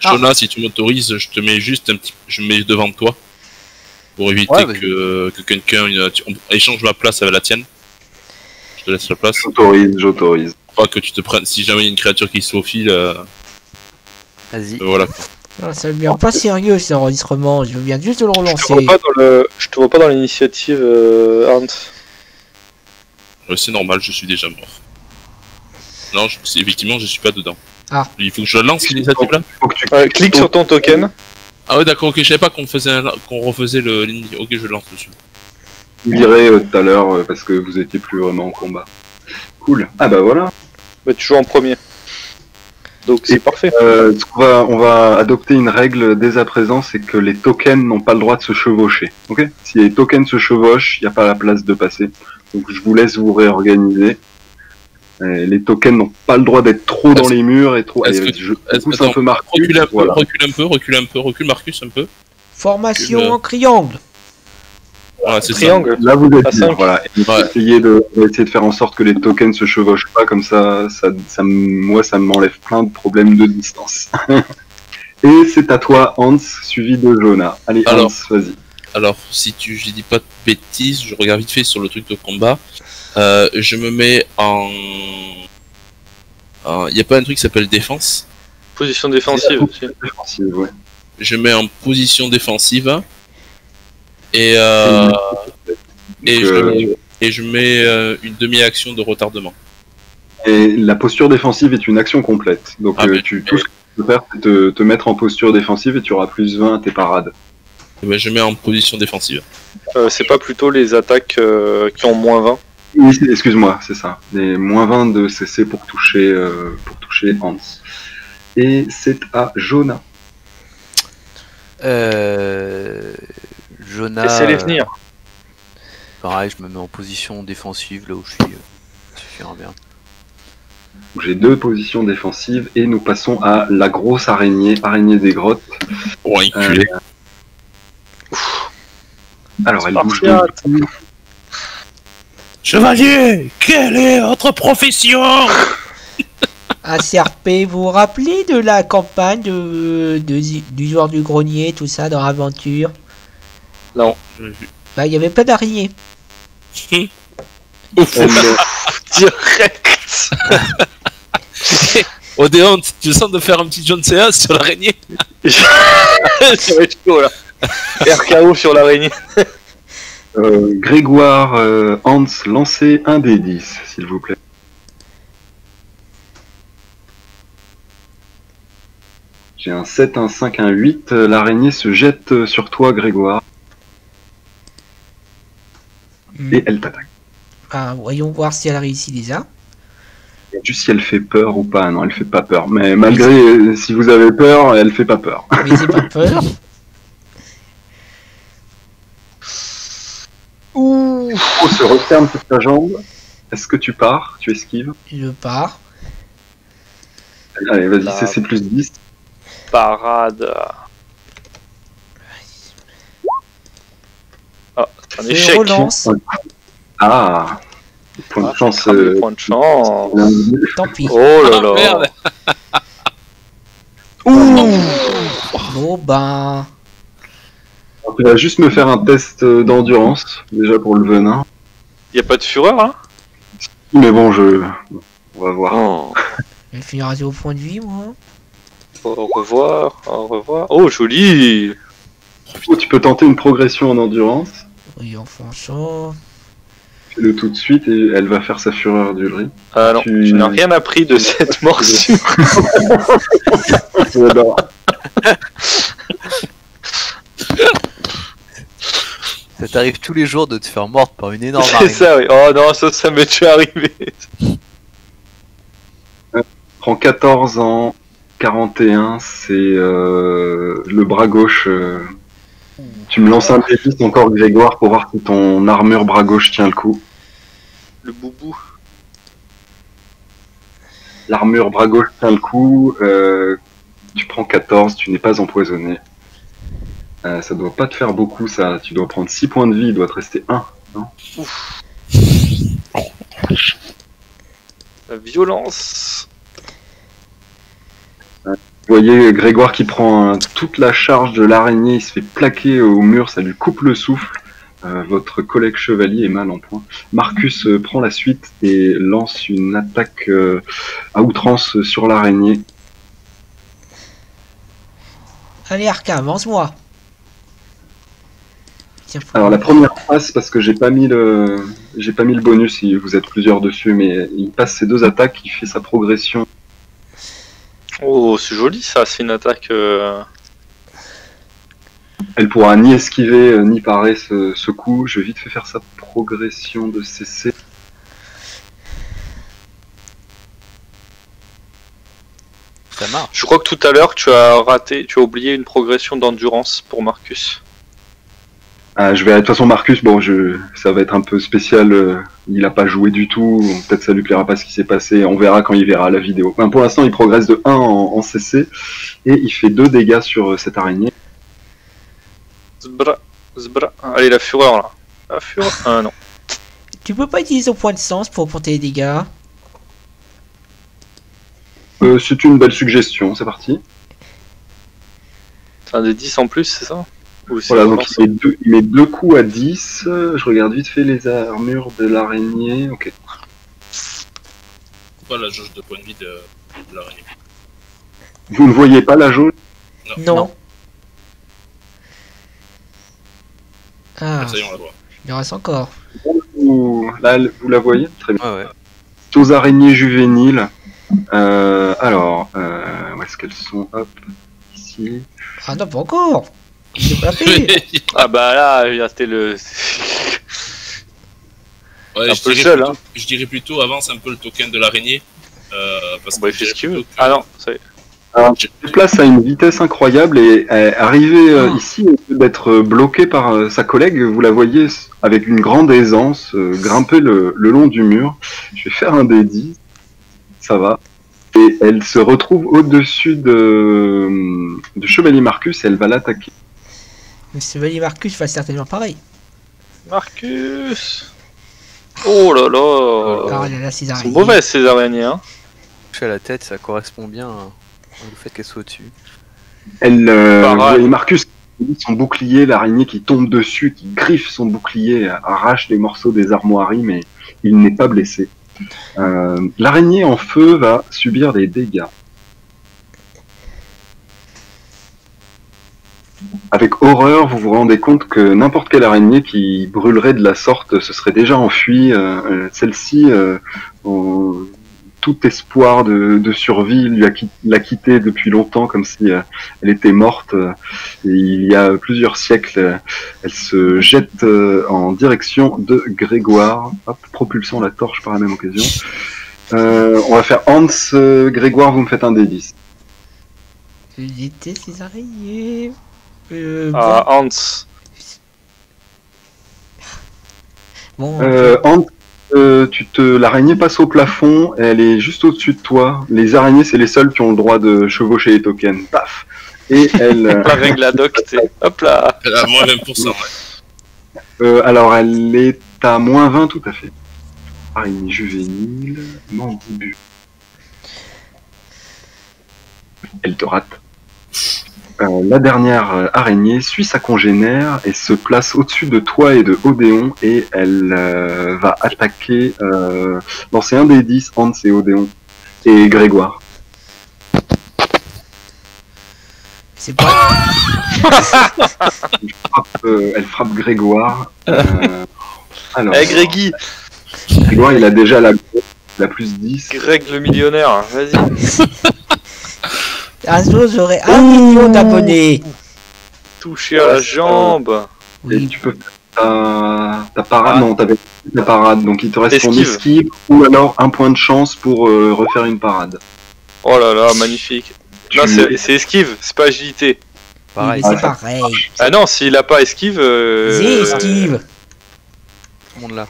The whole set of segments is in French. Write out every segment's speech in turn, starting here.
Jonah, si tu m'autorises, je te mets juste un petit... Je me mets devant toi. Pour éviter que quelqu'un échange ma place avec la tienne. Je te laisse la place. J'autorise. Pas que tu te prennes... Si jamais il y a une créature qui se faufile... Vas-y. Voilà. Ah, ça devient pas sérieux cet enregistrement, je viens juste de le relancer. Je te vois pas dans l'initiative, Arndt. C'est normal, je suis déjà mort. Non, effectivement, je suis pas dedans. Ah. Il faut que je lance l'initiative là. Clique sur ton token. Ah ouais, d'accord, ok, je savais pas qu'on refaisait l'initiative. Ok, je lance dessus. Vous direz tout à l'heure parce que vous étiez plus vraiment en combat. Cool. Ah bah voilà. Bah, tu joues en premier. Donc c'est parfait. On va adopter une règle dès à présent, c'est que les tokens n'ont pas le droit de se chevaucher. Ok ? Si les tokens se chevauchent, il n'y a pas la place de passer. Donc je vous laisse vous réorganiser. Les tokens n'ont pas le droit d'être trop dans les murs et trop. Je pousse un peu Marcus. Recule Marcus un peu. Formation en triangle. Voilà, c'est triangle. Là vous êtes bien, 5. voilà. Et on va essayer de faire en sorte que les tokens se chevauchent pas, comme ça moi ça m'enlève plein de problèmes de distance. Et c'est à toi Hans, suivi de Jonah. Allez Hans, vas-y. Alors, si je dis pas de bêtises, je regarde vite fait sur le truc de combat. Je me mets en... Il y a pas un truc qui s'appelle défense? Position défensive aussi. Défensive, ouais. Je mets en position défensive. Et je mets une demi-action de retardement. Et la posture défensive est une action complète. Donc tout ce que tu peux faire, c'est te mettre en posture défensive et tu auras plus 20 à tes parades. Ben, je mets en position défensive. C'est pas plutôt les attaques qui ont moins 20? Oui, excuse-moi, c'est ça. Les moins 20 de CC pour toucher Hans. Et c'est à Jonah. Jonah. Laissez-les venir. Pareil, je me mets en position défensive là où je suis. Ça suffira bien. J'ai 2 positions défensives et nous passons à la grosse araignée des grottes. Oh, enculé. Alors elle bouge. Chevalier, quelle est votre profession? ACRP, vous vous rappelez de la campagne du joueur du grenier, tout ça, dans l'aventure? Non. Bah, il n'y avait pas d'araignée. Direct. Odéon, tu sens de faire un petit John C.A. sur l'araignée? Ça va être chaud là. RKO sur l'araignée. Grégoire, Hans, lancez un des 10, s'il vous plaît. J'ai un 7, un 5, un 8. L'araignée se jette sur toi, Grégoire. Et elle t'attaque. Ah, voyons voir si elle a réussi déjà. Juste si elle fait peur ou pas. Non, elle fait pas peur. Mais malgré, si vous avez peur, elle fait pas peur. Mais c'est pas peur. Ouh, se referme sur ta jambe. Est-ce que tu pars? Tu esquives? Je pars. Allez, vas-y, c'est plus 10. Parade. Ah, c'est un échec. Relance. Ah, point de chance. Point de chance. Tant pis. Oh là là. Merde. Ouh. Bon ben. Tu vas juste me faire un test d'endurance, déjà pour le venin. Y a pas de fureur là? Mais bon, on va voir. Oh. Je vais finir à 0 point de vie, moi. Au revoir, au revoir. Oh, joli. Oh, tu peux tenter une progression en endurance. Oui, enfin ça. Fais-le tout de suite et elle va faire sa fureur d'Ulri. Ah non, tu n'as rien appris de cette morsure. J'adore. Ça t'arrive tous les jours de te faire mordre par une énorme C'est araignée. ça, oui. Oh non, ça m'est déjà arrivé. Prends 14 ans, 41, c'est le bras gauche. Tu me lances un pétis encore, Grégoire, pour voir si ton armure bras gauche tient le coup. Le boubou. L'armure bras gauche tient le coup. Tu prends 14, tu n'es pas empoisonné. Ça doit pas te faire beaucoup, ça. Tu dois prendre 6 points de vie, il doit te rester 1. Non? Ouf. La violence. Vous voyez Grégoire qui prend toute la charge de l'araignée, il se fait plaquer au mur, ça lui coupe le souffle. Votre collègue chevalier est mal en point. Marcus prend la suite et lance une attaque à outrance sur l'araignée. Allez, Arca, avance-moi. Tiens, Alors la première passe parce que j'ai pas mis le bonus si vous êtes plusieurs dessus, mais il passe ses 2 attaques, il fait sa progression. Oh, c'est joli ça, c'est une attaque. Elle pourra ni esquiver ni parer ce coup. Je vais vite fait faire sa progression de CC. Ça marche. Je crois que tout à l'heure tu as oublié une progression d'endurance pour Marcus. Ah, de toute façon Marcus, ça va être un peu spécial. Il a pas joué du tout. Peut-être ça lui plaira pas ce qui s'est passé. On verra quand il verra la vidéo. Enfin, pour l'instant, il progresse de 1 en CC et il fait 2 dégâts sur cette araignée. Zbra. Allez, la fureur là. La fureur. Ah non. Tu peux pas utiliser ton point de sens pour augmenter les dégâts? C'est une belle suggestion. C'est parti. C'est un des 10 en plus, c'est ça? Ou c'est Voilà, vraiment donc il met 2 coups à 10. Je regarde vite fait les armures de l'araignée. Ok. Pas la jauge de points de vie de l'araignée. Vous ne voyez pas la jauge? Non. Ah, Ah, ça y est, on la voit. il en reste encore. Là, vous la voyez? Très bien. Ouais. Aux araignées juvéniles. Où est-ce qu'elles sont? Hop, ici. Ah non, pas encore. J'ai pas fait. Ah bah là, c'était le. Ouais, Un peu seul, hein. Je dirais plutôt avance un peu le token de l'araignée. Parce Bah, il fait ce qu'il veut. Ah non, ça y est. Alors, il se déplace à une vitesse incroyable et arrivé ici, d'être bloqué par sa collègue, vous la voyez avec une grande aisance grimper le long du mur. Je vais faire un des 10, ça va. Et elle se retrouve au-dessus de Chevalier Marcus et elle va l'attaquer. Mais Chevalier Marcus va certainement pareil. Marcus. Oh là là. Ah là là, ces Elles sont araignées. mauvaises ces araignées, hein. Toucher à la tête, ça correspond bien au fait qu'elle soit au-dessus. Elle, Parade. vous voyez Marcus, son bouclier, l'araignée qui tombe dessus, qui griffe son bouclier, arrache des morceaux des armoiries, mais il n'est pas blessé. L'araignée en feu va subir des dégâts. Avec horreur, vous vous rendez compte que n'importe quelle araignée qui brûlerait de la sorte se serait déjà enfuie. Celle-ci, tout espoir de survie l'a quittée depuis longtemps, comme si elle était morte. Et il y a plusieurs siècles, elle se jette en direction de Grégoire, hop, propulsant la torche par la même occasion. On va faire Hans, Grégoire, vous me faites un des 10. Je déteste ces araignées. Ah, Hans. Bon, Hans, l'araignée passe au plafond, elle est juste au-dessus de toi. Les araignées, c'est les seules qui ont le droit de chevaucher les tokens. Paf. Et elle. La règle ad hoc, tu sais. Hop là. Elle a moins 20%, ouais. Alors, elle est à moins 20, tout à fait. Araignée juvénile, mandibule. Elle te rate. La dernière araignée suit sa congénère et se place au-dessus de toi et de Odéon et elle va attaquer. C'est un des 10, Hans et Odéon et Grégoire. c'est pas. Elle frappe Grégoire. Alors, Eh Grégy. Grégoire, il a déjà la plus 10. Greg le millionnaire, vas-y. Un jour, j'aurai 1 million d'abonnés. Touché à la jambe. Et Oui. tu peux faire ta parade. Non, t'avais ta parade. Donc il te reste ton Esquive. esquive ou alors un point de chance pour refaire une parade. Oh là là, magnifique. Non, c'est esquive, c'est pas agilité. Pareil. Mais c'est pareil. Ah non, s'il a pas esquive. C'est esquive. Tout le monde là.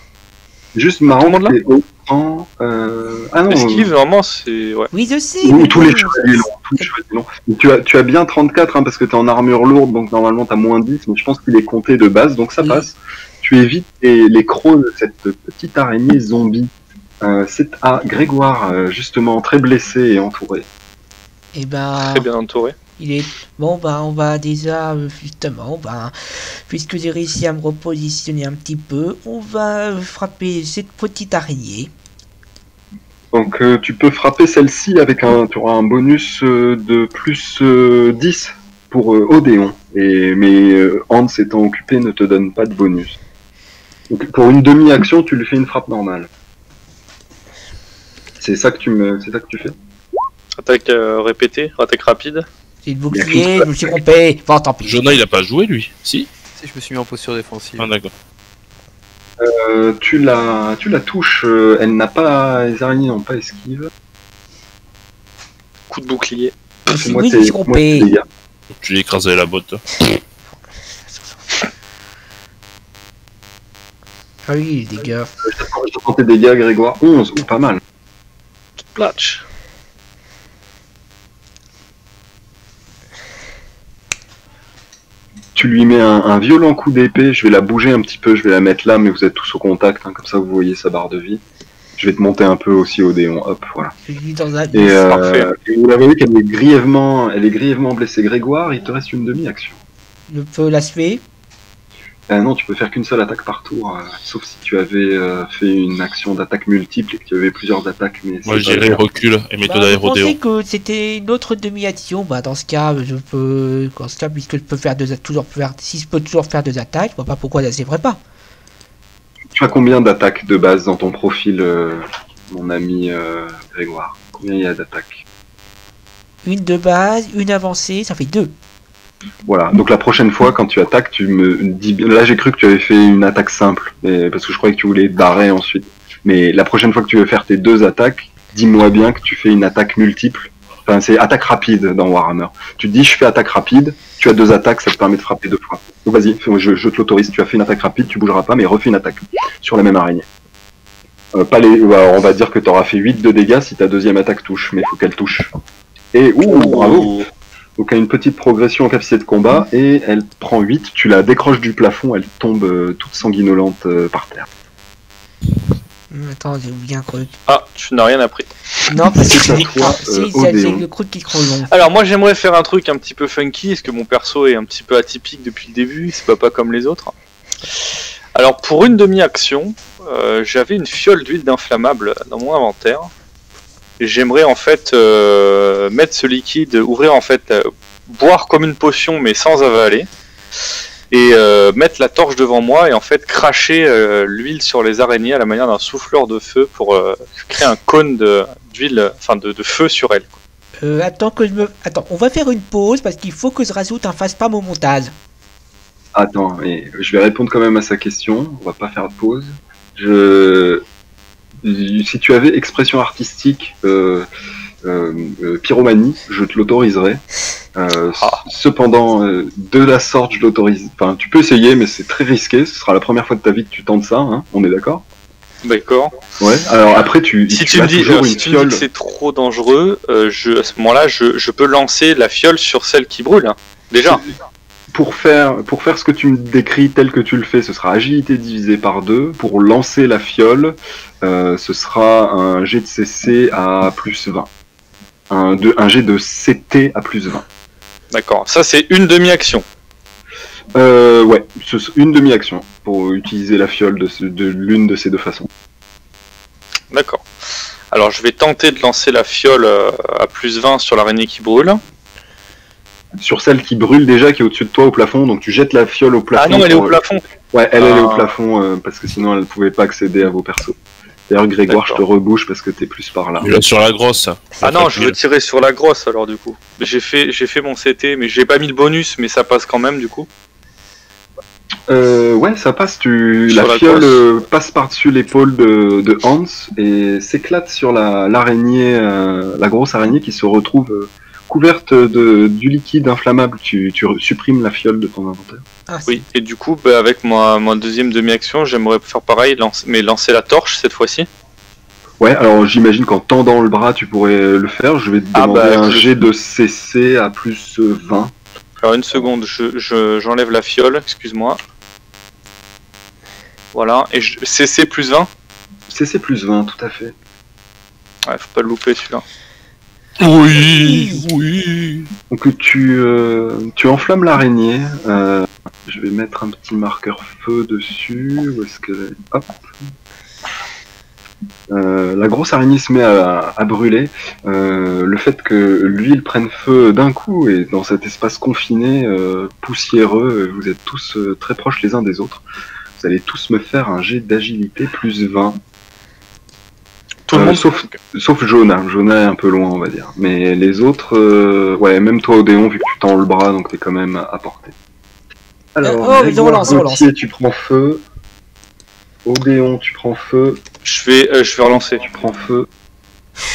Juste marrant, monde là c'est autant. Ah non. Esquive, normalement, c'est. Ouais. Oui, je sais. Ou mais tous les bon, chevaliers longs. Tous les chevaliers longs. Mais tu as bien 34 parce que tu es en armure lourde, donc normalement tu as moins 10, mais je pense qu'il est compté de base, donc ça Oui. passe. Tu évites les crocs de cette petite araignée zombie. C'est à Grégoire, justement, très blessé et entouré. Et ben, Très bien entouré. il est bon. Ben, on va déjà justement, ben, puisque j'ai réussi à me repositionner un petit peu, on va frapper cette petite araignée. Donc tu peux frapper celle-ci avec tu auras un bonus de plus 10 pour Odéon. Mais Hans étant occupé ne te donne pas de bonus. Donc pour une demi-action, tu lui fais une frappe normale. C'est ça que tu fais. Attaque répétée, attaque rapide. C'est le bouclier, je me suis trompé. Bon, tant pis. Jonah, il a pas joué, lui. Si. Si je me suis mis en posture défensive. Ah, d'accord. Tu la touches, elle n'a pas, les araignées n'ont pas esquive. Coup de bouclier. Oui, je Moi, me suis trompé. Tu lui écrasé la botte. Ah oui, les dégâts. Je prends tes dégâts, Grégoire. 11, ou pas mal. Platch. Tu lui mets un violent coup d'épée, je vais la bouger un petit peu, je vais la mettre là, mais vous êtes tous au contact, hein, comme ça vous voyez sa barre de vie. Je vais te monter un peu aussi Odéon, hop, voilà. Je suis dans un... Et vous l'avez vu qu'elle est grièvement blessée. Grégoire, il te reste une demi-action. Je peux l'achever. Non, tu peux faire qu'une seule attaque par tour, sauf si tu avais fait une action d'attaque multiple et que tu avais plusieurs attaques. Mais Moi, je dirais recul et méthode je aérodéon. pensais que c'était une autre demi-action. Bah, dans ce cas, puisque je peux faire si je peux toujours faire 2 attaques, je vois pas pourquoi ça s'effraie pas. Tu as combien d'attaques de base dans ton profil, mon ami Grégoire? Combien il y a d'attaques? Une de base, une avancée, ça fait 2. Voilà, donc la prochaine fois quand tu attaques, tu me dis bien. Là j'ai cru que tu avais fait une attaque simple, parce que je croyais que tu voulais te barrer ensuite. Mais la prochaine fois que tu veux faire tes 2 attaques, dis-moi bien que tu fais une attaque multiple. Enfin, c'est attaque rapide dans Warhammer. Tu te dis je fais attaque rapide, tu as 2 attaques, ça te permet de frapper 2 fois. Donc vas-y, je te l'autorise, tu as fait une attaque rapide, tu bougeras pas, mais refais une attaque sur la même araignée. Alors on va dire que tu auras fait 8 de dégâts si ta deuxième attaque touche, mais il faut qu'elle touche. Et bravo. Donc elle a une petite progression en capacité de combat et elle prend 8, tu la décroches du plafond, elle tombe toute sanguinolente par terre. Attends, j'ai oublié un truc. Ah, tu n'as rien appris. Non, parce que C'est à toi, c'est Odéon. le truc qui est trop long. Alors moi j'aimerais faire un truc un petit peu funky, parce que mon perso est un petit peu atypique depuis le début, c'est pas comme les autres. Alors pour une demi-action, j'avais une fiole d'huile d'inflammable dans mon inventaire. Et j'aimerais en fait mettre ce liquide, ouvrir en fait, boire comme une potion mais sans avaler. Et mettre la torche devant moi et en fait cracher l'huile sur les araignées à la manière d'un souffleur de feu pour créer un cône d'huile, enfin de feu sur elles. Attends, on va faire une pause parce qu'il faut que je rajoute un fast-spam au montage. Attends, mais je vais répondre quand même à sa question, on va pas faire de pause. Si tu avais expression artistique, pyromanie, je te l'autoriserais. Cependant, de la sorte, je l'autorise. Enfin, tu peux essayer, mais c'est très risqué. Ce sera la première fois de ta vie que tu tentes ça, hein, on est d'accord? D'accord. Ouais. Alors après, si tu me dis que c'est trop dangereux, à ce moment-là, je peux lancer la fiole sur celle qui brûle. Hein, déjà. Pour faire ce que tu me décris tel que tu le fais, ce sera agilité divisé par 2. Pour lancer la fiole, ce sera un jet de CC à plus 20. Un jet de CT à plus 20. D'accord, ça c'est une demi-action. Ouais, une demi-action pour utiliser la fiole de l'une de ces 2 façons. D'accord. Alors je vais tenter de lancer la fiole à plus 20 sur l'araignée qui brûle. Sur celle qui brûle déjà, qui est au-dessus de toi au plafond, donc tu jettes la fiole au plafond. Ah non, elle est au plafond. Ouais, elle est au plafond, parce que sinon elle ne pouvait pas accéder à vos persos. D'ailleurs, Grégoire, je te rebouche parce que t'es plus par là. Là, sur la grosse. Ah non, je veux tirer sur la grosse alors du coup. J'ai fait mon CT, mais j'ai pas mis le bonus, mais ça passe quand même du coup. Ouais, ça passe. La fiole passe par-dessus l'épaule de Hans et s'éclate sur l'araignée, la grosse araignée qui se retrouve couverte du liquide inflammable. Tu supprimes la fiole de ton inventaire. Ah, oui, et du coup, avec ma deuxième demi-action, j'aimerais faire pareil, mais lancer la torche cette fois-ci. Ouais, alors j'imagine qu'en tendant le bras, tu pourrais le faire. Je vais te demander un jet de CC à plus 20. Alors une seconde, j'enlève la fiole, excuse-moi. Voilà, et CC plus 20. CC plus 20, tout à fait. Ouais, faut pas le louper celui-là. Oui. Donc tu enflammes l'araignée. Je vais mettre un petit marqueur feu dessus. Où est-ce que... Hop. La grosse araignée se met à brûler. Le fait que l'huile prenne feu d'un coup et dans cet espace confiné, poussiéreux, vous êtes tous très proches les uns des autres. Vous allez tous me faire un jet d'agilité plus 20. Tout le monde sauf Jonah. Jonah est un peu loin, on va dire. Mais les autres, ouais, même toi, Odéon, vu que tu tends le bras, donc t'es quand même à portée. Alors, on relance. Tu prends feu. Odéon, tu prends feu. Je vais relancer. Tu prends feu.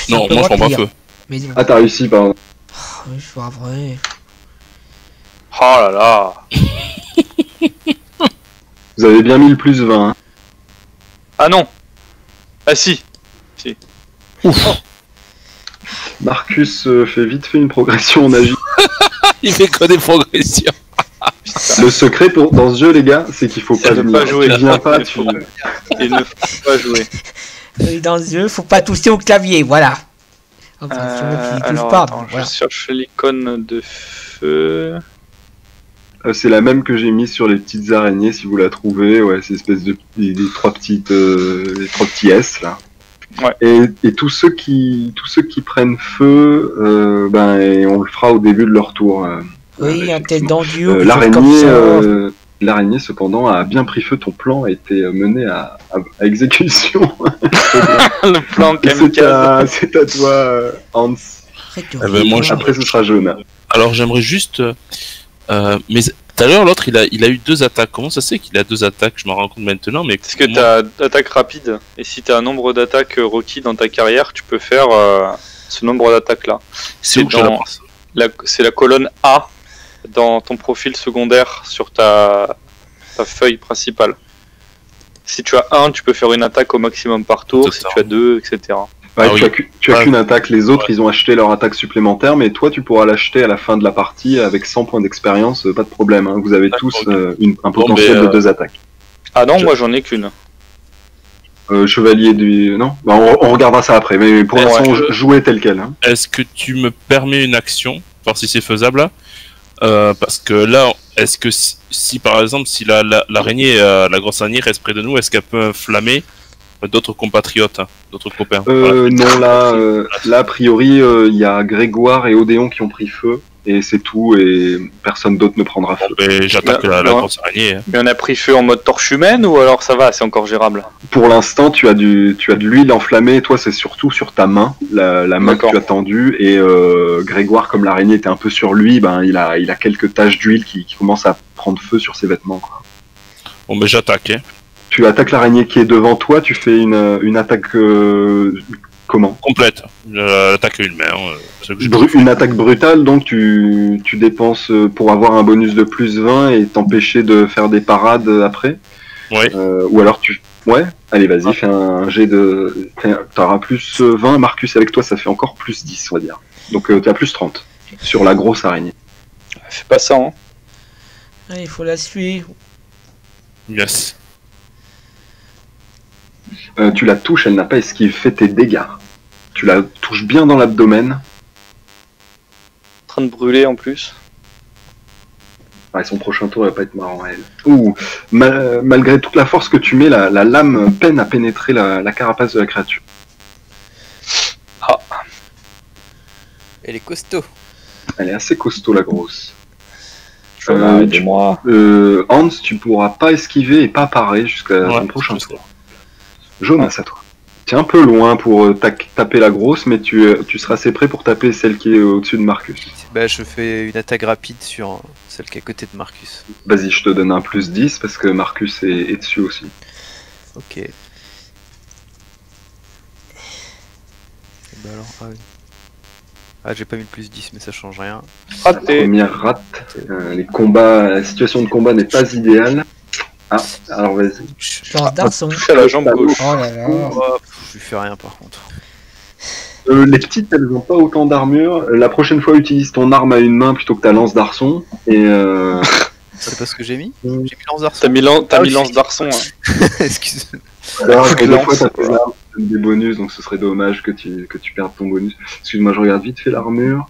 Non, moi je prends pas feu. Mais... Ah, t'as réussi, pardon. Oh, c'est pas vrai. Oh là là. Vous avez bien mis le plus 20. Hein. Ah non. Ah si. Marcus fait vite fait une progression en agilité. Il fait que des progressions. Le secret dans ce jeu, les gars, c'est qu'il faut pas venir. jouer. Tu viens pas, Il ne faut pas jouer. Dans ce jeu, faut pas toucher au clavier, voilà. Alors, attends, je cherche l'icône de feu. C'est la même que j'ai mise sur les petites araignées, si vous la trouvez. Ouais, c'est espèce de les trois petits S là. Ouais. Et tous ceux qui prennent feu, et on le fera au début de leur tour. Oui, un tel dans Dieu. L'araignée, cependant, a bien pris feu. Ton plan a été mené à exécution. Le plan kamikaze. C'est à toi, Hans. Après, ce sera Jonah. Alors, j'aimerais juste... mais tout à l'heure, l'autre, il a eu 2 attaques. Comment ça se fait qu'il a 2 attaques? Je m'en rends compte maintenant, mais... Parce que t'as attaque rapide. Et si t'as un nombre d'attaques requis dans ta carrière, tu peux faire ce nombre d'attaques-là. C'est où c'est la colonne A dans ton profil secondaire sur ta feuille principale. Si tu as 1, tu peux faire une attaque au maximum par tour. Si tu as 2, etc. Ouais, tu as qu'une attaque, les autres ils ont acheté leur attaque supplémentaire, mais toi tu pourras l'acheter à la fin de la partie avec 100 points d'expérience, pas de problème, hein. Vous avez tous un potentiel de 2 attaques. Ah non, moi j'en ai qu'une. Chevalier du... Non, on regardera ça après, mais pour l'instant jouer tel quel. Hein. Est-ce que tu me permets une action, voir si c'est faisable là parce que là, est-ce que si par exemple, si l'araignée, la grosse araignée reste près de nous, est-ce qu'elle peut inflammer d'autres compatriotes, d'autres copains? Non, là, a priori, il y a Grégoire et Odéon qui ont pris feu, et c'est tout, et personne d'autre ne prendra feu. J'attaque la grosse araignée. Hein. Mais on a pris feu en mode torche humaine, ou alors ça va, c'est encore gérable? Pour l'instant, tu as de l'huile enflammée, et toi, c'est surtout sur ta main, la main que tu as tendue, et Grégoire, comme l'araignée était un peu sur lui, il a quelques taches d'huile qui commencent à prendre feu sur ses vêtements. Quoi. Bon, mais j'attaque, hein. Tu attaques l'araignée qui est devant toi, tu fais une attaque comment? Complète. L'attaque une main. Une attaque brutale, donc tu dépenses pour avoir un bonus de plus 20 et t'empêcher de faire des parades après. Ouais. Ou alors Ouais, allez vas-y, fais un jet de... T'auras plus 20, Marcus avec toi ça fait encore plus 10 on va dire. Donc t'as plus 30 sur la grosse araignée. Fais pas ça, hein. Il faut la suivre. Yes. Tu la touches, elle n'a pas esquivé, fais tes dégâts. Tu la touches bien dans l'abdomen. En train de brûler en plus. Ouais, son prochain tour va pas être marrant, elle. Ouh, malgré toute la force que tu mets, la lame peine à pénétrer la carapace de la créature. Ah. Elle est costaud. Elle est assez costaud, la grosse. Dis-moi. Hans, tu pourras pas esquiver et pas parer jusqu'à ton prochain tour. Jonas, à toi. Tu es un peu loin pour taper la grosse, mais tu seras assez près pour taper celle qui est au-dessus de Marcus. Bah, je fais une attaque rapide sur celle qui est à côté de Marcus. Vas-y, je te donne un plus 10 parce que Marcus est dessus aussi. Ok. Et bah alors, ah oui. Ah, j'ai pas mis le plus 10, mais ça change rien. Raté. Première rate. La situation de combat n'est pas idéale. Ah, alors vas-y. Lance d'arçon. Touche à la jambe gauche. Oh là là. Oh, je lui fais rien par contre. Les petites, elles n'ont pas autant d'armure. La prochaine fois, utilise ton arme à une main plutôt que ta lance d'arçon. Et C'est pas ce que j'ai mis? J'ai mis lance T'as d'arçon. mis, Ah, mis oui. lance d'arçon. Hein. Excuse. Alors, Faut que des lance, fois, t'as voilà. des bonus, donc ce serait dommage que tu perdes ton bonus. Excuse-moi, je regarde vite fait l'armure.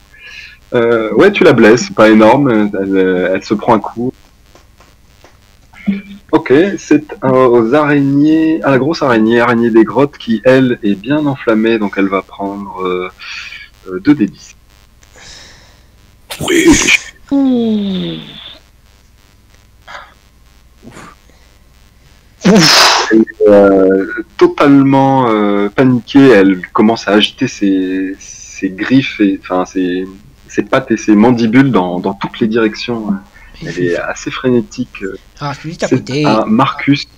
Ouais, tu la blesses, pas énorme, elle se prend un coup. Ok, c'est aux araignées, à la grosse araignée des grottes qui, elle, est bien enflammée, donc elle va prendre 2d10. Oui. Totalement paniquée, elle commence à agiter ses griffes, et enfin ses pattes et ses mandibules dans toutes les directions. Elle est assez frénétique. Ah, je suis juste à C'est côté. à Marcus.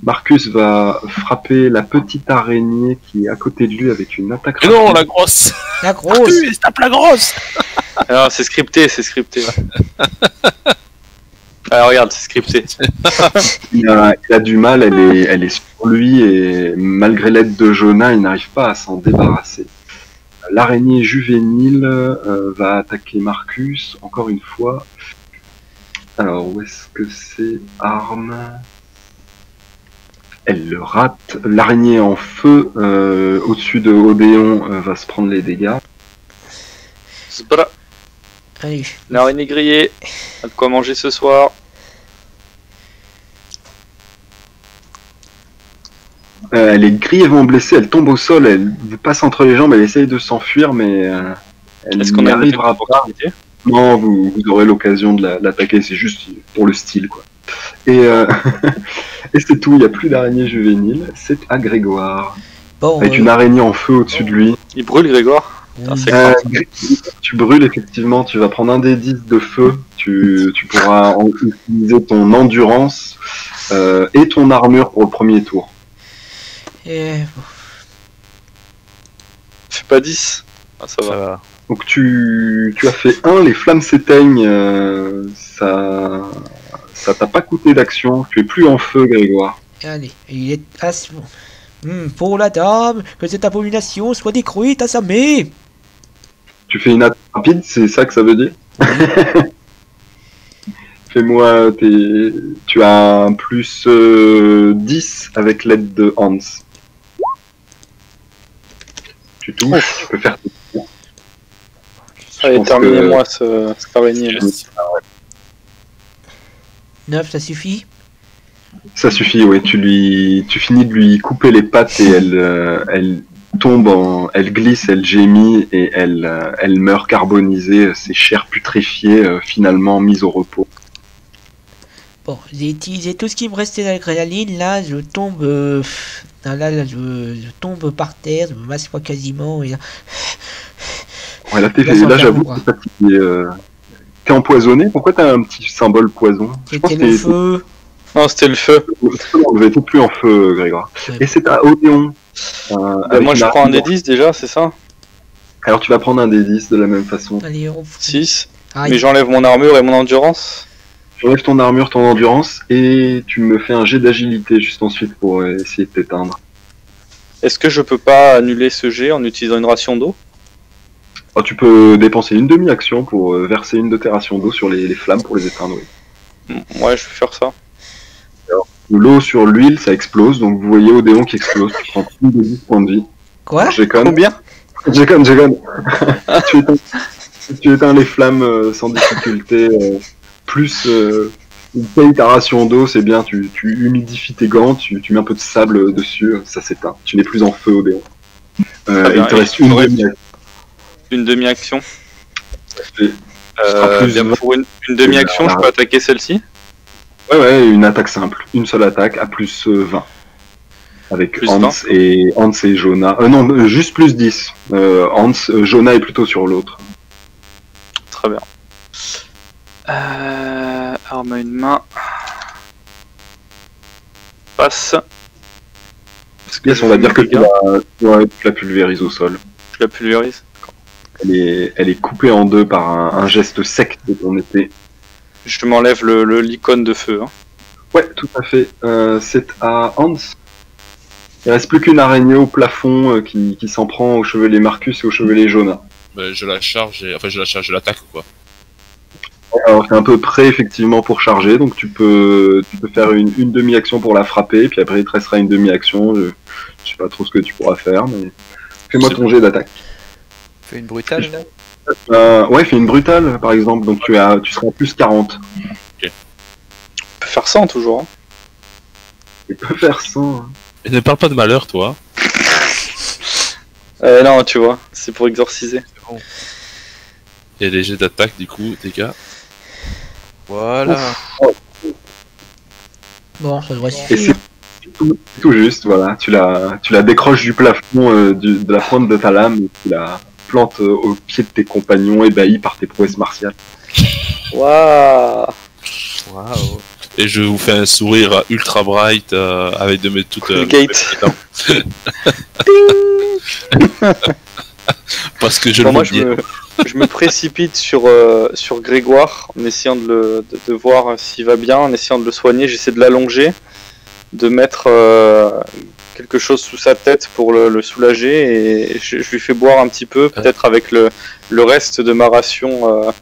Marcus va frapper la petite araignée qui est à côté de lui avec une attaque Mais non, rapide. la grosse. La grosse. Arthus, tape la grosse. Ah, c'est scripté, c'est scripté. Ah, regarde, c'est scripté. Il a du mal, elle est sur lui et malgré l'aide de Jonah, il n'arrive pas à s'en débarrasser. L'araignée juvénile va attaquer Marcus, encore une fois. Alors, où est-ce que c'est? Arme. Elle le rate. L'araignée en feu au-dessus de Odéon va se prendre les dégâts. Zbra. Allez. L'araignée grillée. A de quoi manger ce soir. Elle est grièvement blessée, elle tombe au sol, elle vous passe entre les jambes, elle essaye de s'enfuir, mais elle Est-ce qu'on n'y a une arrivera pas. opportunité? Non, vous aurez l'occasion de l'attaquer, c'est juste pour le style, quoi. Et, et c'est tout, il n'y a plus d'araignée juvénile, c'est à Grégoire. Bon, Avec une araignée en feu au-dessus de lui. Il brûle, Grégoire. Putain, c'est Euh, grave. tu brûles effectivement, tu vas prendre un des 10 de feu, tu pourras utiliser ton endurance et ton armure pour le premier tour. Fais pas 10. Ah, ça Ça va. va. Donc tu as fait 1, les flammes s'éteignent, ça t'a pas coûté d'action, tu es plus en feu Grégoire. allez, il est assez bon. Pour la dame, que cette abomination soit détruite à sa main. Tu fais une attaque rapide, c'est ça que ça veut dire? Fais-moi tu as un plus 10 avec l'aide de Hans. Tu touches, tu peux faire Allez, pense terminez-moi cette araignée. Là. 9, ça suffit. Ça suffit, oui. Tu finis de lui couper les pattes et elle tombe, elle glisse, elle gémit et elle meurt carbonisée. Ses chairs putréfiées, finalement mises au repos. Bon, j'ai utilisé tout ce qui me restait d'adrénaline. Là, je tombe. Là, je tombe par terre, je me masse pas quasiment. Et là, Ouais, là, Là, ça j'avoue va, que t'es fatigué. T'es empoisonné. Pourquoi t'as un petit symbole poison? Je pense c'était que le feu. Non, c'était le feu. t'es plus en feu, Grégoire. Ouais. Et c'est à Odéon. Bah, avec moi, je une prends un des armure. 10 déjà, c'est ça? Alors tu vas prendre un des 10 de la même façon. Allez, on 6. Aïe. Mais j'enlève mon armure et mon endurance. Tu enlèves ton armure, ton endurance, et tu me fais un jet d'agilité juste ensuite pour essayer de t'éteindre. Est-ce que je peux pas annuler ce jet en utilisant une ration d'eau? Oh, tu peux dépenser une demi-action pour verser une de tes rations d'eau sur les flammes pour les éteindre. Oui. Ouais, je vais faire ça. L'eau sur l'huile, ça explose, donc vous voyez Odéon qui explose. Tu prends une de 10 points de vie. Quoi? Je déconne. Combien? Je déconne. tu éteins les flammes sans difficulté. Plus une paye ta ration d'eau, c'est bien. Tu humidifies tes gants, tu mets un peu de sable dessus, ça s'éteint. Tu n'es plus en feu, Odéon. Très Il bien. te Et reste une j'aurais demi-action. Une demi-action. Et- sera plus Bien, pour une demi-action, je peux attaquer celle-ci? Ouais, une attaque simple. Une seule attaque à plus 20. Avec Plus Hans 20. et Jonah. Non, juste plus 10. Jonah est plutôt sur l'autre. Très bien. Arme à une main. Passe. Parce Yes, on va dire que tu tu la pulvérises au sol. Je la pulvérise. Elle est coupée en deux par un geste sec de ton épée. Je m'enlève l'icône de feu. Hein. Ouais, tout à fait. C'est à Hans. Il reste plus qu'une araignée au plafond qui s'en prend au chevelet Marcus et au chevelet Jonah. Je la charge et... Enfin, je l'attaque, quoi. Alors c'est un peu près effectivement pour charger, donc tu peux faire une demi-action pour la frapper, puis après il te restera une demi-action. Je sais pas trop ce que tu pourras faire, mais fais-moi ton jet d'attaque. Fais une brutale là. Ouais, fais une brutale par exemple, donc tu seras plus 40. On peut faire 100 toujours. Hein. Tu peux faire 100. Hein. Et ne parle pas de malheur, toi. Non, tu vois, c'est pour exorciser. Et les jets d'attaque, du coup, dégâts. Voilà. Bon, ça devrait Et suffire. c'est tout juste, voilà. Tu la décroches du plafond de la pointe de ta lame et tu la plantes au pied de tes compagnons ébahis par tes prouesses martiales. Waouh. Waouh. Et je vous fais un sourire ultra bright avec de mes toutes. Gate. Parce que je Bon, le vois moi, bien. je me précipite sur Grégoire en essayant de voir s'il va bien, en essayant de le soigner. J'essaie de l'allonger, de mettre quelque chose sous sa tête pour le soulager et je lui fais boire un petit peu, peut-être avec le reste de ma ration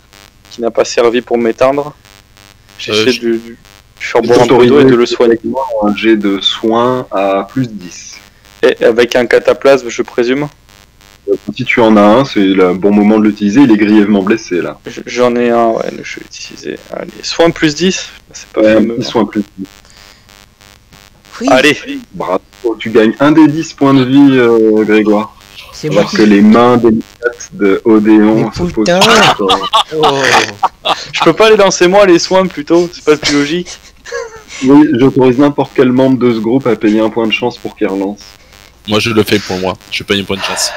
qui n'a pas servi pour m'éteindre. J'essaie de lui faire boire un peu d'eau et de le soigner. Un jet de soins à plus 10. Et avec un cataplasme, je présume. Si tu en as un, c'est le bon moment de l'utiliser. Il est grièvement blessé là. J'en ai un, ouais, je vais utiliser. Allez, soin plus 10, c'est pas Un fameux. petit soin plus 10. Oui, Allez, Bravo, tu gagnes un des 10 points de vie, Grégoire. c'est moi Alors qui... que les mains délicates de Odéon Mais se posent putain. sur toi. Oh. je peux pas les lancer moi les soins plutôt, c'est pas le plus logique. Oui, j'autorise n'importe quel membre de ce groupe à payer un point de chance pour qu'il relance. Moi, je le fais pour moi. Je paye un point de chance.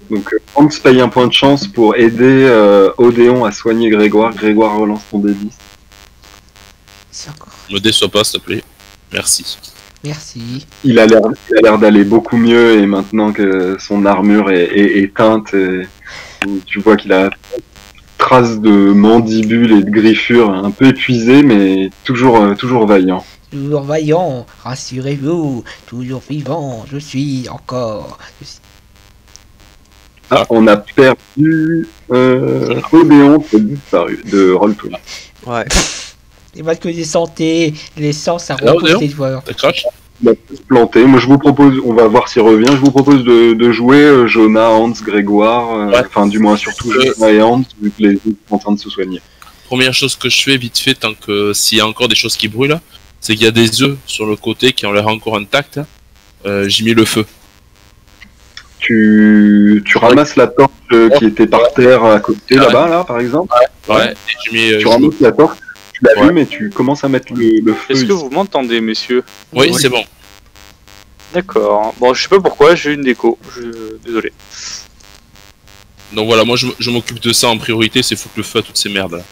Donc, Hans paye un point de chance pour aider Odéon à soigner Grégoire. Grégoire relance ton D10. C'est encore... Me déçois pas, s'il te plaît. Merci. Merci. Il a l'air d'aller beaucoup mieux et maintenant que son armure est éteinte, tu vois qu'il a traces de mandibules et de griffures un peu épuisées, mais toujours vaillant. Toujours vaillant, rassurez-vous, toujours vivant, je suis encore. Ah, on a perdu Odéon qui a disparu de Roll20. Ouais. C'est parce que j'ai santé, l'essence, ça Là, repousse Odéon les joueurs. T'as crash? Il a planté. Moi, je vous propose, on va voir s'il revient. Je vous propose de jouer Jonah, Hans, Grégoire, Ouais. enfin, du moins surtout Jonah et Hans, vu que les autres sont en train de se soigner. Première chose que je fais vite fait, tant que s'il y a encore des choses qui brûlent, c'est qu'il y a des œufs sur le côté qui ont l'air encore intacts. J'y mets le feu. Tu ramasses la torche qui était par terre à côté, là-bas, là, par exemple. Ouais. Et je mets. Tu je ramasses la torche, tu l'allumes Ouais. et tu commences à mettre le feu. Est-ce que ici. vous m'entendez, messieurs? Oui, c'est bon. D'accord. Bon, je sais pas pourquoi, j'ai une déco. Désolé. Donc voilà, moi je m'occupe de ça en priorité, c'est foutre le feu à toutes ces merdes là.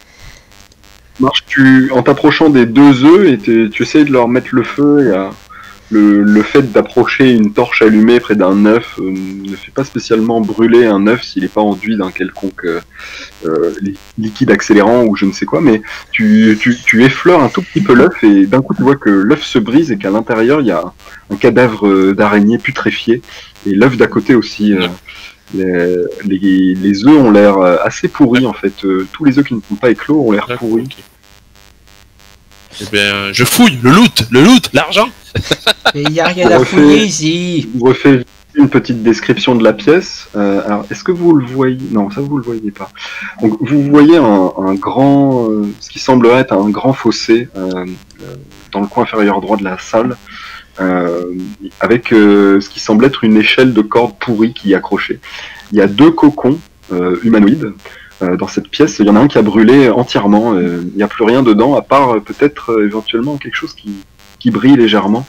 Marche, en t'approchant des deux œufs et tu essayes de leur mettre le feu. Et, le fait d'approcher une torche allumée près d'un œuf ne fait pas spécialement brûler un œuf s'il n'est pas enduit d'un quelconque liquide accélérant ou je ne sais quoi, mais tu effleures un tout petit peu l'œuf et d'un coup tu vois que l'œuf se brise et qu'à l'intérieur il y a un cadavre d'araignée putréfié et l'œuf d'à côté aussi. Les œufs ont l'air assez pourris en fait. Tous les œufs qui ne sont pas éclos ont l'air pourris. Ok. Eh bien, je fouille, le loot, l'argent. Mais il n'y a rien à fouiller ici. Je vous refais une petite description de la pièce. Alors, est-ce que vous le voyez? Non, ça vous le voyez pas. Donc, vous voyez un grand, ce qui semblerait être un grand fossé dans le coin inférieur droit de la salle, avec ce qui semble être une échelle de corde pourrie qui y est accrochée. Il y a deux cocons humanoïdes. Dans cette pièce, il y en a un qui a brûlé entièrement. Il n'y a plus rien dedans, à part peut-être éventuellement quelque chose qui brille légèrement.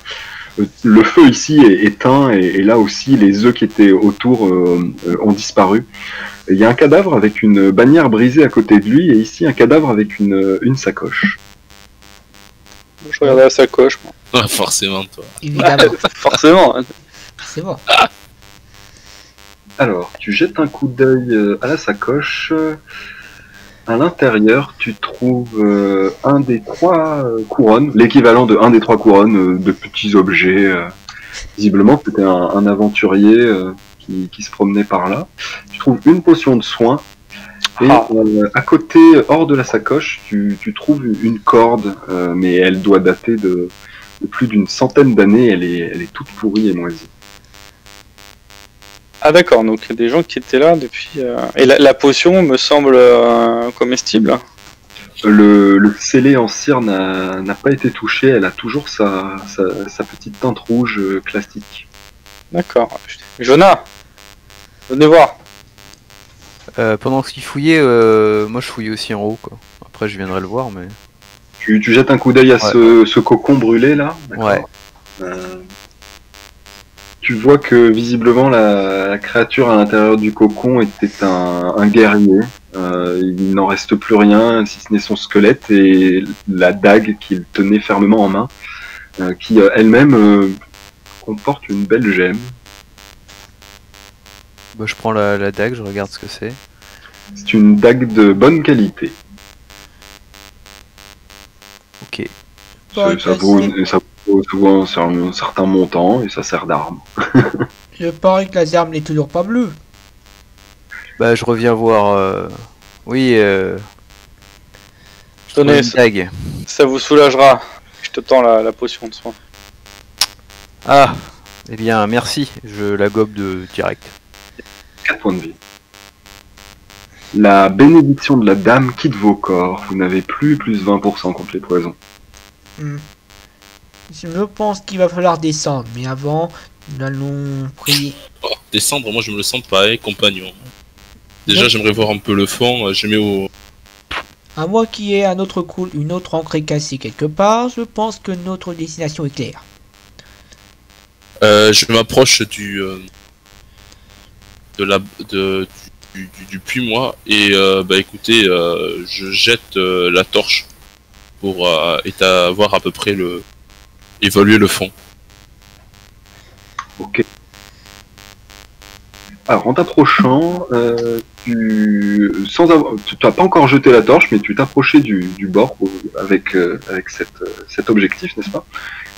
Le feu ici est éteint et là aussi les œufs qui étaient autour ont disparu. Il y a un cadavre avec une bannière brisée à côté de lui et ici un cadavre avec une sacoche. Je regardais la sacoche, moi. Ah, forcément, toi. Évidemment, Forcément. Hein. c'est bon. Alors, tu jettes un coup d'œil à la sacoche. À l'intérieur, tu trouves un des trois couronnes, l'équivalent de un des trois couronnes de petits objets. Visiblement, c'était un aventurier qui se promenait par là. Tu trouves une potion de soin, Et Ah. à côté, hors de la sacoche, tu trouves une corde, mais elle doit dater de plus d'une centaine d'années. Elle est toute pourrie et moisie. Ah d'accord, donc il y a des gens qui étaient là depuis... Et la potion me semble comestible. Le scellé en cire n'a pas été touché. Elle a toujours sa petite teinte rouge classique. D'accord. Jonah, venez voir. Pendant qu'il fouillait, moi je fouillais aussi en haut, quoi. Après, je viendrai le voir, mais. Tu jettes un coup d'œil à ce cocon brûlé là. D'accord. Ouais. Tu vois que visiblement la créature à l'intérieur du cocon était un guerrier. Il n'en reste plus rien si ce n'est son squelette et la dague qu'il tenait fermement en main, qui elle-même comporte une belle gemme. Bah, je prends la dague, je regarde ce que c'est. C'est une dague de bonne qualité. Ok. Ça vaut un certain montant et ça sert d'arme. Je parie que la arme n'est toujours pas bleue. Bah, je reviens voir. Oui, Tenez, une dague. ça vous soulagera. Je te tends la potion de soin. Ah, eh bien, merci. Je la gobe de direct. 4 points de vie. La bénédiction de la dame quitte vos corps. Vous n'avez plus 20% contre les poisons. Je pense qu'il va falloir descendre, mais avant, nous allons prier. Oh, descendre, moi je me le sens pareil, compagnon. Déjà, j'aimerais voir un peu le fond. Je mets au. À moins qu'il y ait une autre encre cassée quelque part, je pense que notre destination est claire. Je m'approche du puits, moi, et bah écoutez, je jette la torche pour voir à peu près évaluer le fond. Ok. Alors en t'approchant, tu n'as pas encore jeté la torche, mais tu t'approchais du bord avec cet objectif, n'est-ce pas?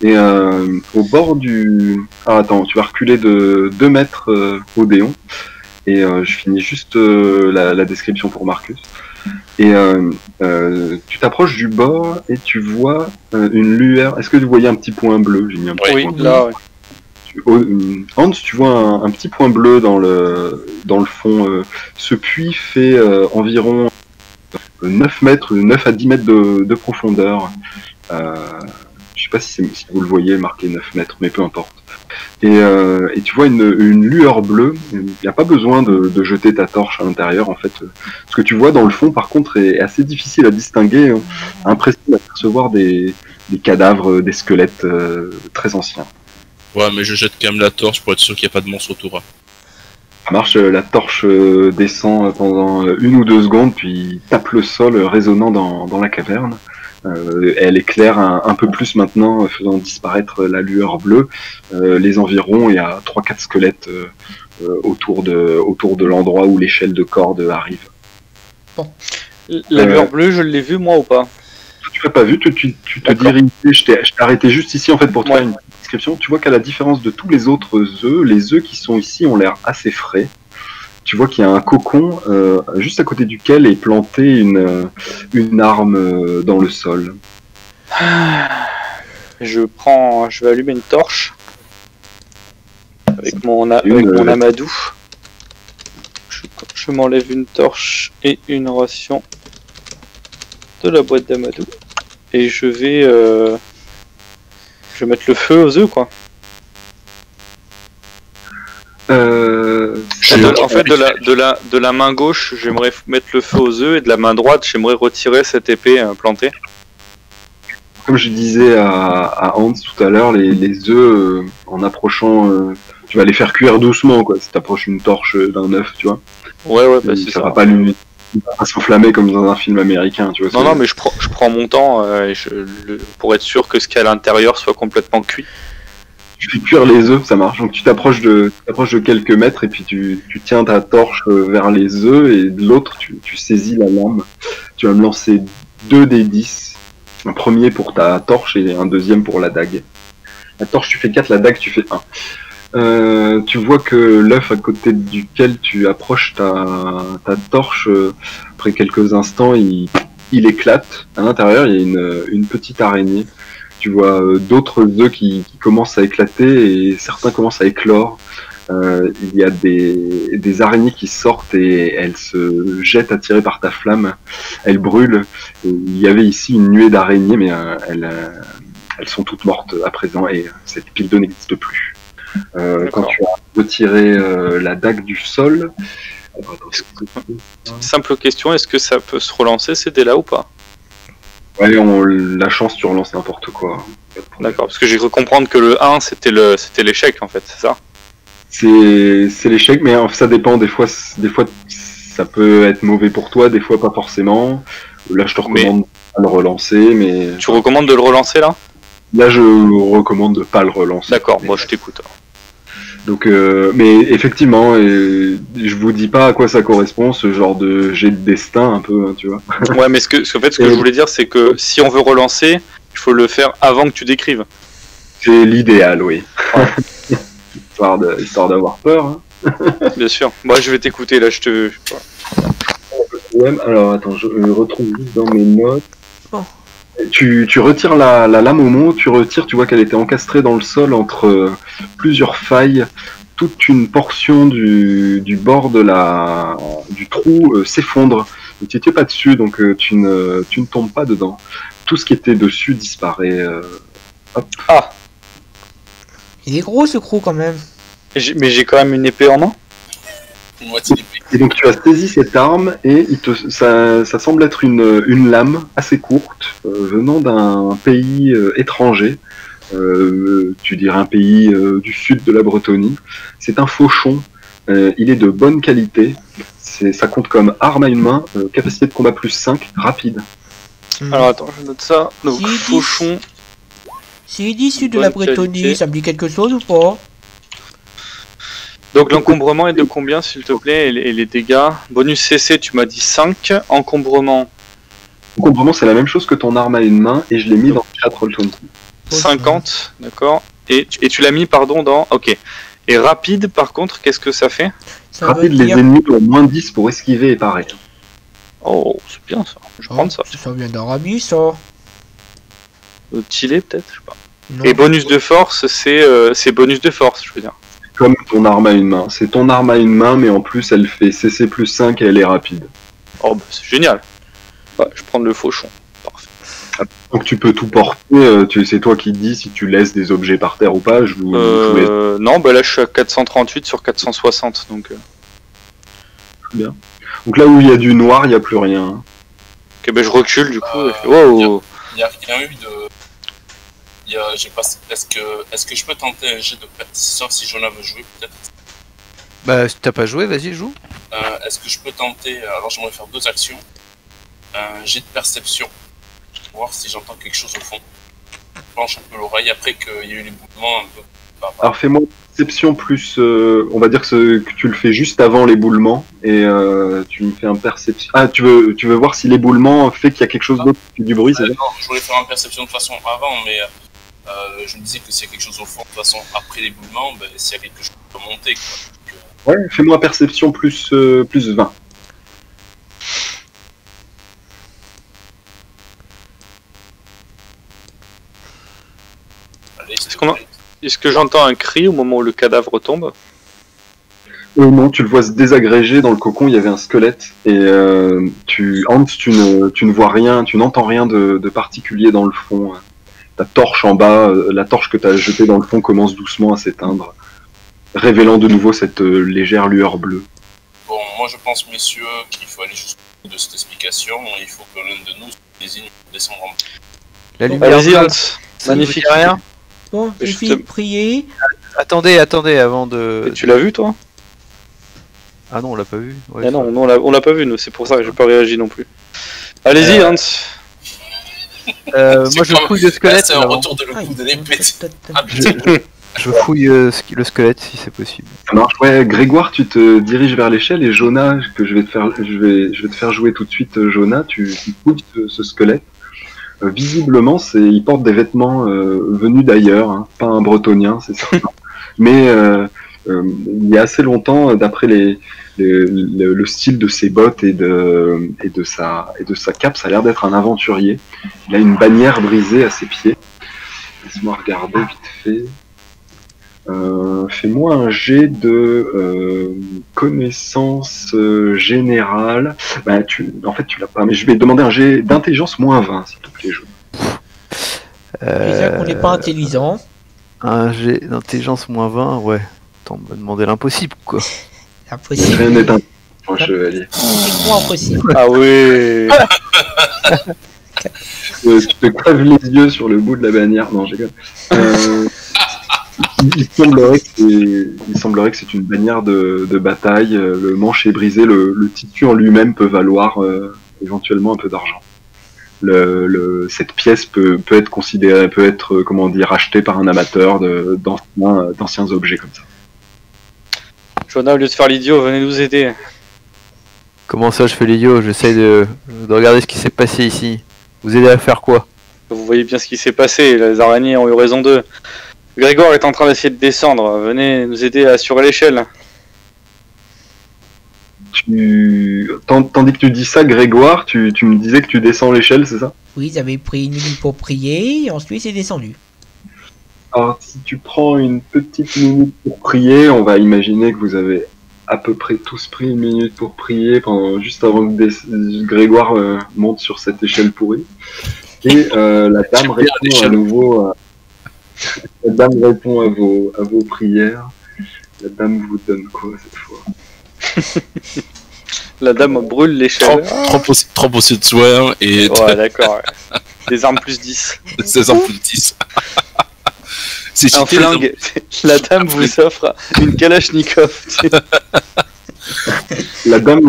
Et au bord du... Ah attends, tu vas reculer de 2 mètres au déon. Et je finis juste la description pour Marcus. Et tu t'approches du bord et tu vois une lueur. Est-ce que vous voyez un petit point bleu? J'ai mis un petit Oui, point bleu. là, ouais. Hans, tu vois un petit point bleu dans le fond. Ce puits fait environ 9 mètres, 9 à 10 mètres de profondeur. Je sais pas si vous le voyez marqué 9 mètres, mais peu importe. Et tu vois une lueur bleue. Il n'y a pas besoin de jeter ta torche à l'intérieur, en fait. Ce que tu vois dans le fond, par contre, est assez difficile à distinguer. Impressionnant d'apercevoir des cadavres, des squelettes très anciens. Ouais, mais je jette quand même la torche pour être sûr qu'il n'y a pas de monstre autour. Ça marche, la torche descend pendant 1 ou 2 secondes, puis tape le sol résonnant dans la caverne. Elle éclaire un peu plus maintenant, faisant disparaître la lueur bleue. Les environs, il y a 3-4 squelettes autour de l'endroit où l'échelle de corde arrive. La lueur bleue, je l'ai vue moi ou pas? Tu l'as pas vu, tu te dirigeais, je t'ai arrêté juste ici en fait pour te faire une description. Tu vois qu'à la différence de tous les autres œufs, les œufs qui sont ici ont l'air assez frais. Tu vois qu'il y a un cocon juste à côté duquel est plantée une arme dans le sol. Je vais allumer une torche avec mon amadou. Je m'enlève une torche et une ration de la boîte d'amadou et je vais mettre le feu aux œufs, quoi. En fait, de la main gauche, j'aimerais mettre le feu aux œufs et de la main droite, j'aimerais retirer cette épée plantée. Comme je disais à Hans tout à l'heure, les œufs, en approchant, tu vas les faire cuire doucement, quoi. Si t'approches une torche d'un œuf, tu vois. Ouais, bah c'est ça. Ça va pas s'enflammer comme dans un film américain, tu vois. Non, mais je prends mon temps pour être sûr que ce qu'il y a à l'intérieur soit complètement cuit. Tu fais cuire les œufs, ça marche. Donc tu t'approches de quelques mètres et puis tu tiens ta torche vers les œufs et de l'autre tu saisis la lame. Tu vas me lancer 2 des 10. Un premier pour ta torche et un deuxième pour la dague. La torche tu fais 4, la dague tu fais 1. Tu vois que l'œuf à côté duquel tu approches ta torche, après quelques instants, il éclate. À l'intérieur, il y a une petite araignée. Tu vois d'autres œufs qui commencent à éclater et certains commencent à éclore. Il y a des araignées qui sortent et elles se jettent attirées par ta flamme. Elles brûlent. Et il y avait ici une nuée d'araignées, mais elles sont toutes mortes à présent et cette pile d'eau n'existe plus. Quand tu as retiré la dague du sol... Simple question, est-ce que ça peut se relancer ces dés-là ou pas? Ouais, la chance, tu relances n'importe quoi. D'accord, parce que j'ai cru comprendre que le 1 c'était l'échec en fait, c'est ça? C'est l'échec, mais ça dépend. Des fois, ça peut être mauvais pour toi, des fois pas forcément. Là, je te recommande de le relancer, mais... Tu recommandes de le relancer là? Là, je recommande de pas le relancer. D'accord, moi je t'écoute. Donc, mais effectivement, je vous dis pas à quoi ça correspond, ce genre de jet de destin un peu, hein, tu vois. Ouais, mais ce que je voulais dire, c'est que si on veut relancer, il faut le faire avant que tu décrives. C'est l'idéal, oui. Ouais. histoire d'avoir peur. Hein. Bien sûr. Moi, je vais t'écouter là. Alors, attends, je retrouve juste dans mes notes. Bon. Tu retires la lame au mont, tu vois qu'elle était encastrée dans le sol entre plusieurs failles. Toute une portion du bord du trou s'effondre. Tu n'étais pas dessus, donc tu ne tombes pas dedans. Tout ce qui était dessus disparaît. Hop. Ah. Il est gros ce crew quand même. Mais j'ai quand même une épée en main. Et donc tu as saisi cette arme et ça semble être une lame assez courte venant d'un pays étranger. Tu dirais un pays du sud de la Bretonie. C'est un fauchon. Il est de bonne qualité. Ça compte comme arme à une main, capacité de combat plus 5, rapide. Alors attends, je note ça. Donc fauchon. C'est dit sud de la Bretonie, ça me dit quelque chose ou pas? Donc l'encombrement est de combien s'il te plaît et les dégâts? Bonus CC tu m'as dit 5, encombrement... Encombrement c'est la même chose que ton arme à une main et je l'ai mis dans le chat Roll20. 50, d'accord. Et tu l'as mis pardon dans... Ok. Et rapide par contre, qu'est-ce que ça fait? Rapide, les ennemis ont moins 10 pour esquiver et parer. Oh, c'est bien ça, je vais prendre ça. Ça vient d'Arabie ça. Tilé peut-être, je sais pas. Non. Et bonus de force, c'est bonus de force, je veux dire. Comme ton arme à une main. C'est ton arme à une main, mais en plus elle fait CC plus 5 et elle est rapide. Oh bah c'est génial. Ouais, je vais prendre le fauchon. Parfait. Donc tu peux tout porter, c'est toi qui dis si tu laisses des objets par terre ou pas. Non, bah là je suis à 438 sur 460, donc... Bien. Donc là où il y a du noir, il n'y a plus rien. Ok, bah je recule du coup. Wow. Il n'y a rien eu de... Est-ce que je peux tenter un jet de perception si Jonah veut jouer peut-être? Bah si t'as pas joué, vas-y joue. Est-ce que je peux tenter... Alors j'aimerais faire 2 actions. Un jet de perception. Pour voir si j'entends quelque chose au fond. Je penche un peu l'oreille après qu'il y a eu l'éboulement un peu... Alors fais-moi perception plus... on va dire que tu le fais juste avant l'éboulement et tu me fais un perception... Ah, tu veux voir si l'éboulement fait qu'il y a quelque chose d'autre qui fait du bruit, c'est ça? Non, je voulais faire un perception de façon avant, mais... je me disais que s'il y a quelque chose au fond, de toute façon, après l'éboulement, s'il y a quelque chose qui peut monter, quoi. Ouais, fais-moi perception plus 20. Allez, Est-ce que j'entends un cri au moment où le cadavre tombe? Non, tu le vois se désagréger dans le cocon, il y avait un squelette, et Hans, tu ne vois rien, tu n'entends rien de particulier dans le fond. Ta torche en bas, la torche que tu as jetée dans le fond commence doucement à s'éteindre, révélant de nouveau cette légère lueur bleue. Bon, moi je pense, messieurs, qu'il faut aller jusqu'au bout de cette explication. Il faut que l'un de nous se désigne pour descendre en... La lumière. Vas-y bleue. Hans, magnifique. Rien. Bon, j'ai Je fini de te- prier. Attendez avant de. Tu l'as vu toi? Ah non, on l'a pas vu. Ouais, Ah non, on l'a pas vu nous, c'est pour ça que j'ai pas réagi non plus. Allez-y Hans. moi je fouille le squelette. C'est un avant. retour de le coup de l'épée. Ah, Je fouille le squelette si c'est possible. Ça marche, ouais, Grégoire, tu te diriges vers l'échelle, et Jonah, que je vais te faire jouer tout de suite, Jonah, tu fouilles ce squelette. Visiblement, il porte des vêtements venus d'ailleurs, hein, pas un bretonien, c'est certain. mais il y a assez longtemps, d'après le style de ses bottes et de sa cape, ça a l'air d'être un aventurier. Il a une bannière brisée à ses pieds. Laisse-moi regarder vite fait. Fais-moi un jet de connaissance générale. Bah, en fait, tu l'as pas, mais je vais demander un jet d'intelligence -20, s'il te plaît. Déjà qu'on n'est pas intelligent. Un jet d'intelligence -20, ouais. Attends, on va demander l'impossible, quoi. Impossible. Rien n'est un chevalier. C'est impossible. Ah oui. Tu te crèves les yeux sur le bout de la bannière. Non, j'ai il semblerait que c'est une bannière de bataille. Le manche est brisé. Le tissu en lui-même peut valoir éventuellement un peu d'argent. Cette pièce peut être considérée, comment dire, achetée par un amateur d'anciens objets comme ça. Jonah, au lieu de faire l'idiot, venez nous aider. Comment ça, je fais l'idiot? J'essaye de regarder ce qui s'est passé ici. Vous aider à faire quoi? Vous voyez bien ce qui s'est passé, les araignées ont eu raison d'eux. Grégoire est en train d'essayer de descendre, venez nous aider à assurer l'échelle. Tandis que tu dis ça, Grégoire, tu me disais que tu descends l'échelle, c'est ça? Oui, j'avais pris une minute pour prier, et ensuite c'est descendu. Alors, si tu prends une petite minute pour prier, on va imaginer que vous avez à peu près tous pris une minute pour prier juste avant que Grégoire monte sur cette échelle pourrie. Et la dame répond à nouveau. La dame répond à vos prières. La dame vous donne quoi cette fois? La dame brûle l'échelle. 30 potions de soin et Ouais, d'accord. Ouais. Des armes plus 10. 16 ans plus 10. C'est Un cheaté, flingue. La dame vous offre une Kalachnikov. La dame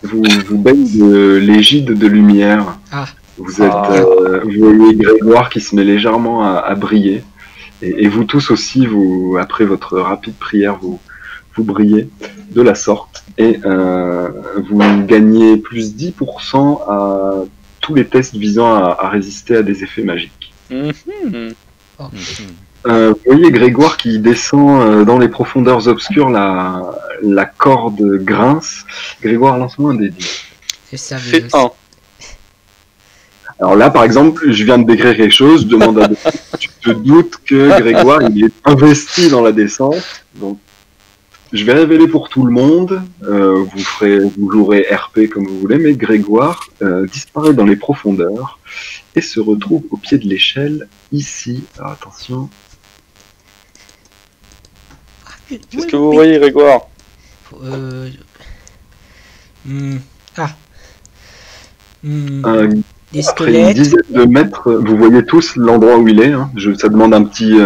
vous baigne de l'égide de lumière. Ah. Vous voyez Grégoire qui se met légèrement à briller. Et vous tous aussi, après votre rapide prière, vous brillez de la sorte. Et vous gagnez plus 10% à tous les tests visant à résister à des effets magiques. Vous voyez Grégoire qui descend dans les profondeurs obscures, la corde grince. Grégoire, lance-moi un dé 10. C'est ça, Fais 1. Alors là, par exemple, je viens de décrire quelque chose, je demande à tu te doutes que Grégoire, il est investi dans la descente. Donc, je vais révéler pour tout le monde, vous jouerez RP comme vous voulez, mais Grégoire disparaît dans les profondeurs et se retrouve au pied de l'échelle, ici. Alors attention. Qu'est-ce que vous voyez, Grégoire? Des Après une squelettes. dizaine de mètres, vous voyez tous l'endroit où il est. Hein. Ça demande un petit...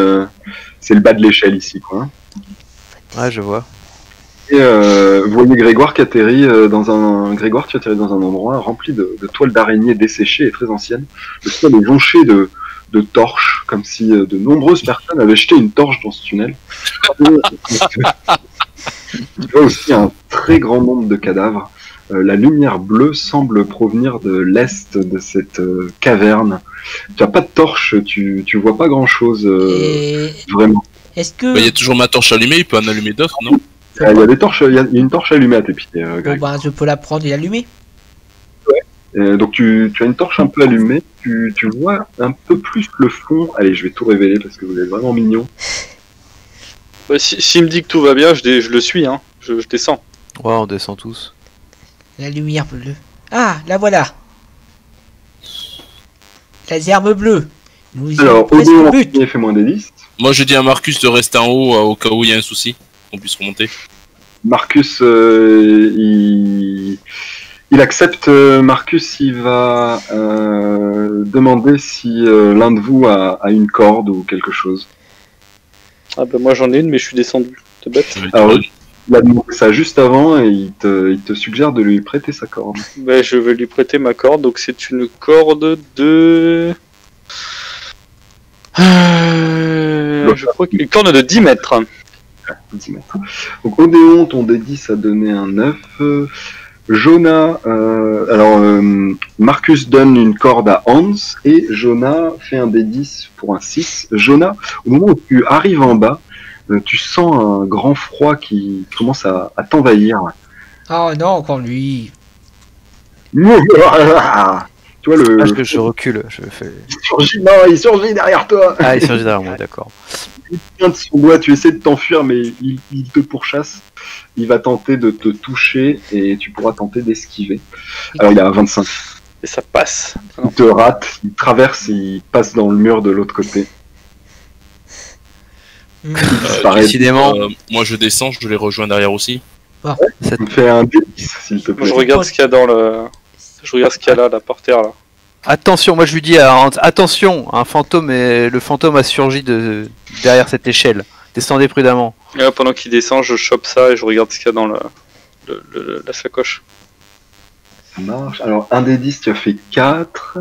c'est le bas de l'échelle ici, quoi. Ouais, je vois. Et vous voyez Grégoire qui atterrit dans un endroit rempli de toiles d'araignées desséchées et très anciennes. Le sol est jonché de torches, comme si de nombreuses personnes avaient jeté une torche dans ce tunnel. Il y a aussi un très grand nombre de cadavres. La lumière bleue semble provenir de l'est de cette caverne. Tu n'as pas de torche, tu vois pas grand-chose vraiment. Est-ce que... Il y a toujours ma torche allumée, il peut en allumer d'autres, non? Il y a des torches, il y a une torche allumée à tes pieds. Bon bah je peux la prendre et l'allumer. Donc tu as une torche un peu allumée, tu vois un peu plus le fond. Allez, je vais tout révéler parce que vous êtes vraiment mignons. Ouais, s'il me dit que tout va bien, je le suis, hein. Je descends. Ouais, on descend tous. La lumière bleue. Ah, la voilà. La gerbe bleue. Nous y Alors, presque au Odéon, but. fait moins des 10. Moi je dis à Marcus de rester en haut au cas où il y a un souci, qu'on puisse remonter. Marcus, il accepte. Marcus, il va demander si l'un de vous a une corde ou quelque chose. Ah bah moi j'en ai une, mais je suis descendu. T'es bête. Alors, il a demandé ça juste avant et il te suggère de lui prêter sa corde. Bah je vais lui prêter ma corde, donc c'est une corde de... je crois qu'une corde de 10 mètres. 10 mètres. Donc Odéon, ton D10 a donné un 9. Jonah, Marcus donne une corde à Hans et Jonah fait un D10 pour un 6. Jonah, au moment où tu arrives en bas, tu sens un grand froid qui commence à t'envahir. Oh non, encore lui. Tu vois le... Je recule, je fais... il surgit derrière toi. Ah, il surgit derrière moi, d'accord. Il tient de son doigt, tu essaies de t'enfuir, mais il te pourchasse. Il va tenter de te toucher et tu pourras tenter d'esquiver. Alors il est à 25. Et ça passe. Il te rate, il traverse, il passe dans le mur de l'autre côté. Disparaît. Décidément. Moi je descends, je les rejoins derrière aussi. Tu me fais un D10 s'il te plaît. Je regarde ce qu'il y a dans le. Je regarde ce qu'il y a là par terre là. Attention, moi je lui dis attention, un fantôme le fantôme a surgi derrière cette échelle. Descendez prudemment. Et là, pendant qu'il descend, je chope ça et je regarde ce qu'il y a dans la sacoche. Ça marche. Alors, un des 10, tu as fait 4.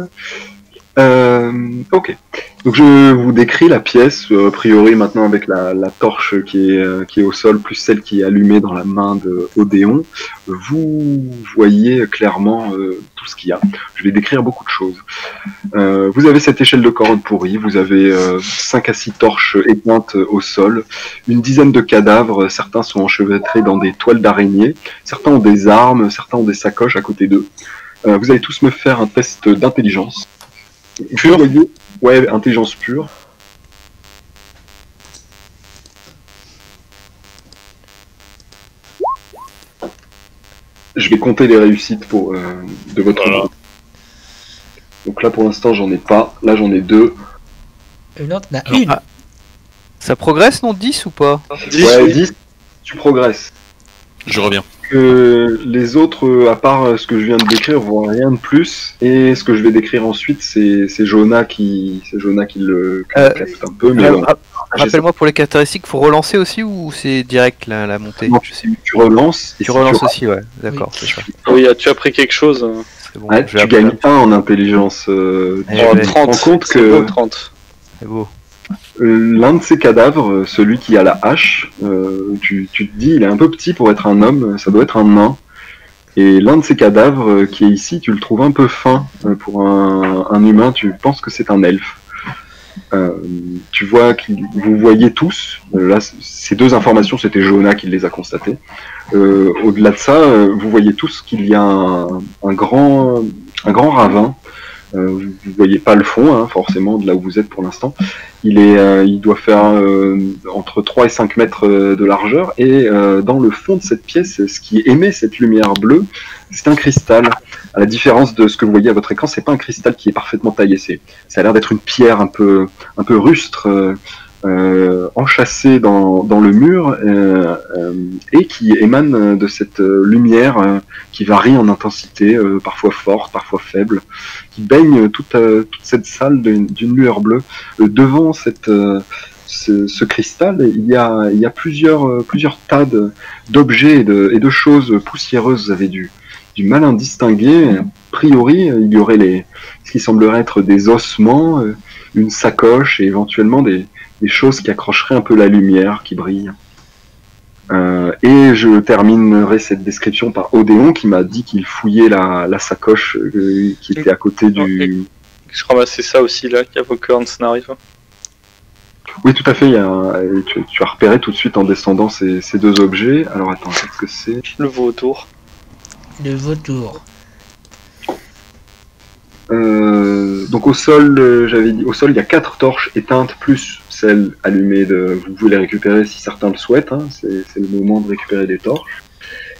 Ok. Donc, je vous décris la pièce, a priori maintenant avec la torche qui est au sol, plus celle qui est allumée dans la main de Odéon. Vous voyez clairement tout ce qu'il y a. Je vais décrire beaucoup de choses. Vous avez cette échelle de cordes pourries, vous avez 5 à 6 torches éteintes au sol, une dizaine de cadavres, certains sont enchevêtrés dans des toiles d'araignée, certains ont des armes, certains ont des sacoches à côté d'eux. Vous allez tous me faire un test d'intelligence. Pure. Ouais, intelligence pure. Je vais compter les réussites de votre groupe. Donc là pour l'instant j'en ai pas, là j'en ai 2. Non, t'en as une. Ça progresse, non, 10 ou pas? 10, Ouais, oui. 10, tu progresses. Je reviens. Les autres, à part ce que je viens de décrire, voient rien de plus. Et ce que je vais décrire ensuite, c'est Jonah qui le capte un peu. Mais bon, Rappelle-moi pour les caractéristiques, faut relancer aussi ou c'est direct la montée? non, Je sais plus. tu relances. et Tu si relances aussi, ouais. D'accord, c'est ça. Oui, as-tu appris quelque chose? C'est bon. Ouais, je vais tu gagnes 1 en intelligence. Eh Oh, ouais. 30. rends compte C'est que- beau, 30. C'est beau. L'un de ces cadavres, celui qui a la hache, tu te dis, il est un peu petit pour être un homme, ça doit être un nain. Et l'un de ces cadavres qui est ici, tu le trouves un peu fin pour un humain, tu penses que c'est un elfe. Tu vois vous voyez tous, là ces 2 informations c'était Jonah qui les a constatées. Au-delà de ça, vous voyez tous qu'il y a un grand ravin. Vous voyez pas le fond, hein, forcément, de là où vous êtes pour l'instant. Il doit faire entre 3 et 5 mètres de largeur. Et dans le fond de cette pièce, ce qui émet cette lumière bleue, c'est un cristal. À la différence de ce que vous voyez à votre écran, c'est pas un cristal qui est parfaitement taillé. Ça a l'air d'être une pierre un peu rustre, enchâssée dans le mur, et qui émane de cette lumière qui varie en intensité, parfois forte, parfois faible, qui baigne toute cette salle d'une lueur bleue. Devant ce cristal, il y a plusieurs tas d'objets et de choses poussiéreuses. Vous avez du mal à distinguer. A priori, il y aurait ce qui semblerait être des ossements, une sacoche et éventuellement des choses qui accrocheraient un peu la lumière qui brille. Et je terminerai cette description par Odéon qui m'a dit qu'il fouillait la sacoche qui était à côté du... Je ramassais ça aussi là, avant que Hans n'arrive. Oui, tout à fait. Tu as repéré tout de suite en descendant ces 2 objets. Alors attends, qu'est-ce que c'est? Le vautour. Le vautour. Donc au sol, j'avais dit, au sol il y a 4 torches éteintes plus celles allumées. Vous pouvez les récupérer si certains le souhaitent. Hein, c'est le moment de récupérer des torches.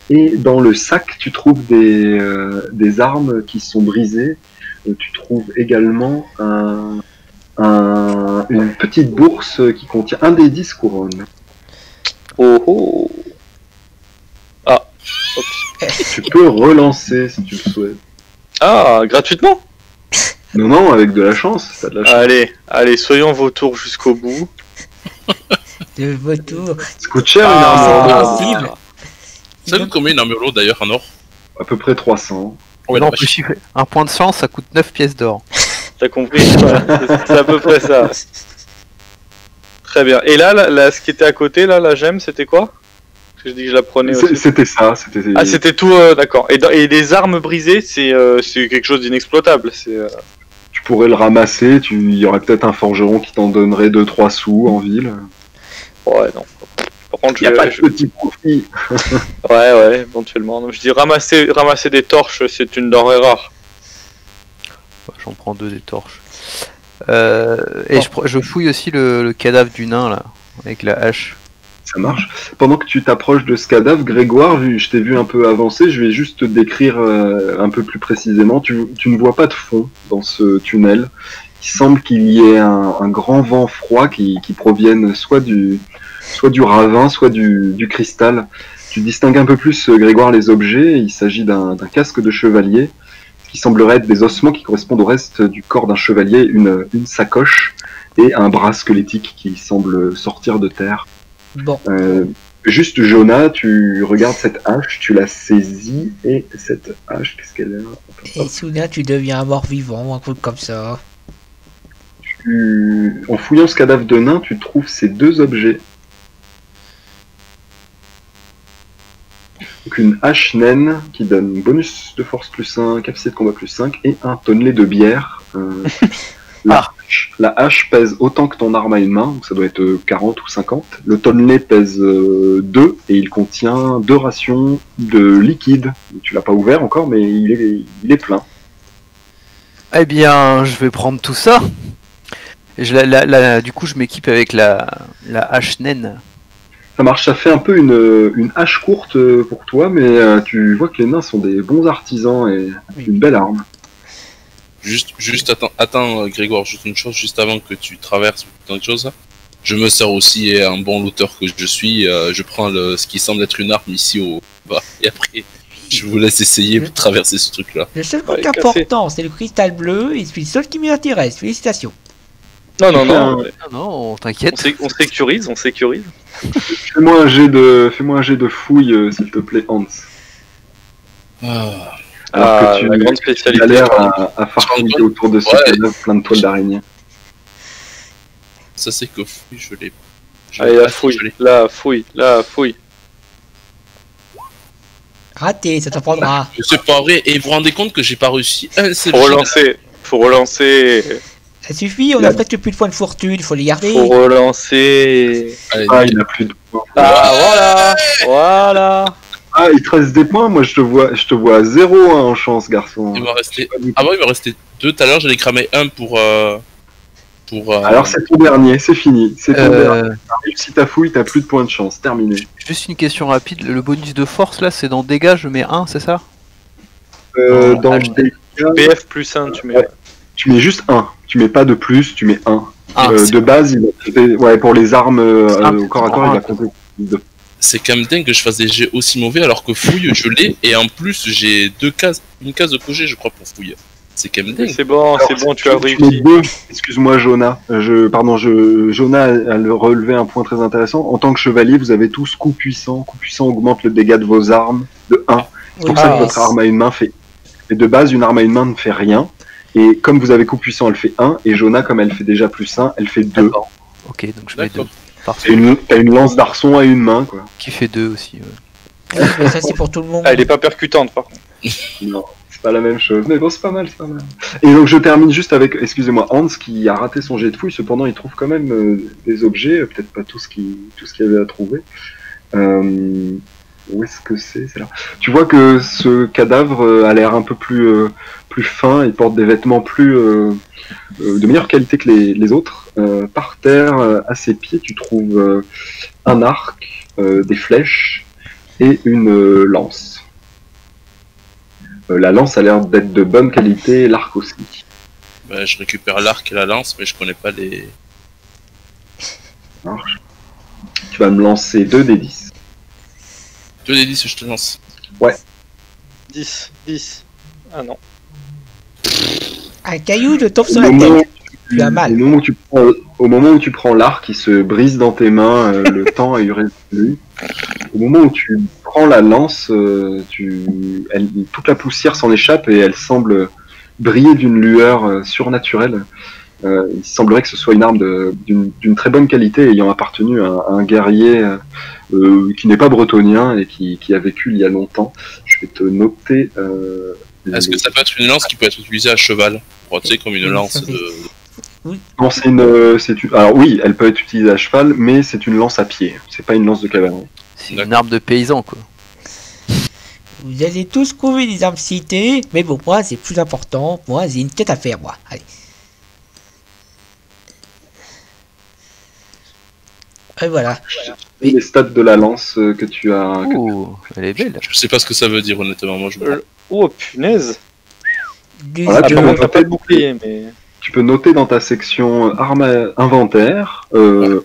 Et dans le sac, tu trouves des armes qui sont brisées. Tu trouves également une petite bourse qui contient un des 10 couronnes. Oh oh. Ah. Tu peux relancer si tu le souhaites. Ah, gratuitement? Non, avec de la chance. T'as de la chance. Allez, soyons vautours jusqu'au bout. Le vautour. Ça coûte cher une Ah, armure c'est possible. Ça coûte combien une armure lourde d'ailleurs en or? à peu près 300. Ouais, non, la on peut vache. chiffrer. Un point de chance, ça coûte 9 pièces d'or. T'as compris? Voilà, c'est à peu près ça. Très bien. Et là, ce qui était à côté, là, la gemme, c'était quoi? Parce que je dis que je la prenais aussi. C'était ça. Ah, c'était tout, d'accord. Et les armes brisées, c'est quelque chose d'inexploitable. Tu pourrais le ramasser, il y aurait peut-être un forgeron qui t'en donnerait 2-3 sous en ville. Ouais, non, Par contre, Il n'y a pas de petit profit. Ouais, éventuellement. Donc, je dis ramasser des torches, c'est une denrée rare. J'en prends 2 des torches. Et je fouille aussi le cadavre du nain là, avec la hache. Ça marche. Pendant que tu t'approches de ce cadavre, Grégoire, je t'ai vu un peu avancer, je vais juste te décrire un peu plus précisément. Tu ne vois pas de fond dans ce tunnel. Il semble qu'il y ait un grand vent froid qui provienne soit du ravin, soit du cristal. Tu distingues un peu plus, Grégoire, les objets. Il s'agit d'un casque de chevalier, qui semblerait être des ossements qui correspondent au reste du corps d'un chevalier, une sacoche et un bras squelettique qui semble sortir de terre. Bon. Juste, Jonah, tu regardes cette hache, tu la saisis, et cette hache, qu'est-ce qu'elle a? Et soudain, tu deviens un mort-vivant, un truc comme ça. En fouillant ce cadavre de nain, tu trouves ces 2 objets. Donc une hache naine qui donne bonus de force plus 1, capacité de combat plus 5, et un tonnelet de bière. La hache pèse autant que ton arme à une main, donc ça doit être 40 ou 50. Le tonnelet pèse 2 et il contient 2 rations de liquide. Tu l'as pas ouvert encore, mais il est plein. Eh bien, je vais prendre tout ça. Et du coup, je m'équipe avec la hache naine. Ça marche, ça fait un peu une hache courte pour toi, mais tu vois que les nains sont des bons artisans et une belle arme. Juste attends Grégoire, juste une chose, juste avant que tu traverses tant de choses. Je me sers aussi, un bon looter que je suis, je prends ce qui semble être une arme ici au bas, et après je vous laisse essayer de traverser ce truc là. Le seul truc important, c'est le cristal bleu, et c'est le seul qui m'intéresse. Félicitations. Non, t'inquiète. On sécurise. Fais-moi un jet de fouille, s'il te plaît, Hans. Alors que la grande spécialité. Tu as l'air à farfouiller autour de ce cadavre plein de toiles d'araignée. Ça c'est que fouille, je l'ai. Allez, la fouille. Raté, ça t'en prendra. C'est pas vrai, et vous vous rendez compte que j'ai pas réussi un seul Faut relancer. Ça suffit, on a presque plus de points de fortune, il faut les garder. Faut relancer. Il n'a plus de points. Voilà. Ah, il te reste des points. Moi, je te vois à 0 en chance, garçon. Il m'a resté. Ah bon, il m'a resté 2 tout à l'heure. J'en ai cramé un pour. Alors, c'est ton dernier, c'est fini. C'est ton dernier. Si t'as fouille, t'as plus de points de chance. Terminé. Juste une question rapide. Le bonus de force là, c'est dans dégâts, je mets 1, c'est ça? Dans le dégâts, PF plus 1, tu mets. Ouais. Tu mets juste 1. Tu mets pas de plus, tu mets 1. De base, pour les armes au corps à corps, il va compter 2. C'est quand même dingue que je fasse des jets aussi mauvais alors que fouille, je l'ai, et en plus j'ai une case de projet, je crois, pour fouille. C'est quand même dingue. C'est bon, tu as réussi. Excuse-moi, Jonah. Jonah a relevé un point très intéressant. En tant que chevalier, vous avez tous coup puissant. Coup puissant augmente le dégât de vos armes de 1. C'est pour ça que votre arme à une main fait. Et de base, une arme à une main ne fait rien. Et comme vous avez coup puissant, elle fait 1. Et Jonah, comme elle fait déjà plus 1, elle fait 2. Ok, donc je mets 2. T'as une lance d'arçon à une main, quoi. Qui fait 2 aussi. Ouais. Mais ça, c'est pour tout le monde. Elle est pas percutante, par contre. Non, c'est pas la même chose. Mais bon, c'est pas mal. Et donc, je termine juste avec, excusez-moi, Hans qui a raté son jet de fouille. Cependant, il trouve quand même des objets, peut-être pas tout ce qu'il y avait à trouver. Où est-ce que c'est là. Tu vois que ce cadavre a l'air un peu plus fin. Il porte des vêtements de meilleure qualité que les autres. Par terre, à ses pieds, tu trouves un arc, des flèches et une lance. La lance a l'air d'être de bonne qualité, l'arc aussi. Bah, je récupère l'arc et la lance, mais je connais pas les... Ça marche. Tu vas me lancer 2 des 10. 2 des 10, je te lance. Ouais. 10. Ah non. Un caillou te tombe sur la tête. Tu as mal. Au moment où tu prends l'arc, il se brise dans tes mains, le temps a eu résolu. Au moment où tu prends la lance, toute la poussière s'en échappe et elle semble briller d'une lueur surnaturelle. Il semblerait que ce soit une arme d'une très bonne qualité ayant appartenu à un guerrier qui n'est pas bretonien et qui a vécu il y a longtemps. Je vais te noter... Est-ce que ça peut être une lance qui peut être utilisée à cheval? Tu sais, comme une lance de... Non, alors oui, elle peut être utilisée à cheval, mais c'est une lance à pied. C'est pas une lance de cavalerie. C'est une arme de paysan, quoi. Vous allez tous trouver des armes citées, mais bon, moi, c'est plus important. Moi, j'ai une tête à faire, moi. Allez. Et voilà. Oui. Les stats de la lance que tu as. Ouh, elle est belle. Je sais pas ce que ça veut dire honnêtement, moi je me... Oh punaise. Voilà, tu peux T'as noter- pas de bouclier, mais. Tu peux noter dans ta section inventaire,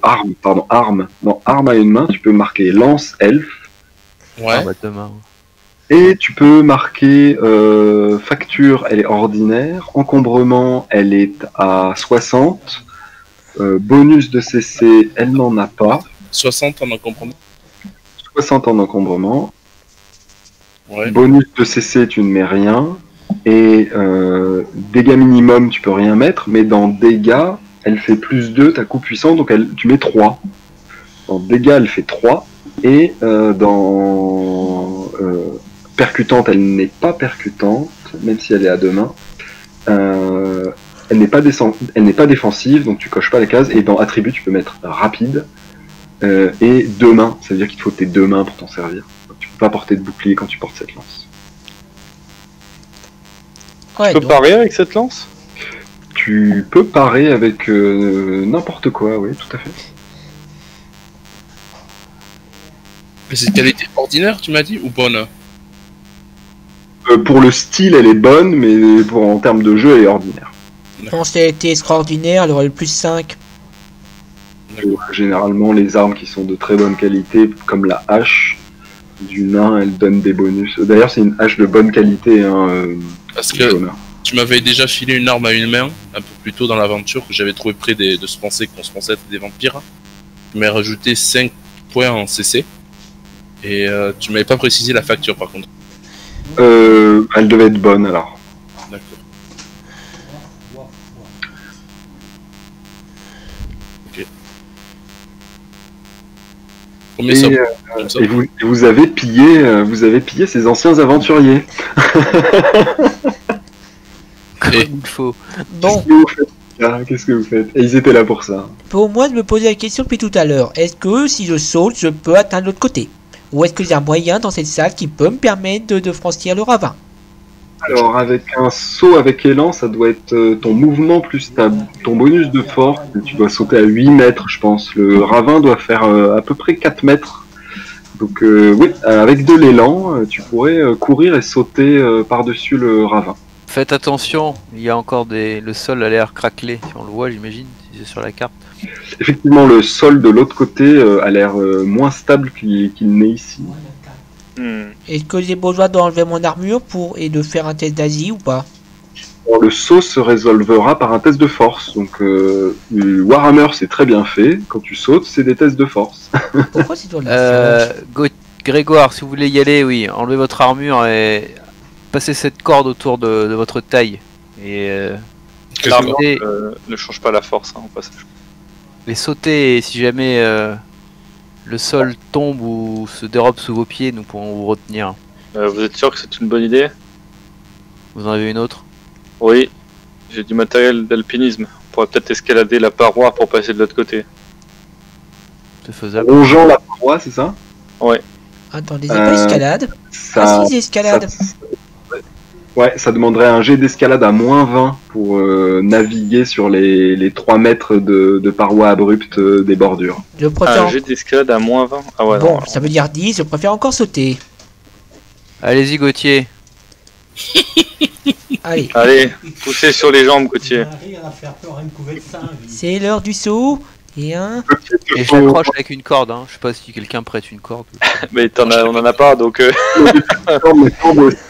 armes à une main, tu peux marquer lance elfe, Ouais. Ah bah demain. et tu peux marquer facture, elle est ordinaire, encombrement, elle est à 60, bonus de CC, elle n'en a pas, 60 en encombrement. 60 en encombrement, Ouais. bonus de CC, tu ne mets rien, et dégâts minimum, tu peux rien mettre, mais dans dégâts, elle fait plus 2, ta coup puissant, donc tu mets 3. Dans dégâts, elle fait 3, et dans percutante, elle n'est pas percutante, même si elle est à deux mains. Elle n'est pas défensive, donc tu coches pas la case, et dans attribut, tu peux mettre rapide, et deux mains, ça veut dire qu'il te faut tes deux mains pour t'en servir. Donc, tu peux pas porter de bouclier quand tu portes cette lance. Ouais, Tu peux donc, parer avec cette lance? Tu peux parer avec n'importe quoi, oui, tout à fait. Mais c'est de qualité ordinaire, tu m'as dit, ou bonne? Pour le style, elle est bonne, mais en termes de jeu, elle est ordinaire. je pense qu'elle était extraordinaire, elle aurait le plus 5. Généralement, les armes qui sont de très bonne qualité, comme la hache du nain, elles donnent des bonus. D'ailleurs, c'est une hache de bonne qualité, hein, Parce que Jonah. tu m'avais déjà filé une arme à une main, un peu plus tôt dans l'aventure, que j'avais trouvé près de se penser qu'on se pensait être des vampires. Tu m'avais rajouté 5 points en CC. Et tu m'avais pas précisé la facture par contre. Elle devait être bonne, alors. D'accord. Ok. Combien ça comme ça Et vous avez pillé ces anciens aventuriers. Comme il faut. Bon, Qu'est-ce que vous faites, gars ? Qu'est-ce que vous faites ? Et ils étaient là pour ça. pour moi, je me posais la question depuis tout à l'heure. Est-ce que si je saute, je peux atteindre l'autre côté? Ou est-ce qu'il y a un moyen dans cette salle qui peut me permettre de franchir le ravin? Alors, avec un saut avec élan, ça doit être ton mouvement plus ton bonus de force. Tu dois sauter à 8 mètres, je pense. Le ravin doit faire à peu près 4 mètres. Donc, oui, avec de l'élan, tu pourrais courir et sauter par-dessus le ravin. Faites attention, il y a encore le sol a l'air craquelé, si on le voit j'imagine, si c'est sur la carte. Effectivement, le sol de l'autre côté a l'air moins stable qu'il n'est ici. Est-ce que j'ai besoin d'enlever mon armure et de faire un test d'Asie ou pas? Alors, le saut se résolvera par un test de force. Donc, Warhammer, c'est très bien fait. Quand tu sautes, c'est des tests de force. Pourquoi c'est dans le Grégoire, si vous voulez y aller, oui, enlevez votre armure et passez cette corde autour de votre taille. Et L'armure Et- ne change pas la force, hein, au passage. les sauter, et si jamais le sol tombe ou se dérobe sous vos pieds, nous pourrons vous retenir. Vous êtes sûr que c'est une bonne idée? Vous en avez une autre? Oui, j'ai du matériel d'alpinisme. On pourrait peut-être escalader la paroi pour passer de l'autre côté. C'est faisable. Longeant la paroi, c'est ça? Attendez, c'est pas escalade? Ça, Ah si, c'est escalade. Ouais, ça demanderait un jet d'escalade à moins 20 pour naviguer sur les 3 mètres de parois abruptes des bordures. Je préfère... Un jet d'escalade à moins 20? Ah ouais, Bon, non. ça veut dire 10, je préfère encore sauter. Allez-y Gauthier. Allez, Allez, poussez sur les jambes, Gauthier. c'est l'heure du saut. Et un... Et j'accroche avec une corde, hein. Je sais pas si quelqu'un prête une corde. Mais on en a pas, donc...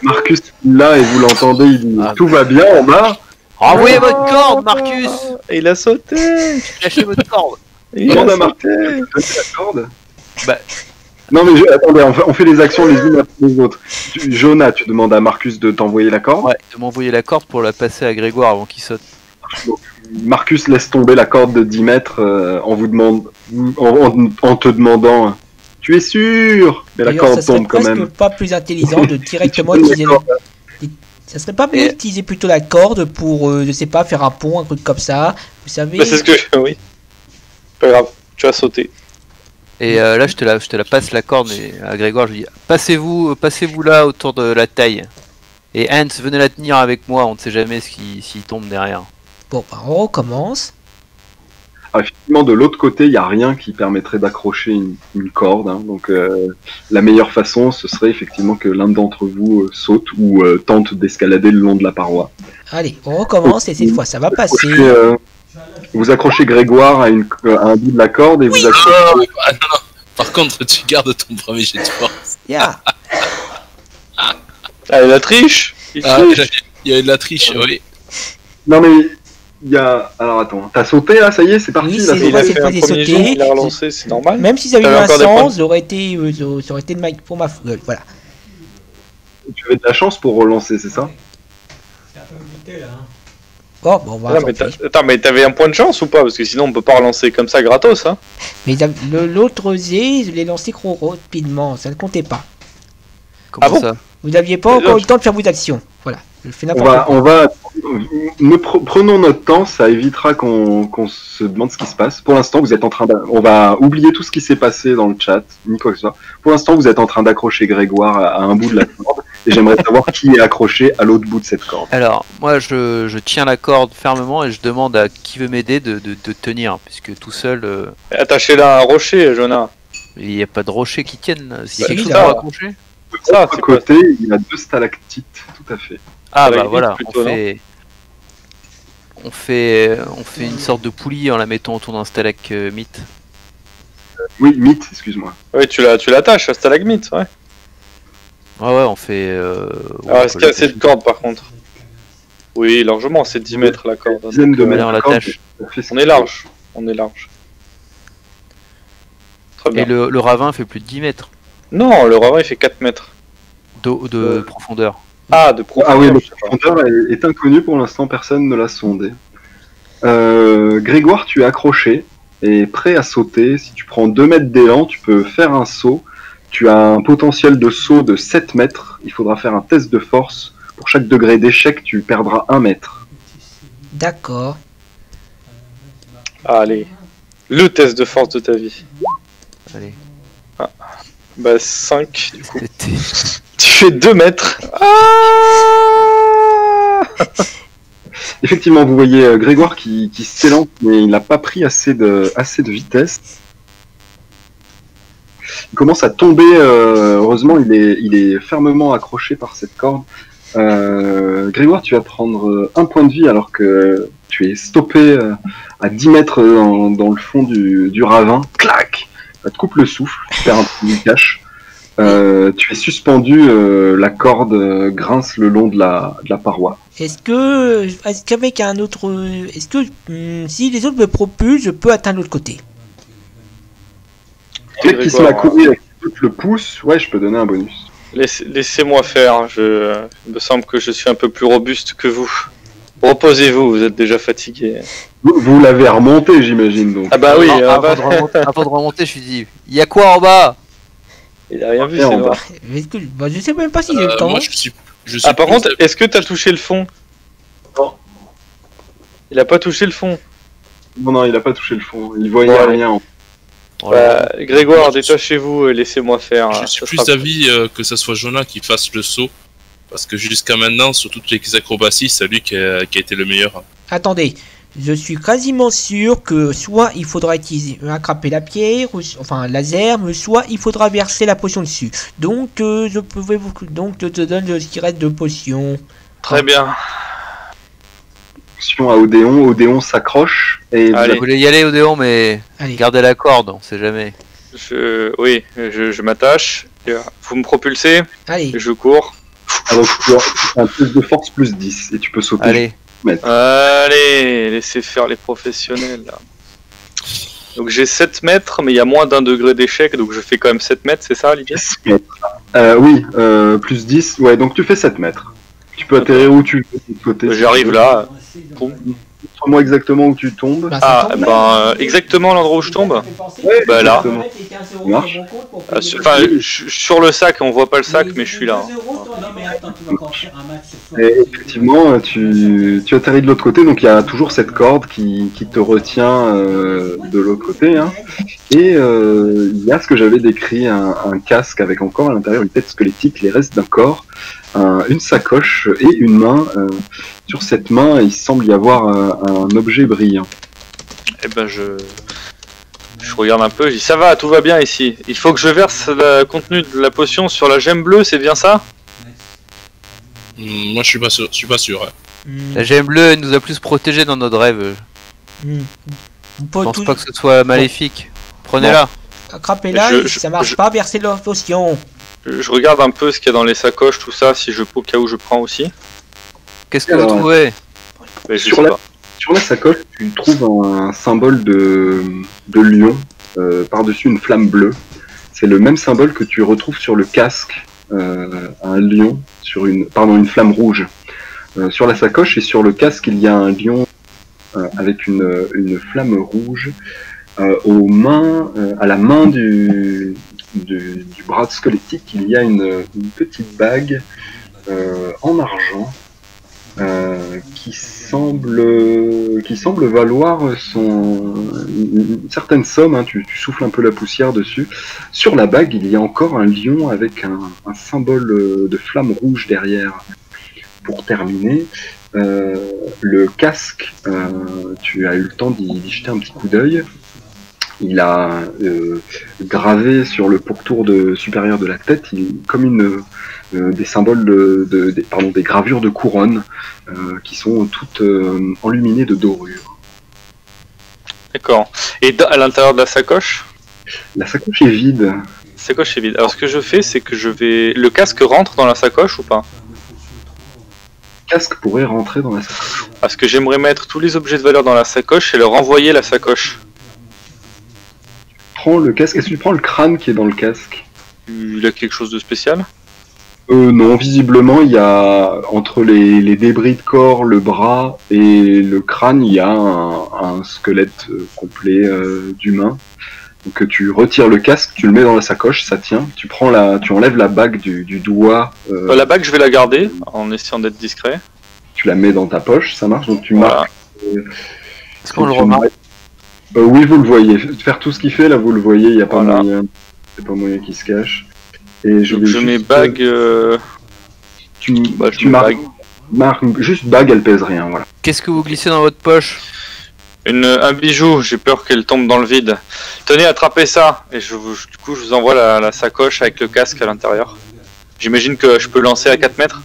Marcus est là et vous l'entendez, il dit Ah. tout va bien en bas. Renvoyez votre corde, Marcus. Et il a sauté. Lâchez votre corde. Il Demande a à Marcus sauté. de donner la corde. Bah. Non mais attendez, on fait les actions les unes après les autres. Jonah, tu demandes à Marcus de t'envoyer la corde. Ouais, de m'envoyer la corde pour la passer à Grégoire avant qu'il saute. Marcus laisse tomber la corde de 10 mètres en te demandant tu es sûr? Mais la D'ailleurs, corde ça serait tombe quand presque même. pas plus intelligent de directement utiliser le... Ça serait pas mieux d'utiliser plutôt la corde pour, je sais pas, faire un pont, un truc comme ça. Vous savez. Bah, c'est ce que je... Oui. Pas grave, tu as sauté. Et là, je te la passe la corde et à Grégoire, je lui dis passez-vous là autour de la taille. Et Hans, venez la tenir avec moi, on ne sait jamais s'il tombe derrière. Bon, bah, on recommence. Alors, effectivement, de l'autre côté, il n'y a rien qui permettrait d'accrocher une corde. Hein. Donc, la meilleure façon, ce serait effectivement que l'un d'entre vous saute ou tente d'escalader le long de la paroi. Allez, on recommence et cette fois, ça va passer. Vous accrochez Grégoire à un bout de la corde et vous accrochez... Ah, non. Par contre, tu gardes ton premier jet de force. Yeah. Allez, la triche. Il y a de la triche, oui. Non mais... Il y a... Alors attends, t'as sauté là, ça y est, c'est parti. Oui, là, c'est Il a cette fait fois, un j'ai premier sauté. jet, il a relancé, c'est normal. Même si ça avait eu T'avais un encore des sens, ça aurait été de Mike pour ma gueule. Voilà. Tu avais de la chance pour relancer, c'est ça? Bon, on va. Attends, mais t'avais un point de chance ou pas? Parce que sinon on peut pas relancer comme ça gratos, hein. Mais l'autre jet, je l'ai lancé trop rapidement, ça ne comptait pas. Comment Ah bon ça? Vous n'aviez pas encore eu le temps de faire vos actions. Voilà, je fais n'importe quoi. On va prenons notre temps, ça évitera qu'on se demande ce qui se passe. Pour l'instant, vous êtes en train on va oublier tout ce qui s'est passé dans le chat, ni quoi que ce soit. Pour l'instant, vous êtes en train d'accrocher Grégoire à un bout de la corde, et j'aimerais savoir qui est accroché à l'autre bout de cette corde. Alors, moi, je tiens la corde fermement et je demande à qui veut m'aider de tenir, puisque tout seul, Attachez-la à un rocher, Jonah. il n'y a pas de rocher qui tienne. S'il y a Bah, quelque chose ça. pour accrocher. Ça, De l'autre côté, il y a 2 stalactites, tout à fait. Ah Avec bah vite, voilà, plutôt, on fait une sorte de poulie en la mettant autour d'un stalagmite. Oui, mythe, excuse-moi. Oui, tu l'attaches à stalagmite, ouais. Ouais, on fait. Alors, est-ce qu'il y a assez de cordes par contre? Oui, largement, c'est 10 mètres la corde. Dizaine de Donc, mètres. on l'attache. Ça fait ce on est qu'il large. On est large. Très bien. Et le ravin fait plus de 10 mètres Non, le ravin il fait 4 mètres. de profondeur. Ah, de faut. Ah profondeur. oui, le je sais pas. profondeur est inconnu pour l'instant, personne ne l'a sondé. Grégoire, tu es accroché et prêt à sauter. Si tu prends 2 mètres d'élan, tu peux faire un saut. Tu as un potentiel de saut de 7 mètres. Il faudra faire un test de force. Pour chaque degré d'échec, tu perdras 1 mètre. D'accord. Allez. Le test de force de ta vie. Allez. Bah 5 du coup. C'était. Tu fais 2 mètres. Ah Effectivement, vous voyez Grégoire qui s'élance, mais il n'a pas pris assez de vitesse. Il commence à tomber. Heureusement, il est fermement accroché par cette corde. Grégoire, tu vas prendre 1 point de vie alors que tu es stoppé à 10 mètres dans le fond du ravin. Clac! Ça te coupe le souffle, tu perds un peu du cash. Tu es suspendu, la corde grince le long de la paroi. Est-ce qu'avec un autre, si les autres me propulsent, je peux atteindre l'autre côté? Les mecs qui sont à courir et qui le poussent, ouais, je peux donner un bonus. Laissez-moi faire. Il me semble que je suis un peu plus robuste que vous. Reposez-vous, vous êtes déjà fatigué. Vous l'avez remonté, j'imagine, donc. Ah bah oui, Non, avant de remonter, je lui dis il y a quoi en bas? il a rien vu, Et c'est en noir. Je sais même pas si j'ai le temps. Moi, je suis Ah par plus- contre, est-ce que t'as touché le fond? Non. Il a pas touché le fond. Non, il a pas touché le fond. Il voyait Ouais. rien. Bah, Grégoire, détachez-vous et laissez-moi faire. je Ça suis plus sera- d'avis que ça soit Jonah qui fasse le saut. Parce que jusqu'à maintenant, sur toutes les acrobaties, c'est lui qui a été le meilleur. Attendez, je suis quasiment sûr que soit il faudra utiliser attraper la pierre, enfin un laser, mais soit il faudra verser la potion dessus. Donc je te donne ce qui reste de potion. Très bien. Attention à Odéon. Odéon s'accroche et vous Allez. Je voulais y aller Odéon, mais Allez. gardez la corde, on sait jamais. Je m'attache. Vous me propulsez Allez. et je cours. alors, tu as un test de force plus 10 et tu peux sauter. Allez. Allez, laissez faire les professionnels là. Donc j'ai 7 mètres, mais il y a moins d'1 degré d'échec, donc je fais quand même 7 mètres, c'est ça l'idée? 10 mètres. Oui, plus 10. Ouais, donc tu fais 7 mètres. Tu peux atterrir où tu veux de l'autre côté. si J'arrive tu veux. là. Montre-moi exactement où tu tombes. Bah, ça Ah, tombe. ben exactement l'endroit où je tombe. Ouais, bah là. exactement. Marche. Enfin, sur le sac, on voit pas le sac, mais je suis là. Non mais attends, tu vas encore faire un match sur Et effectivement, tu atterris de l'autre côté, donc il y a toujours cette corde qui te retient de l'autre côté. Hein. Et il y a ce que j'avais décrit, un casque avec encore à l'intérieur une tête squelettique, les restes d'un corps, une sacoche et une main. Sur cette main, il semble y avoir un objet brillant. Eh ben je regarde un peu, je dis ça va, tout va bien ici. Il faut que je verse le contenu de la potion sur la gemme bleue, c'est bien ça? Moi, je suis pas sûr. Ouais. Hmm, La gemme bleue elle nous a plus protégés dans notre rêve. hmm. On Je peut pense tout pas que ce soit maléfique. Prenez-la. attraper-la et ça marche pas, verser la potion. Je regarde un peu ce qu'il y a dans les sacoches, tout ça, si je peux, au cas où je prends aussi. Qu'est-ce que Alors, vous trouvez? Mais je Sur sais la- pas. Sur la sacoche, tu trouves un symbole de lion par-dessus une flamme bleue. C'est le même symbole que tu retrouves sur le casque, un lion sur une flamme rouge. Sur la sacoche et sur le casque, il y a un lion avec une flamme rouge à la main du bras squelettique. Il y a une petite bague en argent. Qui semble valoir une certaine somme, hein, tu souffles un peu la poussière dessus. Sur la bague, il y a encore un lion avec un symbole de flamme rouge derrière. Pour terminer, le casque, tu as eu le temps d'y jeter un petit coup d'œil. Il a gravé sur le pourtour supérieur de la tête comme des symboles des gravures de couronne qui sont toutes enluminées de dorure. D'accord. Et à l'intérieur de la sacoche? La sacoche est vide. La sacoche est vide. Alors ce que je fais, c'est que je vais... Le casque rentre dans la sacoche ou pas? Le casque pourrait rentrer dans la sacoche. Parce que j'aimerais mettre tous les objets de valeur dans la sacoche et leur envoyer la sacoche. Prends le casque. Est-ce que tu prends le crâne qui est dans le casque? Il a quelque chose de spécial? Non, visiblement, il y a entre les débris de corps, le bras et le crâne, il y a un squelette complet d'humain. Donc tu retires le casque, tu le mets dans la sacoche, ça tient. Tu enlèves la bague du doigt. La bague, je vais la garder en essayant d'être discret. Tu la mets dans ta poche, ça marche. Donc tu Voilà. marques. Est-ce qu'on le tu remarque? Oui, vous le voyez. Faire tout ce qu'il fait là, vous le voyez. Il y a pas Voilà. moyen. C'est pas moyen qu'il se cache. Et Donc je mets bague... Tu je mets bague. marques juste bague, elle pèse rien, voilà. Qu'est-ce que vous glissez dans votre poche? Un bijou, j'ai peur qu'elle tombe dans le vide. Tenez, attrapez ça. Et du coup, je vous envoie la sacoche avec le casque à l'intérieur. J'imagine que je peux lancer à 4 mètres.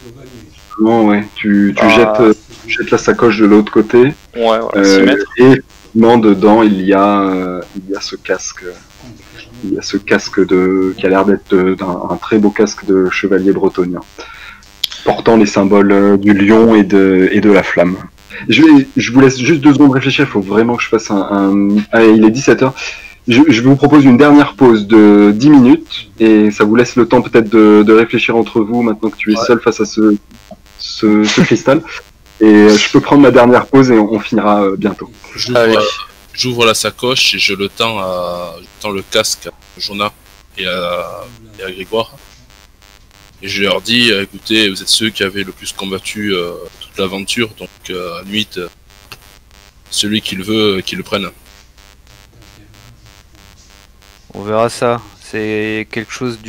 Non, ouais. Tu Ah. jettes la sacoche de l'autre côté. Ouais, voilà, 6 mètres. Et effectivement, dedans, il y a ce casque. Il y a ce casque qui a l'air d'être un très beau casque de chevalier bretonien, portant les symboles du lion et de la flamme. Je vous laisse juste 2 secondes réfléchir, il faut vraiment que je fasse Allez, il est 17h. Je vous propose une dernière pause de 10 minutes, et ça vous laisse le temps peut-être de réfléchir entre vous, maintenant que tu es seul face à ce cristal. Et je peux prendre ma dernière pause et on finira bientôt. J'ouvre la sacoche et je tends le casque à Jonah et à Grégoire. Et je leur dis, écoutez, vous êtes ceux qui avaient le plus combattu toute l'aventure, donc à limite, celui qui le veut, qu'il le prenne. On verra ça. C'est quelque chose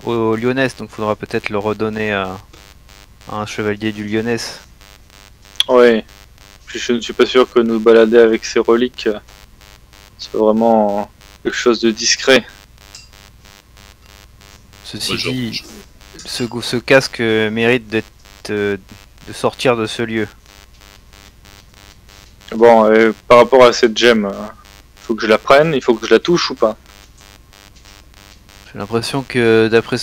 au Lyonnais, donc faudra peut-être le redonner à un chevalier du Lyonnais. Ouais. Puis je ne suis pas sûr que nous balader avec ces reliques soit vraiment quelque chose de discret. Ceci Ouais, dit, ce casque mérite de sortir de ce lieu. Bon, par rapport à cette gemme, faut que je la prenne, il faut que je la touche ou pas? J'ai l'impression que d'après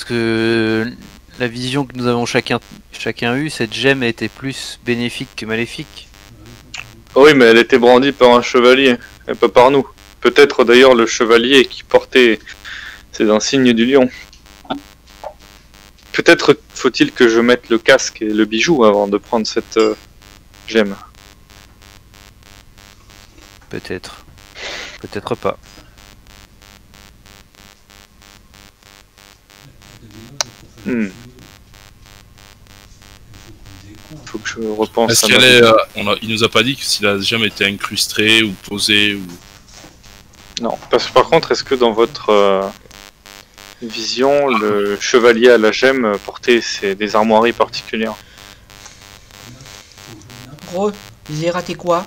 la vision que nous avons chacun eu, cette gemme était plus bénéfique que maléfique. Oh oui, mais elle était brandie par un chevalier, et pas par nous. Peut-être d'ailleurs le chevalier qui portait ces insignes du lion. Peut-être faut-il que je mette le casque et le bijou avant de prendre cette gemme. Peut-être. Peut-être pas. Je repense Est-ce à qu'elle ma- est, il nous a pas dit que s'il a jamais été incrusté ou posé ou... Non, parce que par contre, est-ce que dans votre vision, le chevalier à la gemme portait des armoiries particulières? Gros, j'ai raté quoi?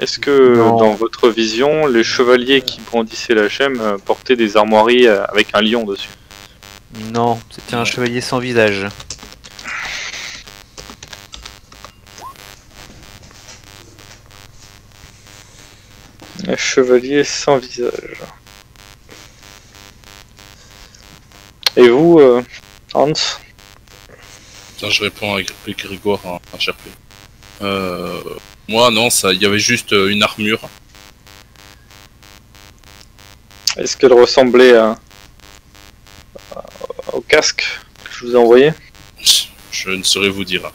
Est-ce que Non. dans votre vision, les chevaliers qui brandissaient la gemme portaient des armoiries avec un lion dessus? Non, c'était un chevalier sans visage. Un chevalier sans visage. Et vous, Hans? Attends, je réponds avec Grégoire en HRP. Moi, non, ça, il y avait juste une armure. Est-ce qu'elle ressemblait au casque que je vous ai envoyé? Je ne saurais vous dire.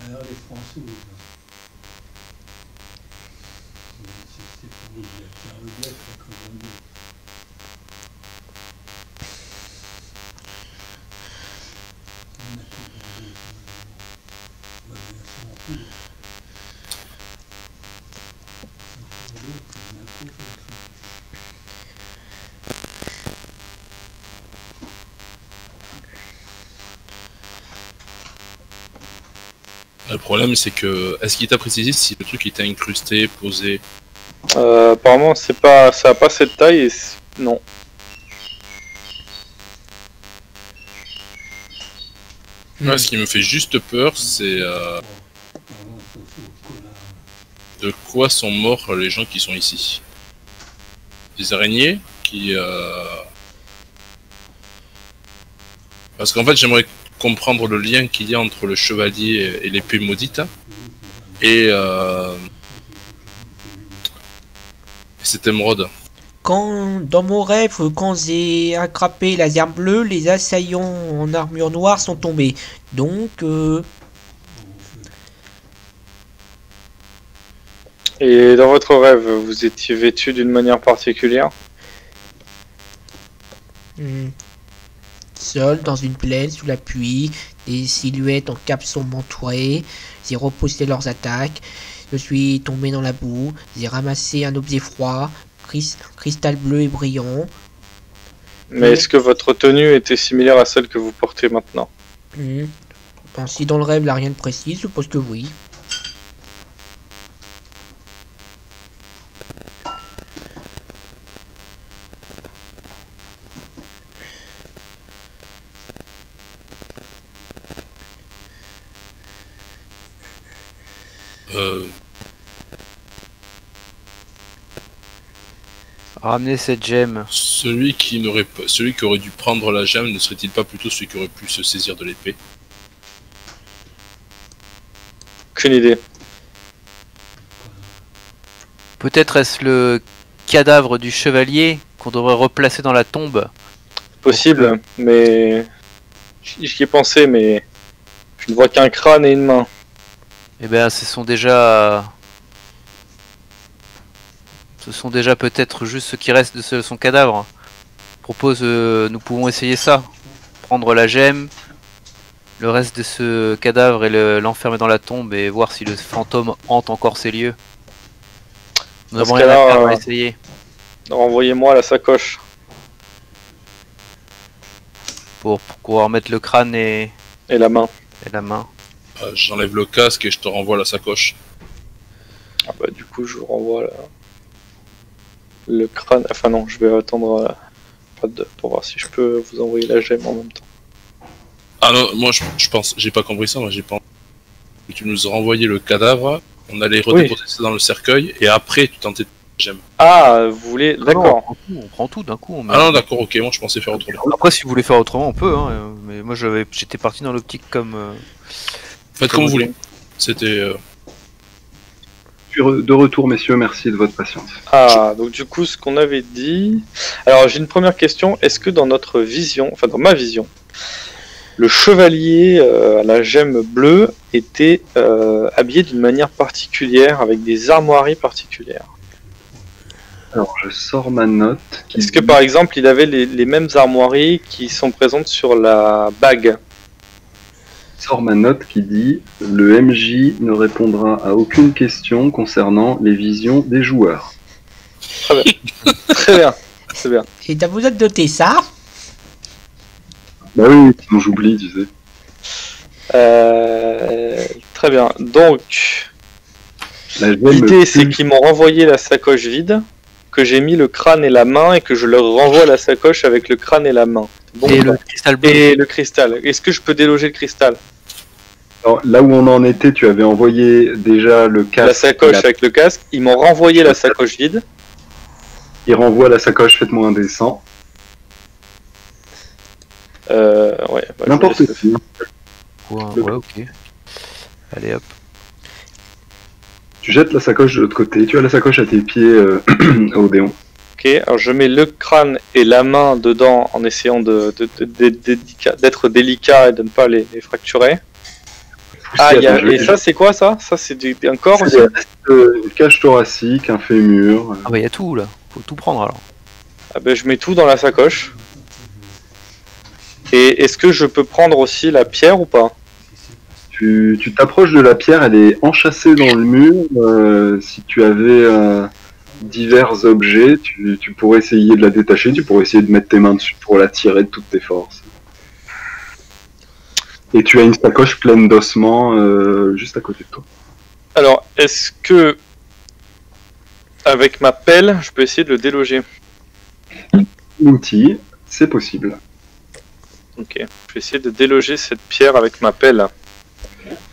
Alors les Français, c'est pour vous dire, c'est un regret, c'est que j'en dis. On a tout gardé, on va bien s'en foutre. C'est pour l'autre, on a tout fait. Le problème, c'est que... Est-ce qu'il t'a précisé si le truc était incrusté, posé? Apparemment, ça a pas cette taille. Non. Moi, ce qui me fait juste peur, c'est de quoi sont morts les gens qui sont ici. Des araignées qui... Parce qu'en fait, j'aimerais comprendre le lien qu'il y a entre le chevalier et l'épée maudite. Et cette émeraude. Dans mon rêve, quand j'ai attrapé la zerbe bleue, les assaillants en armure noire sont tombés. Donc, Et dans votre rêve, vous étiez vêtu d'une manière particulière? seul dans une plaine sous la pluie, des silhouettes en cape sont m'entouraient. J'ai repoussé leurs attaques. Je suis tombé dans la boue. J'ai ramassé un objet froid, cristal bleu et brillant. Mais est-ce que votre tenue était similaire à celle que vous portez maintenant? Bon, si dans le rêve, il n'y a rien de précis, je suppose que oui. Ramenez cette gemme. Celui qui aurait dû prendre la gemme ne serait-il pas plutôt celui qui aurait pu se saisir de l'épée? Aucune idée. Peut-être est-ce le cadavre du chevalier qu'on devrait replacer dans la tombe? Possible, mais j'y ai pensé, mais je ne vois qu'un crâne et une main. Eh ben, ce sont déjà peut-être juste ce qui reste de son cadavre. Je propose, nous pouvons essayer ça. Prendre la gemme, le reste de ce cadavre et l'enfermer dans la tombe et voir si le fantôme hante encore ces lieux. Nous Dans avons ce rien à cas-là, faire, on va essayer. Renvoyez-moi la sacoche. Pour pouvoir mettre le crâne et Et la main. la main. J'enlève le casque et je te renvoie la sacoche. Ah bah du coup je vous renvoie le crâne. Enfin non, je vais attendre pour voir si je peux vous envoyer la gemme en même temps. Ah non, moi je pense, j'ai pas compris ça, moi j'ai pensé que tu nous as renvoyé le cadavre, on allait redéposer ça dans le cercueil et après tu tentais de gemme. Ah, vous voulez... D'accord. On prend tout d'un coup. Ah non, d'accord, ok, moi je pensais faire autrement. Après, si vous voulez faire autrement, on peut. Hein, mais moi, j'étais parti dans l'optique comme. Faites comme vous voulez. C'était. Je suis de retour, messieurs, merci de votre patience. Ah, donc du coup, ce qu'on avait dit... Alors, j'ai une première question. Est-ce que dans notre vision, enfin dans ma vision, le chevalier à la gemme bleue était habillé d'une manière particulière, avec des armoiries particulières. Alors, je sors ma note. Est-ce que par exemple il avait les mêmes armoiries qui sont présentes sur la bague? Sors ma note qui dit le MJ ne répondra à aucune question concernant les visions des joueurs. Très bien. Très bien. C'est bien. Et t'as besoin de noter ça? Bah oui, sinon j'oublie, tu sais. Très bien. Donc, La gemme l'idée c'est pue. qu'ils m'ont renvoyé la sacoche vide, que j'ai mis le crâne et la main et que je leur renvoie la sacoche avec le crâne et la main. Bon, Et le cristal bleu. et le cristal. Est-ce que je peux déloger le cristal? Alors, là où on en était, tu avais envoyé déjà le casque. La sacoche avec le casque. Ils m'ont renvoyé la sacoche vide. Il renvoie la sacoche, faites-moi un dessin. Ouais. Bah, N'importe je laisse le- qui. Ouais, ok. Allez hop. Tu jettes la sacoche de l'autre côté, tu as la sacoche à tes pieds, Odéon. Ok, alors je mets le crâne et la main dedans en essayant d'être délicat et de ne pas les fracturer. Ah, et ça c'est quoi ça? Ça c'est un corps aussi? Une cage thoracique, un fémur. Ah bah y a tout là. Faut tout prendre alors. Ah ben, je mets tout dans la sacoche. Et est-ce que je peux prendre aussi la pierre ou pas? Tu t'approches de la pierre, elle est enchâssée dans le mur. Si tu avais divers objets, tu pourrais essayer de la détacher, tu pourrais essayer de mettre tes mains dessus pour la tirer de toutes tes forces. Et tu as une sacoche pleine d'ossements juste à côté de toi. Alors, est-ce que avec ma pelle, je peux essayer de le déloger? Outil, c'est possible. Ok, je vais essayer de déloger cette pierre avec ma pelle.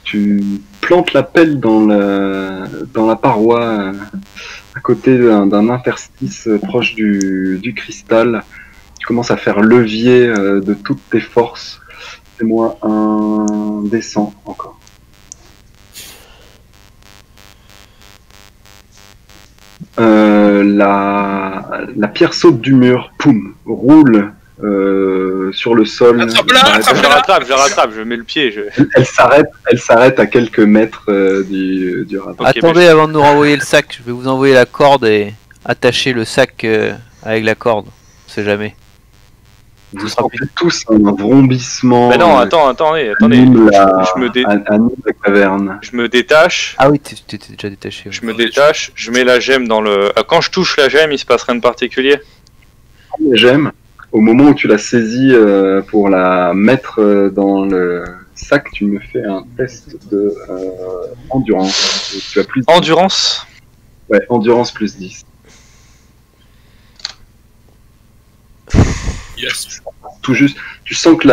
Tu plantes la pelle dans la paroi à côté d'un interstice proche du cristal. Tu commences à faire levier de toutes tes forces. Fais-moi un descend encore. La pierre saute du mur, poum, roule sur le sol. Attrape-la, Je la rattrape, je mets le pied. Elle s'arrête à quelques mètres du rapport. Ok, Attendez avant de nous renvoyer le sac. Je vais vous envoyer la corde et attacher le sac avec la corde. On sait jamais. Vous sentez tous un vrombissement. Mais non, attendez. anime Je la caverne. me détache. Ah oui, t'étais déjà détaché. Ouais. Je me détache, je mets la gemme dans le... Quand je touche la gemme, il se passe rien de particulier? J'aime. Au moment où tu la saisis pour la mettre dans le sac, tu me fais un test de endurance. Et tu as plus. Endurance? Ouais, endurance plus 10. Yes. Tout juste. Tu sens que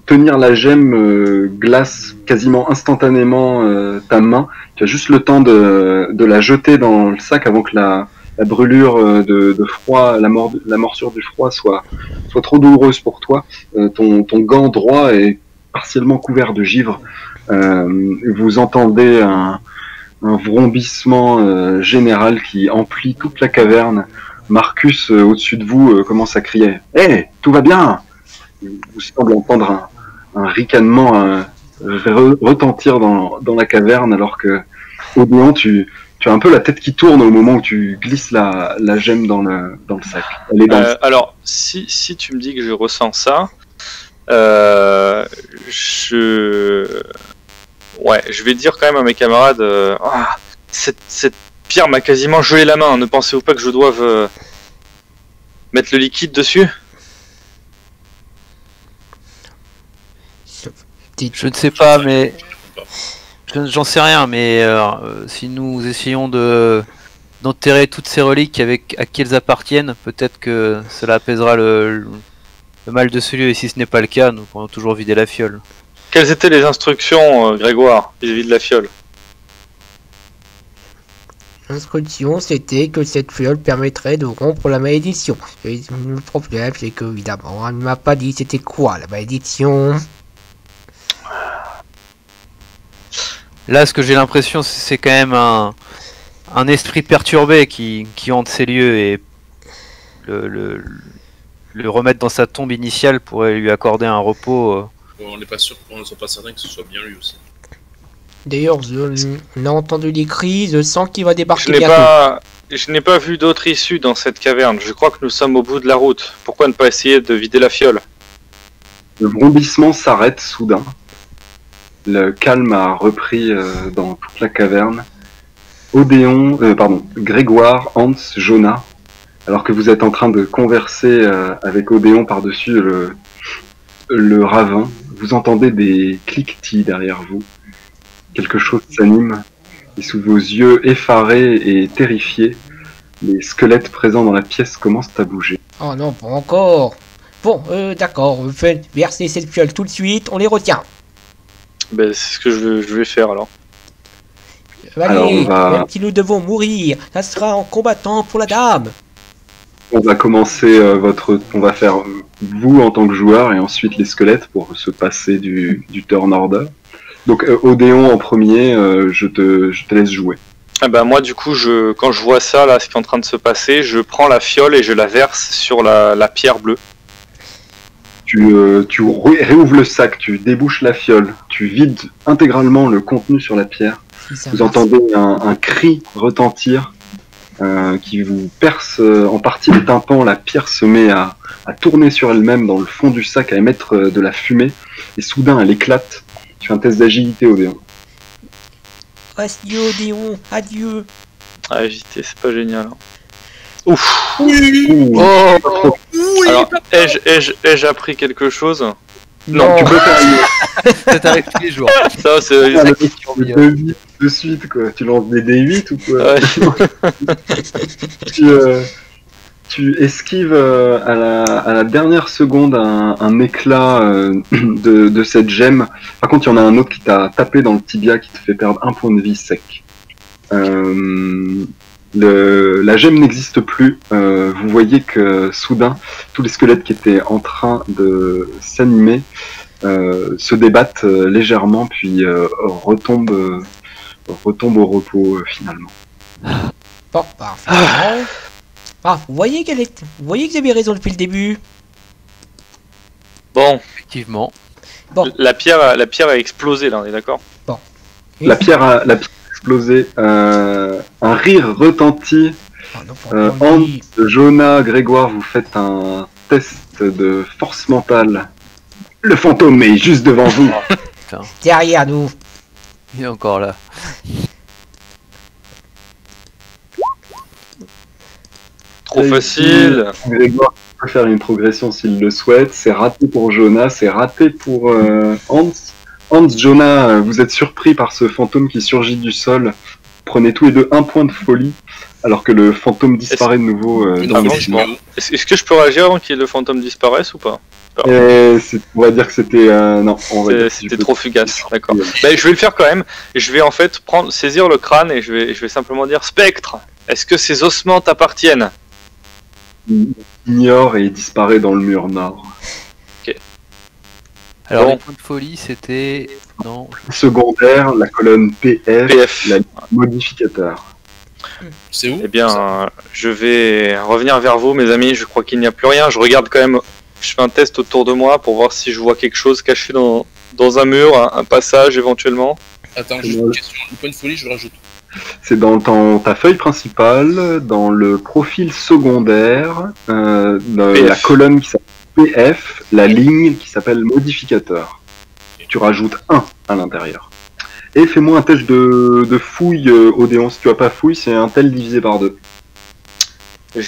tenir la gemme glace quasiment instantanément ta main. Tu as juste le temps de la jeter dans le sac avant que la brûlure de froid, la morsure du froid soit trop douloureuse pour toi. Ton gant droit est partiellement couvert de givre. Vous entendez un vrombissement général qui emplit toute la caverne. Marcus, au-dessus de vous, commence à crier « Hé, tout va bien !» Vous semblez entendre un ricanement retentir dans la caverne alors que, Odéon, tu as un peu la tête qui tourne au moment où tu glisses la gemme dans le sac. Elle est dans le sac. Alors, si tu me dis que je ressens ça, je vais dire quand même à mes camarades, cette pierre m'a quasiment gelé la main, ne pensez-vous pas que je doive mettre le liquide dessus? Je ne sais pas, mais j'en sais rien. Mais si nous essayons d'enterrer toutes ces reliques à qui elles appartiennent, peut-être que cela apaisera le mal de ce lieu. Et si ce n'est pas le cas, nous pourrons toujours vider la fiole. Quelles étaient les instructions, Grégoire, vis-à-vis de la fiole? L'instruction, c'était que cette fiole permettrait de rompre la malédiction. Et le problème, c'est que, évidemment, elle ne m'a pas dit c'était quoi la malédiction. Là, ce que j'ai l'impression, c'est quand même un esprit perturbé qui hante ces lieux, et le remettre dans sa tombe initiale pourrait lui accorder un repos On n'est pas sûr, on ne soit pas certain que ce soit bien lui aussi. D'ailleurs, on a entendu des cris, je sens qu'il va Je débarquer n'ai bientôt. je n'ai pas vu d'autre issue dans cette caverne. Je crois que nous sommes au bout de la route. Pourquoi ne pas essayer de vider la fiole? Le vrombissement s'arrête soudain. Le calme a repris dans toute la caverne. Grégoire, Hans, Jonah, alors que vous êtes en train de converser avec Odéon par-dessus le ravin, vous entendez des cliquetis derrière vous. Quelque chose s'anime, et sous vos yeux effarés et terrifiés, les squelettes présents dans la pièce commencent à bouger. Oh non, pas encore. Bon, d'accord, faites verser cette fiole tout de suite, on les retient. Ben, c'est ce que je vais faire alors. Alors, Allez, on va- même si nous devons mourir, ça sera en combattant pour la dame. On va commencer on va faire vous en tant que joueur et ensuite les squelettes pour se passer du turn order. Donc Odéon en premier, je te laisse jouer. Ah ben moi du coup, quand je vois ça, là, ce qui est en train de se passer, je prends la fiole et je la verse sur la pierre bleue. Tu réouvres le sac, tu débouches la fiole, tu vides intégralement le contenu sur la pierre. Si ça Vous marche. entendez un cri retentir qui vous perce en partie les tympans. La pierre se met à tourner sur elle-même dans le fond du sac, à émettre de la fumée, et soudain elle éclate. Tu fais un test d'agilité, Odéon. Adieu, Odéon, adieu. Ah, éviter, c'est pas génial. Hein. Ouf. Ouh, Oh. Alors, ai-je appris quelque chose? Non, tu peux faire Ça arrive tous les jours. Ça, c'est une la question, Mia. de suite, quoi. Tu lances des D8 ou quoi? Ouais. Tu esquives à la dernière seconde un éclat de cette gemme. Par contre, il y en a un autre qui t'a tapé dans le tibia qui te fait perdre un point de vie sec. La gemme n'existe plus. Vous voyez que soudain, tous les squelettes qui étaient en train de s'animer se débattent légèrement, puis retombent au repos finalement. Bon, parfait. Ah, vous voyez vous voyez que j'avais raison depuis le début. Bon, Effectivement. Bon. la pierre a explosé là, on est d'accord? La pierre a explosé. Un rire retentit. Oh, non, pas Hans, envie. Jonah, Grégoire, vous faites un test de force mentale. Le fantôme est juste devant vous. Derrière nous. Il est encore là. Trop Réussi. facile. Grégoire peut faire une progression s'il le souhaite. C'est raté pour Jonah, c'est raté pour Hans. Hans, Jonah, vous êtes surpris par ce fantôme qui surgit du sol. Prenez tous les deux un point de folie, alors que le fantôme disparaît de nouveau. Dans le Avant, ciment. Est-ce que je peux réagir avant que le fantôme disparaisse ou pas? On va dire que c'était non. On va dire que C'était trop fugace, d'accord. Bah, je vais le faire quand même. Je vais en fait saisir le crâne et je vais simplement dire: Spectre, est-ce que ces ossements t'appartiennent? Il ignore et il disparaît dans le mur nord. Alors, Bon. les points de folie, c'était. Non. Secondaire, la colonne PF, PF. la modificateur. C'est où Eh bien, je vais revenir vers vous, mes amis. Je crois qu'il n'y a plus rien. Je regarde quand même. Je fais un test autour de moi pour voir si je vois quelque chose caché dans un mur, un passage éventuellement. Attends, j'ai une question. Le point de folie, je le rajoute. C'est dans ta feuille principale, dans le profil secondaire, dans PF. la colonne qui s'appelle PF, la ligne qui s'appelle modificateur. Tu rajoutes 1 à l'intérieur. Et fais-moi un test de fouille, Odéon. Si tu as pas fouille, c'est un tel divisé par 2. Non,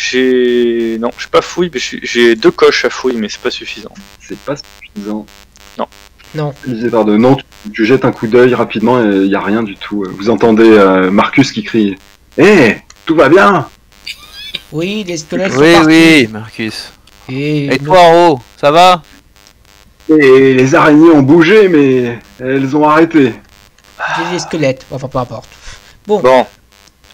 je suis pas fouille, mais j'ai 2 coches à fouille, mais c'est pas suffisant. C'est pas suffisant. Non. Divisé par 2. Non, tu jettes un coup d'œil rapidement et il n'y a rien du tout. Vous entendez Marcus qui crie: Hé, tout va bien! Oui, les squelettes sont Oui, partis. oui, Marcus. Et Et toi en haut, ça va? Et les araignées ont bougé, mais elles ont arrêté. des squelettes. Enfin, peu importe. Bon, Bon,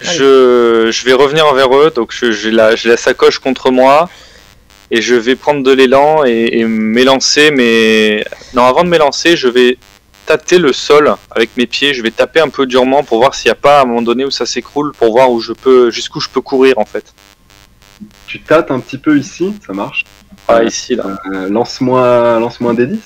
je vais revenir vers eux, donc j'ai la sacoche contre moi, et je vais prendre de l'élan et m'élancer, mais... Non, avant de m'élancer, je vais tâter le sol avec mes pieds, je vais taper un peu durement pour voir s'il n'y a pas à un moment donné où ça s'écroule, pour voir jusqu'où je peux courir en fait. Tu tâtes un petit peu ici, ça marche. Ah, ici, là. Lance-moi un D10.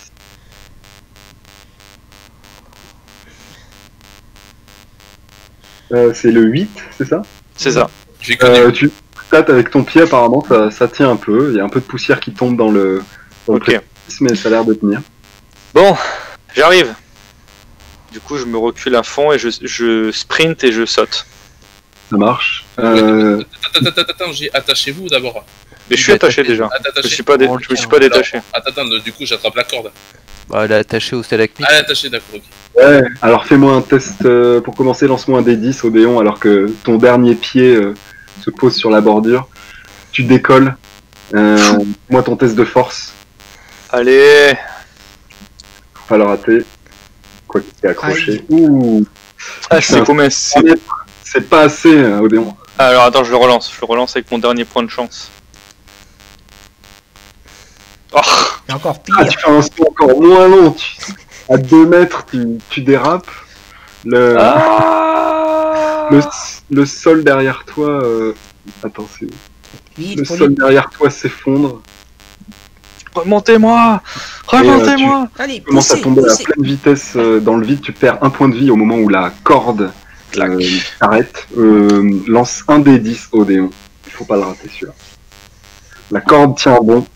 C'est le 8, c'est ça? C'est ça. J'ai connu. Tu tâtes avec ton pied, apparemment, ça tient un peu. Il y a un peu de poussière qui tombe dans le Ok. précipice, mais ça a l'air de tenir. Bon, j'arrive. Du coup, je me recule à fond et je sprint et je saute. Ça marche. Attends, attachez-vous d'abord. Mais je suis attaché déjà. Je me suis pas détaché. Attends, du coup j'attrape la corde. Bah, elle est attachée au stalagmite. Ah, attaché, d'accord, ok. Ouais, alors fais-moi un test pour commencer, lance-moi un D10 Odéon alors que ton dernier pied se pose sur la bordure. Tu décolles. Moi ton test de force, Allez. faut pas le rater. Quoi qu'il t'est accroché. Aïe. Ouh, Ah, c'est combien c'est pas assez Odéon. Alors attends, je le relance. Je le relance avec mon dernier point de chance. Oh, Et encore pire. Ah, tu fais un saut encore moins long. À 2 mètres, tu dérapes. ah Le sol derrière toi. Attends, c'est. Vite, Le faut sol lui- derrière toi s'effondre. Remontez-moi. Remontez-moi. Allez, Tu commences à poussez, tomber à poussez. pleine vitesse dans le vide. Tu perds un point de vie au moment où la corde s'arrête. Lance un des 10 Odéon. Il faut pas le rater celui-là. La corde tient bon.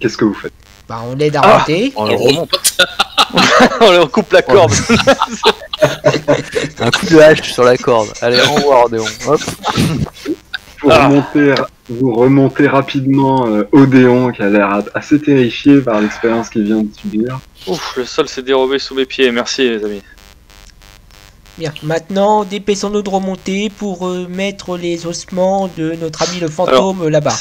Qu'est-ce que vous faites? Bah, on l'aide à arrêter. On le remonte. On coupe la corde. Un coup de hache sur la corde. Allez, envoie Ordéon. Hop. Vous remontez rapidement Odéon qui a l'air assez terrifié par l'expérience qu'il vient de subir. Ouf, le sol s'est dérobé sous mes pieds. Merci les amis. Bien, maintenant, dépêchons-nous de remonter pour mettre les ossements de notre ami le fantôme là-bas.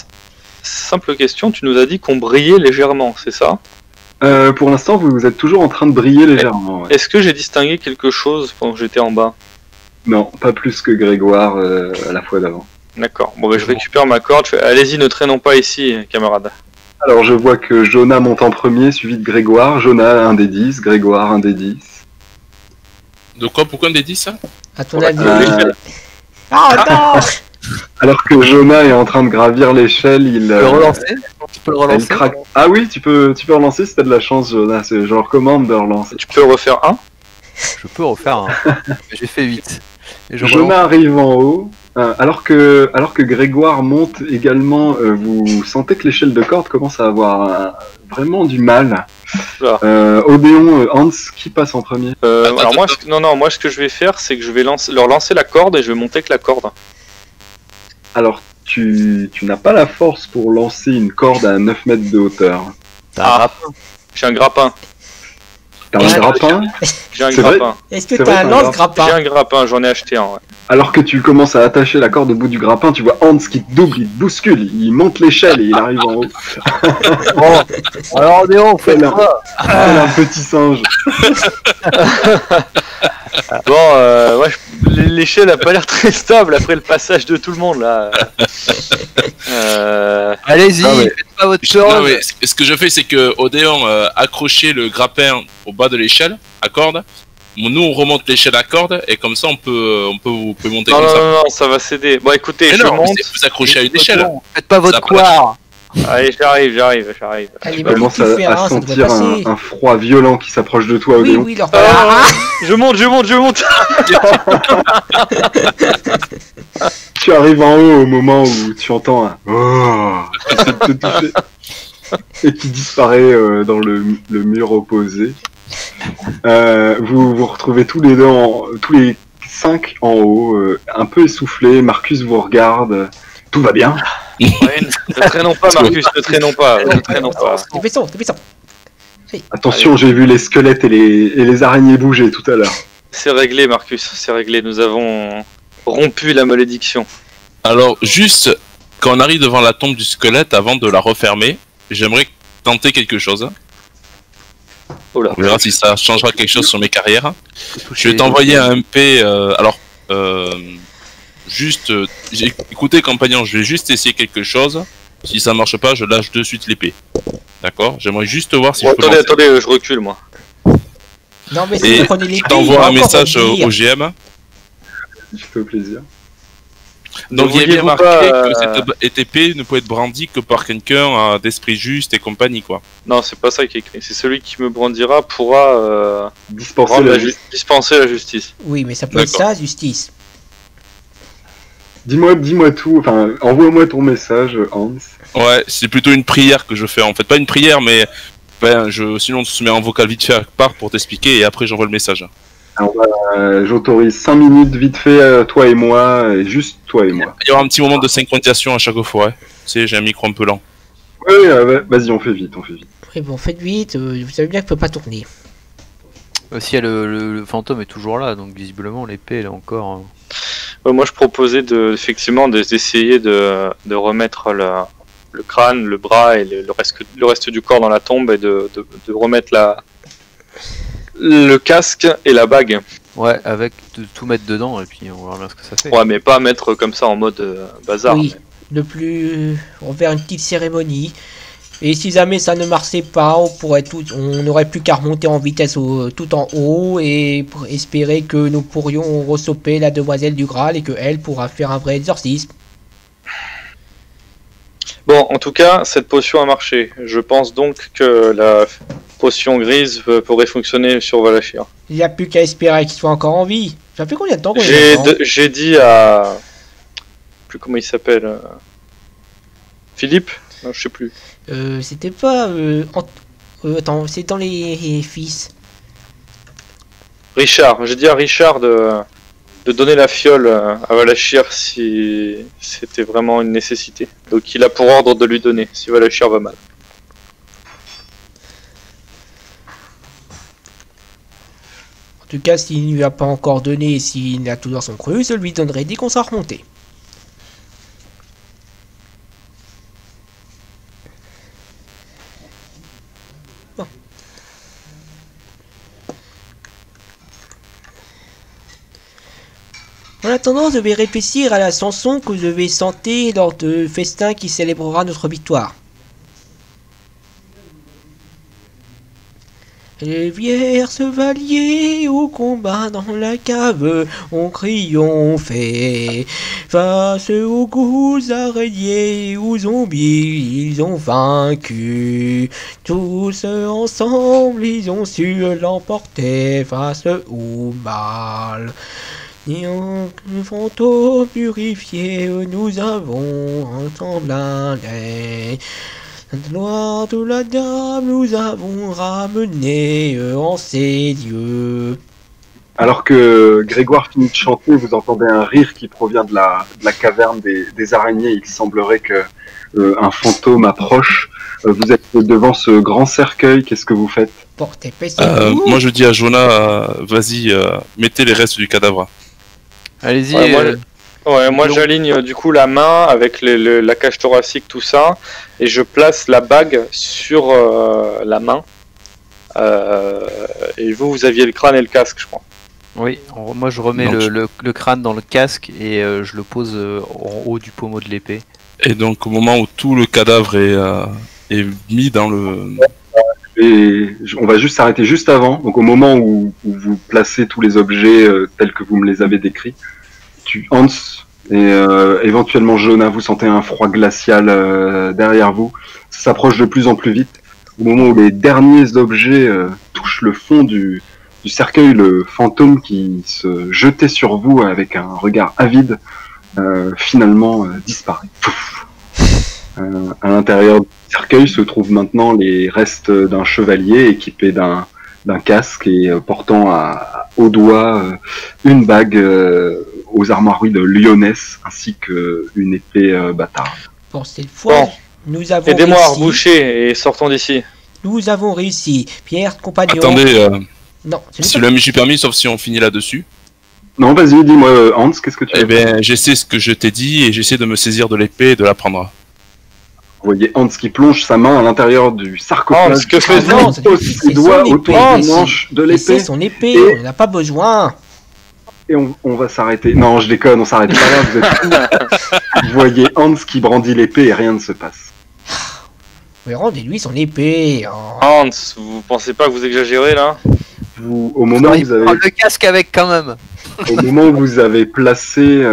Simple question, tu nous as dit qu'on brillait légèrement, c'est ça? Pour l'instant, vous êtes toujours en train de briller légèrement. Ouais. Est-ce que j'ai distingué quelque chose pendant que j'étais en bas? Non, pas plus que Grégoire à la fois d'avant. D'accord, bon bah je récupère ma corde, je fais, allez-y, ne traînons pas ici, camarades. Alors je vois que Jonah monte en premier, suivi de Grégoire. Jonah un des 10, Grégoire un des 10. De quoi? Pourquoi on dit ça? À ton Ouais, avis. l'échelle. Oh non. Alors que Jonah est en train de gravir l'échelle, il Tu peux le relancer? Tu peux le elle relancer? craque. Ah oui, tu peux relancer si t'as de la chance, Jonah. Je recommande de relancer. Tu peux refaire un? Je peux refaire un. J'ai fait 8. Et je relance. Jonah arrive en haut. Alors que Grégoire monte également, vous sentez que l'échelle de corde commence à avoir vraiment du mal. Là. Odéon, Hans, qui passe en premier? Alors moi, moi ce que je vais faire, c'est que je vais leur lancer la corde et je vais monter avec la corde. Alors, tu n'as pas la force pour lancer une corde à 9 mètres de hauteur. T'as un Ah. grappin. J'ai un grappin. T'as un Ouais. grappin? J'ai un C'est vrai grappin. Est-ce que C'est t'as vrai, un t'as un lance-grappin? J'ai un grappin, j'en ai acheté un, ouais. Alors que tu commences à attacher la corde au bout du grappin, tu vois Hans qui te double, il te bouscule, il monte l'échelle et il arrive en haut. Bon, alors Ordéon, fais Tel un, quoi? tel un petit singe. Bon, ouais, l'échelle a pas l'air très stable après le passage de tout le monde, là. Allez-y, Ah ouais. faites pas votre Non, chose. mais ce que je fais, c'est que Odéon accrochait le grappin au bas de l'échelle à corde. Nous, on remonte l'échelle à corde et comme ça, vous pouvez monter Non, comme non, ça. non, ça va céder. Bon, écoutez, Mais je non, monte. vous accrochez à une échelle. Faites pas votre Ça couard. Allez, j'arrive. Allez, Tu vas-y, commences tu fais à un, ça devrait sentir passer. un froid violent qui s'approche de toi, Oui, Odéon. oui, leur Ah, je monte. Tu arrives en haut au moment où tu entends un oh qui essaie de te toucher et qui disparaît dans le mur opposé. Vous vous retrouvez tous les deux, tous les 5 en haut, un peu essoufflés. Marcus vous regarde. Tout va bien? Ouais, ne traînons pas, Marcus, ne traînons pas. Dépêchons. Attention, j'ai vu les squelettes et les araignées bouger tout à l'heure. C'est réglé, Marcus, c'est réglé. Nous avons rompu la malédiction. Alors, juste quand on arrive devant la tombe du squelette, avant de la refermer, j'aimerais tenter quelque chose. Oh là. On verra si ça changera quelque chose sur mes carrières. Je vais t'envoyer un MP. Écoutez, compagnon, je vais juste essayer quelque chose. Si ça marche pas, je lâche de suite l'épée. D'accord? J'aimerais juste voir si Bon, je peux. attendez, je recule, moi. Non, mais si Et vous prenez les je pieds, t'envoie un il va encore message revenir. au GM. Je te fais plaisir. Donc il y a vouliez-vous bien marqué pas, que cette épée ne peut être brandie que par quelqu'un d'esprit juste et compagnie, quoi. Non, c'est pas ça qui est écrit. C'est celui qui me brandira pourra Dispenser rendre la la dispenser la justice. Oui, mais ça peut être D'accord. ça, justice. Dis-moi tout, enfin, envoie-moi ton message, Hans. Ouais, c'est plutôt une prière que je fais en fait. Pas une prière, mais ben, sinon on se met en vocal vite fait à part pour t'expliquer et après j'envoie le message. Alors, j'autorise 5 minutes vite fait, toi et moi, et juste toi et moi. Il y aura un petit moment de synchronisation à chaque fois. Ouais. Tu sais, j'ai un micro un peu lent. Oui, vas-y, on fait vite. Oui, bon, faites vite, vous savez bien que je peux pas tourner. Aussi, le fantôme est toujours là, donc visiblement l'épée elle est encore. Moi, je proposais effectivement d'essayer de remettre le crâne, le bras et le reste du corps dans la tombe et de remettre le casque et la bague. Ouais, avec de tout mettre dedans et puis on verra bien ce que ça fait. Ouais, mais pas mettre comme ça en mode bazar. Oui, de plus, on va faire une petite cérémonie. Et si jamais ça ne marchait pas, on n'aurait plus qu'à remonter en vitesse tout en haut et pour espérer que nous pourrions ressoper la demoiselle du Graal et que elle pourra faire un vrai exorcisme. Bon, en tout cas, cette potion a marché. Je pense donc que la potion grise pourrait fonctionner sur Valachir. Il n'y a plus qu'à espérer qu'il soit encore en vie. Ça fait combien de temps qu'on est dedans ? J'ai dit à... Plus comment il s'appelle Philippe. Non, je sais plus. C'était pas... attends, c'est dans les fils. Richard. J'ai dit à Richard de donner la fiole à Valachir si c'était vraiment une nécessité. Donc il a pour ordre de lui donner si Valachir va mal. En tout cas, s'il ne lui a pas encore donné et s'il a toujours son cru, je lui donnerai dès qu'on sera remonté. Bon. En attendant, je vais réfléchir à la chanson que je vais chanter lors de festin qui célébrera notre victoire. Les vieux chevaliers au combat dans la cave ont triomphé. Face aux grosses araignées, aux zombies, ils ont vaincu. Tous ensemble, ils ont su l'emporter face au mal. Et en fantôme purifié, nous avons ensemble un lait. La gloire de la dame, nous avons ramené en ses dieux. Alors que Grégoire finit de chanter, vous entendez un rire qui provient de la caverne des araignées. Il semblerait que un fantôme approche. Vous êtes devant ce grand cercueil, qu'est-ce que vous faites ? Portez paix. Moi je dis à Jonah, vas-y, mettez les restes du cadavre. Allez-y. Moi j'aligne du coup la main avec la cage thoracique, tout ça, et je place la bague sur la main. Et vous aviez le crâne et le casque, je crois. Oui, moi je remets le crâne dans le casque et je le pose en haut du pommeau de l'épée. Et donc au moment où tout le cadavre est mis dans le... Et on va juste s'arrêter juste avant, donc au moment où vous placez tous les objets tels que vous me les avez décrits. Hans et éventuellement Jonah, vous sentez un froid glacial derrière vous. Ça s'approche de plus en plus vite. Au moment où les derniers objets touchent le fond du cercueil, le fantôme qui se jetait sur vous avec un regard avide, finalement disparaît. À l'intérieur du cercueil se trouvent maintenant les restes d'un chevalier équipé d'un casque et portant au doigt une bague aux armoiries de Lyonesse ainsi qu'une épée bâtarde. Pour cette fois, Bon. nous avons Aidez-moi à réussi. reboucher et sortons d'ici. Nous avons réussi. Pierre, compagnon. Attendez, Non, ce n'est si pas- le MJ permis, sauf si on finit là-dessus. Non, vas-y, dis-moi, Hans, qu'est-ce que tu Eh veux faire? ben, j'essaie ce que je t'ai dit et j'essaie de me saisir de l'épée et de la prendre. Vous voyez Hans qui plonge sa main à l'intérieur du sarcophage. Hans, que Ah fais-tu? non, pose c'est ses son doigts épée, autour Hans. du manche de Et c'est l'épée son épée, Et- on n'en a pas besoin. et on va s'arrêter. Non, je déconne, on s'arrête pas là, vous êtes fous. Vous voyez Hans qui brandit l'épée et rien ne se passe. Mais rendez-lui son épée. Oh. Hans, vous pensez pas que vous exagérez là? Au moment où vous avez... Le casque avec quand même. Au moment où vous avez placé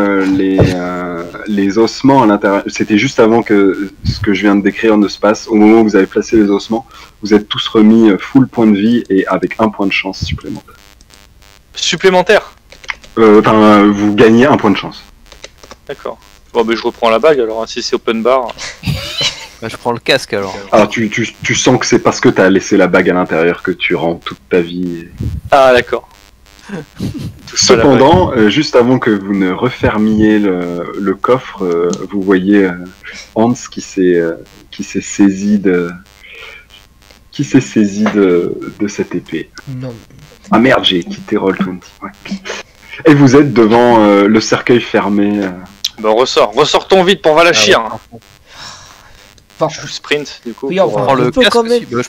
les ossements à l'intérieur, c'était juste avant que ce que je viens de décrire ne se passe. Au moment où vous avez placé les ossements, vous êtes tous remis full point de vie et avec un point de chance supplémentaire. Supplémentaire. Vous gagnez un point de chance. D'accord. Bon, mais je reprends la bague alors, hein, si c'est open bar. Bah, je prends le casque alors. Alors tu sens que c'est parce que t'as laissé la bague à l'intérieur que tu rends toute ta vie. Ah, d'accord. Touche pas la bague. Cependant, juste avant que vous ne refermiez le coffre, vous voyez Hans qui s'est saisi de cette épée. Non. Ah merde, j'ai quitté Roll20. Ouais. Et vous êtes devant le cercueil fermé. Bah, ressortons vite pour Valachir. Bon, Je sprint du coup. oui, pour, enfin, Prends on le peut casque quand même. aussi. Bah,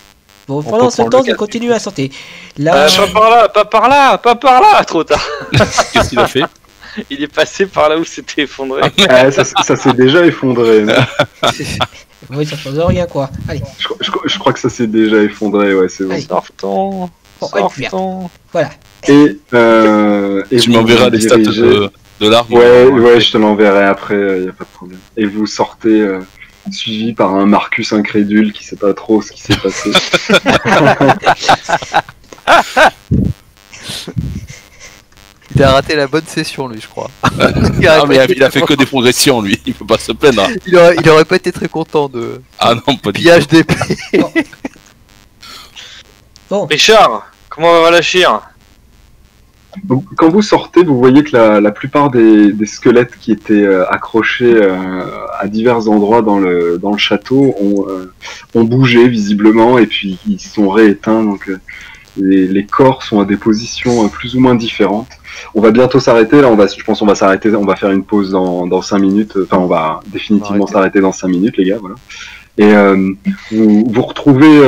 Bon, on pendant peut ce prendre temps, le je casque, continue à sauter. Là, pas par là, trop tard. Qu'est-ce qu'il a fait? Il est passé par là où c'était effondré. Ah, ça s'est déjà effondré. Non oui, ça change rien quoi. Allez, je crois que ça s'est déjà effondré, ouais, c'est bon. Allez. Sortons. bon, allez, vert. Voilà. Et Tu vous m'enverras vous les stats dirigez- de l'arme. Ouais, je te l'enverrai après, y a pas de problème. Et vous sortez suivi par un Marcus incrédule qui sait pas trop ce qui s'est passé. Il a raté la bonne session lui, je crois. Ah, mais il a fait que des progressions, lui. Il peut pas se plaindre. Il aurait pas été très content de Ah non, pas du pillage d'épée. Bon, Richard, comment va Valachir? Donc, quand vous sortez, vous voyez que la plupart des squelettes qui étaient accrochés à divers endroits dans le château ont bougé visiblement et puis ils se sont rééteints. Donc les corps sont à des positions plus ou moins différentes. On va bientôt s'arrêter. Là, je pense qu'on va s'arrêter. On va faire une pause dans 5 minutes. Enfin, on va définitivement s'arrêter dans 5 minutes, les gars. Voilà. Et vous retrouvez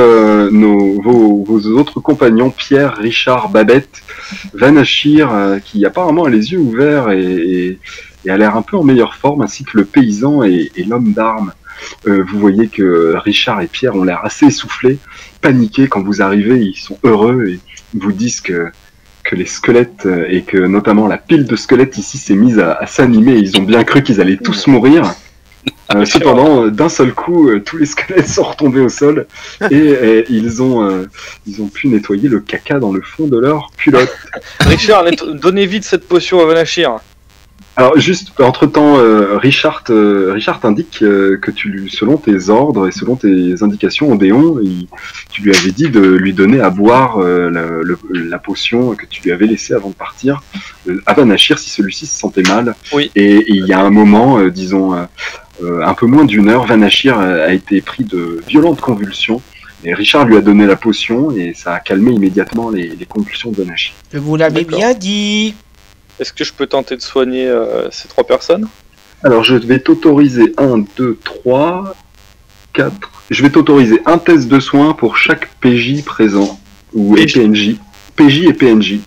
vos autres compagnons, Pierre, Richard, Babette, Vanachir, qui apparemment a les yeux ouverts et a l'air un peu en meilleure forme, ainsi que le paysan et l'homme d'armes. Vous voyez que Richard et Pierre ont l'air assez essoufflés, paniqués quand vous arrivez, ils sont heureux et vous disent que les squelettes et que notamment la pile de squelettes ici s'est mise à s'animer. Ils ont bien cru qu'ils allaient tous mourir. Cependant, d'un seul coup, tous les squelettes sont retombés au sol et ils ont pu nettoyer le caca dans le fond de leur culotte. Richard, donnez vite cette potion à Valachir. Alors juste, entre-temps, Richard t'indique que selon tes ordres et selon tes indications, Odéon, tu lui avais dit de lui donner à boire la potion que tu lui avais laissée avant de partir à Vanachir si celui-ci se sentait mal. Oui. Et il y a un moment, disons un peu moins d'une heure, Vanachir a été pris de violentes convulsions. Et Richard lui a donné la potion et ça a calmé immédiatement les convulsions de Vanachir. je vous l'avais D'accord. bien dit. Est-ce que je peux tenter de soigner ces 3 personnes? Alors je vais t'autoriser 1, 2, 3, 4. Je vais t'autoriser un test de soins pour chaque PJ présent, ou PJ. PNJ. PJ et PNJ.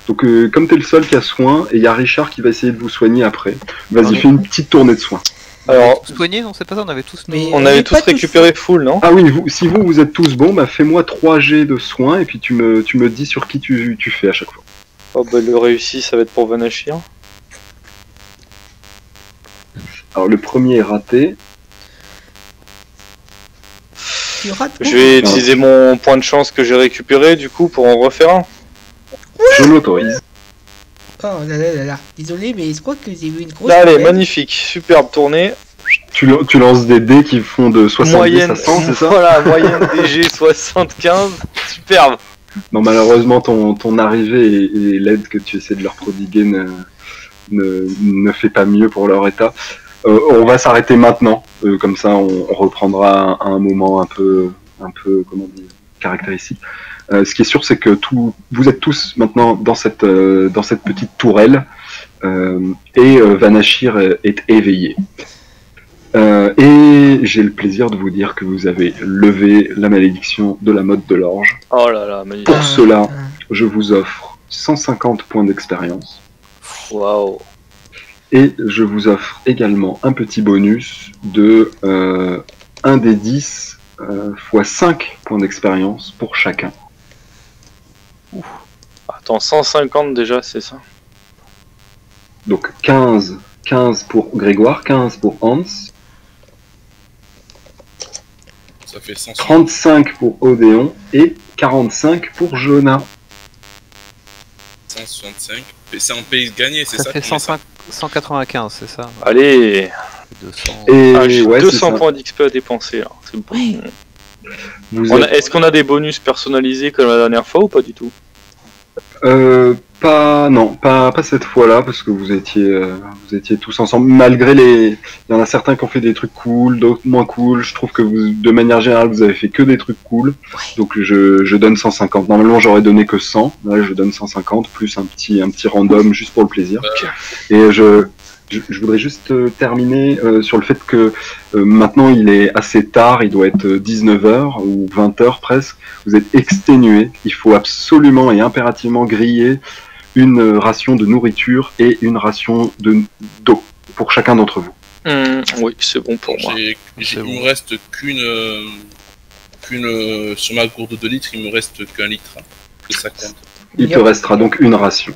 Donc comme t'es le seul qui a soin, et il y a Richard qui va essayer de vous soigner après. Vas-y, fais une petite tournée de soins. Alors, Tous soignés, non, c'est pas ça, on avait tous. Mais- on on avait est tous pas tous- récupéré full, non? Ah oui, si vous êtes tous bons, bah fais-moi 3 G de soins, et puis tu me dis sur qui tu fais à chaque fois. Oh bah le réussi, ça va être pour Vanachir. Alors le premier est raté. Tu rates Je vais utiliser mon point de chance que j'ai récupéré du coup pour en refaire un. Je l'autorise. Oh là là là là. Désolé, mais je crois que j'ai vu une grosse. Allez, problème. magnifique, superbe tournée. Tu lances des dés qui font de 70 Moyenne, à 100, c'est ça? voilà, moyenne DG 75, superbe. Non, malheureusement, ton arrivée et l'aide que tu essaies de leur prodiguer ne fait pas mieux pour leur état. On va s'arrêter maintenant, comme ça on reprendra à un moment un peu comment dire, caractéristique. Ce qui est sûr, c'est que vous êtes tous maintenant dans cette petite tourelle et Vanachir est éveillé. Et j'ai le plaisir de vous dire que vous avez levé la malédiction de la mode de l'orge. Oh là là, magnifique. Pour cela, je vous offre 150 points d'expérience. Waouh. Et je vous offre également un petit bonus de 1 des 10 fois 5 points d'expérience pour chacun. Attends, 150 déjà, c'est ça? Donc 15 pour Grégoire, 15 pour Hans, Ça fait 100. 35 pour Odéon et 45 pour Jonah. 165. C'est en pays gagné, c'est Ça ça fait qu'on met ça 195, c'est ça. Allez, 200. Et j'ai ouais, c'est 200 ça. points d'XP à dépenser. Là. C'est bon. Oui. Vous êtes- Est-ce qu'on a des bonus personnalisés comme la dernière fois ou pas du tout? pas cette fois-là parce que vous étiez tous ensemble. Malgré il y en a certains qui ont fait des trucs cool, d'autres moins cool. Je trouve que de manière générale, vous avez fait que des trucs cool. Donc je donne 150. Normalement, j'aurais donné que 100. Là, je donne 150 plus un petit random juste pour le plaisir. Et je voudrais juste terminer sur le fait que maintenant il est assez tard, il doit être 19h ou 20h presque, vous êtes exténué, il faut absolument et impérativement griller une ration de nourriture et une ration d'eau pour chacun d'entre vous. Oui, c'est bon pour moi. C'est Il bon. me reste qu'une sur ma gourde de litres, il me reste qu'un litre. Que ça compte. Il te restera donc une ration.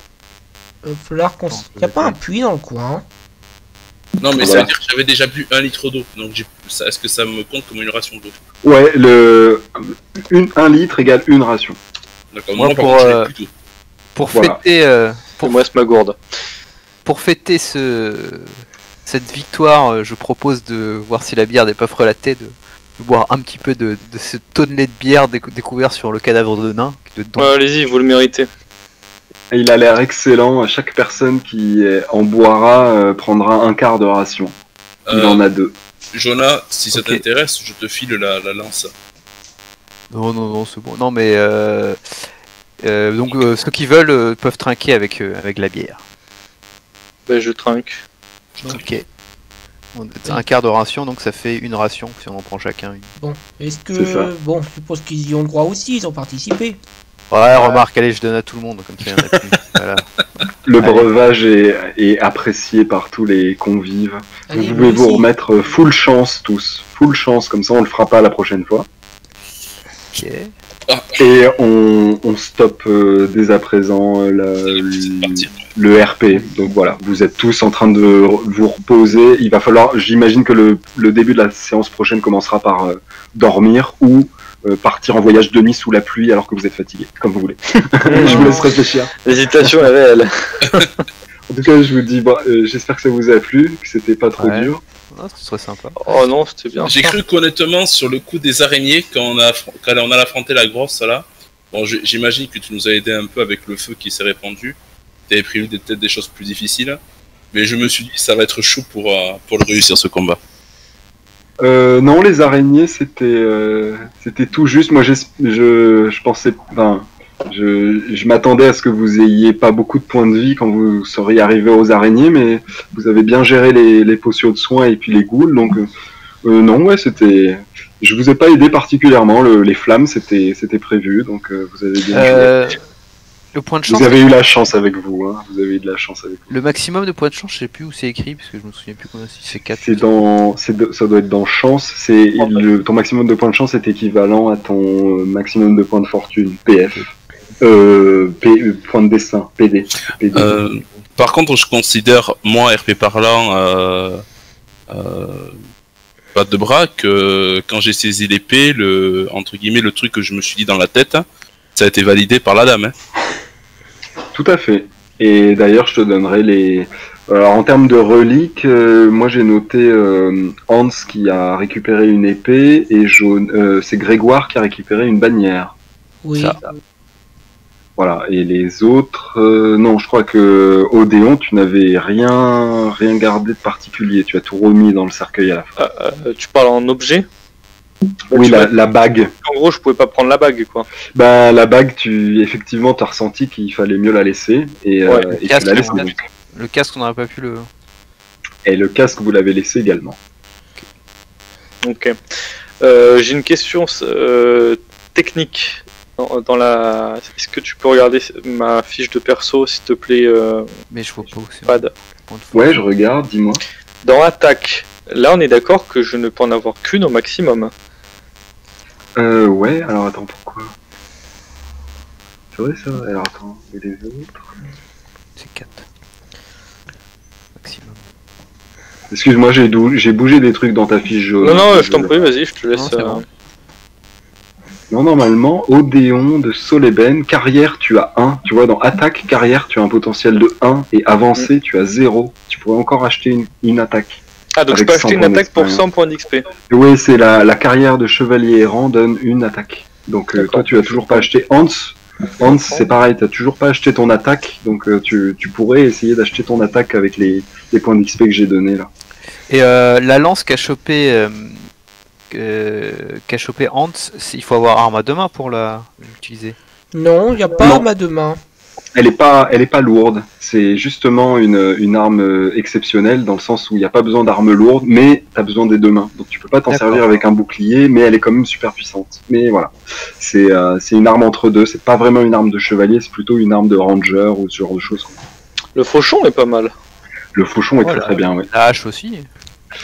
Il va falloir qu'on... Y a pas un puits dans le coin, hein? Non, mais ça Voilà. veut dire que j'avais déjà bu 1 litre d'eau. Donc est-ce que ça me compte comme une ration d'eau? Ouais, 1 litre égale une ration. D'accord, Moi, moi par pour, contre, je l'ai plus d'eau. Pour Voilà. fêter, Il me reste ma gourde. pour fêter cette victoire, je propose de voir si la bière n'est pas frelatée, de boire un petit peu de ce tonnelet de bière découvert sur le cadavre de nain. Allez-y, vous le méritez. Et il a l'air excellent, chaque personne qui en boira prendra un quart de ration. Il en a 2. Jonah, si ça Ok. t'intéresse, je te file la lance. Non, c'est bon. Non, mais donc ceux qui veulent peuvent trinquer avec la bière. Ben, je trinque. Ok. Un quart de ration, donc ça fait une ration si on en prend chacun une. Bon, est-ce C'est ça. que... Bon, je suppose qu'ils y ont le droit aussi, ils ont participé. Ouais, remarque, allez, je donne à tout le monde, comme ça il y en a plus. Voilà. Le Allez. breuvage est apprécié par tous les convives. Allez, Vous pouvez moi vous aussi. remettre full chance tous. Full chance, comme ça on le fera pas la prochaine fois. Ok. Et on stoppe dès à présent C'est parti. le RP. Donc voilà, vous êtes tous en train de vous reposer. Il va falloir, j'imagine que le début de la séance prochaine commencera par dormir ou partir en voyage de nuit sous la pluie alors que vous êtes fatigué, comme vous voulez. Je vous laisse réfléchir. L'hésitation est réelle. En tout cas, je vous dis, j'espère que ça vous a plu, que c'était pas trop Ouais. dur. Ah, ce serait sympa. Oh non, c'était bien. J'ai cru qu'honnêtement, sur le coup des araignées, quand on a affronté la grosse là, bon, j'imagine que tu nous as aidé un peu avec le feu qui s'est répandu. T'avais prévu peut-être des choses plus difficiles, mais je me suis dit ça va être chaud pour le réussir ce combat. Non, les araignées, c'était tout juste. Moi, je pensais, enfin, je m'attendais à ce que vous ayez pas beaucoup de points de vie quand vous seriez arrivé aux araignées, mais vous avez bien géré les potions de soins et puis les ghouls, donc non, ouais, c'était. Je vous ai pas aidé particulièrement. Les flammes, c'était prévu, donc vous avez bien joué. Le point de chance, Vous avez eu la chance avec vous, hein. Vous avez eu de la chance avec vous. le maximum de points de chance, je sais plus où c'est écrit, parce que je me souviens plus combien c'est 4. Ça doit être dans chance. Ton maximum de points de chance est équivalent à ton maximum de points de fortune, PF. Point de destin, PD. Par contre, je considère, moi, RP parlant, pas de bras, que quand j'ai saisi l'épée, entre guillemets, le truc que je me suis dit dans la tête, ça a été validé par la dame. Hein. Tout à fait. Et d'ailleurs, je te donnerai les. Alors, en termes de reliques, moi j'ai noté Hans qui a récupéré une épée et c'est Grégoire qui a récupéré une bannière. Oui. Ça. Voilà. Et les autres, non, je crois que Odéon, tu n'avais rien gardé de particulier. Tu as tout remis dans le cercueil à la fin. Tu parles en objet? Oui, tu la bague. En gros, je pouvais pas prendre la bague, quoi. Bah, la bague, effectivement, t'as ressenti qu'il fallait mieux la laisser et, Ouais, et casque, tu l'as laissé. le casque. Le casque, on n'aurait pas pu le. Et le casque, vous l'avez laissé également. Ok. J'ai une question technique. Dans la... Est-ce que tu peux regarder ma fiche de perso, s'il te plaît, Mais je vois pas où c'est. Pad. Point de Ouais, je regarde, dis-moi. Dans attaque, là on est d'accord que je ne peux en avoir qu'une au maximum. Ouais, alors attends, pourquoi? C'est vrai ça? Alors attends, et les autres? C'est 4. Excuse-moi, j'ai bougé des trucs dans ta fiche jaune. Non, je t'en prie, vas-y, je te laisse. Non, c'est bon. Non, normalement, Odéon de Soleben, carrière, tu as 1. Tu vois, dans attaque, carrière, tu as un potentiel de 1. Et avancée, tu as 0. Tu pourrais encore acheter une attaque. Ah, donc je avec peux acheter 100 une points attaque pour d'expérience. 100 points d'XP. Oui, c'est la carrière de chevalier errant donne une attaque. Donc toi, tu as toujours pas acheté Hans. Hans, c'est pareil, tu as toujours pas acheté ton attaque. Donc tu pourrais essayer d'acheter ton attaque avec les points d'XP que j'ai donnés là. Et la lance qu'a chopé Hans, il faut avoir arme à deux mains pour l'utiliser. Non, il n'y a pas Non. arme à deux mains. Elle est pas lourde. C'est justement une arme exceptionnelle dans le sens où il n'y a pas besoin d'arme lourde, mais tu as besoin des deux mains. Donc tu peux pas t'en D'accord. servir avec un bouclier, mais elle est quand même super puissante. Mais voilà, c'est une arme entre deux. C'est pas vraiment une arme de chevalier, c'est plutôt une arme de ranger ou ce genre de choses. Le fauchon est pas mal. Le fauchon est Voilà. très très bien, ouais. La hache aussi.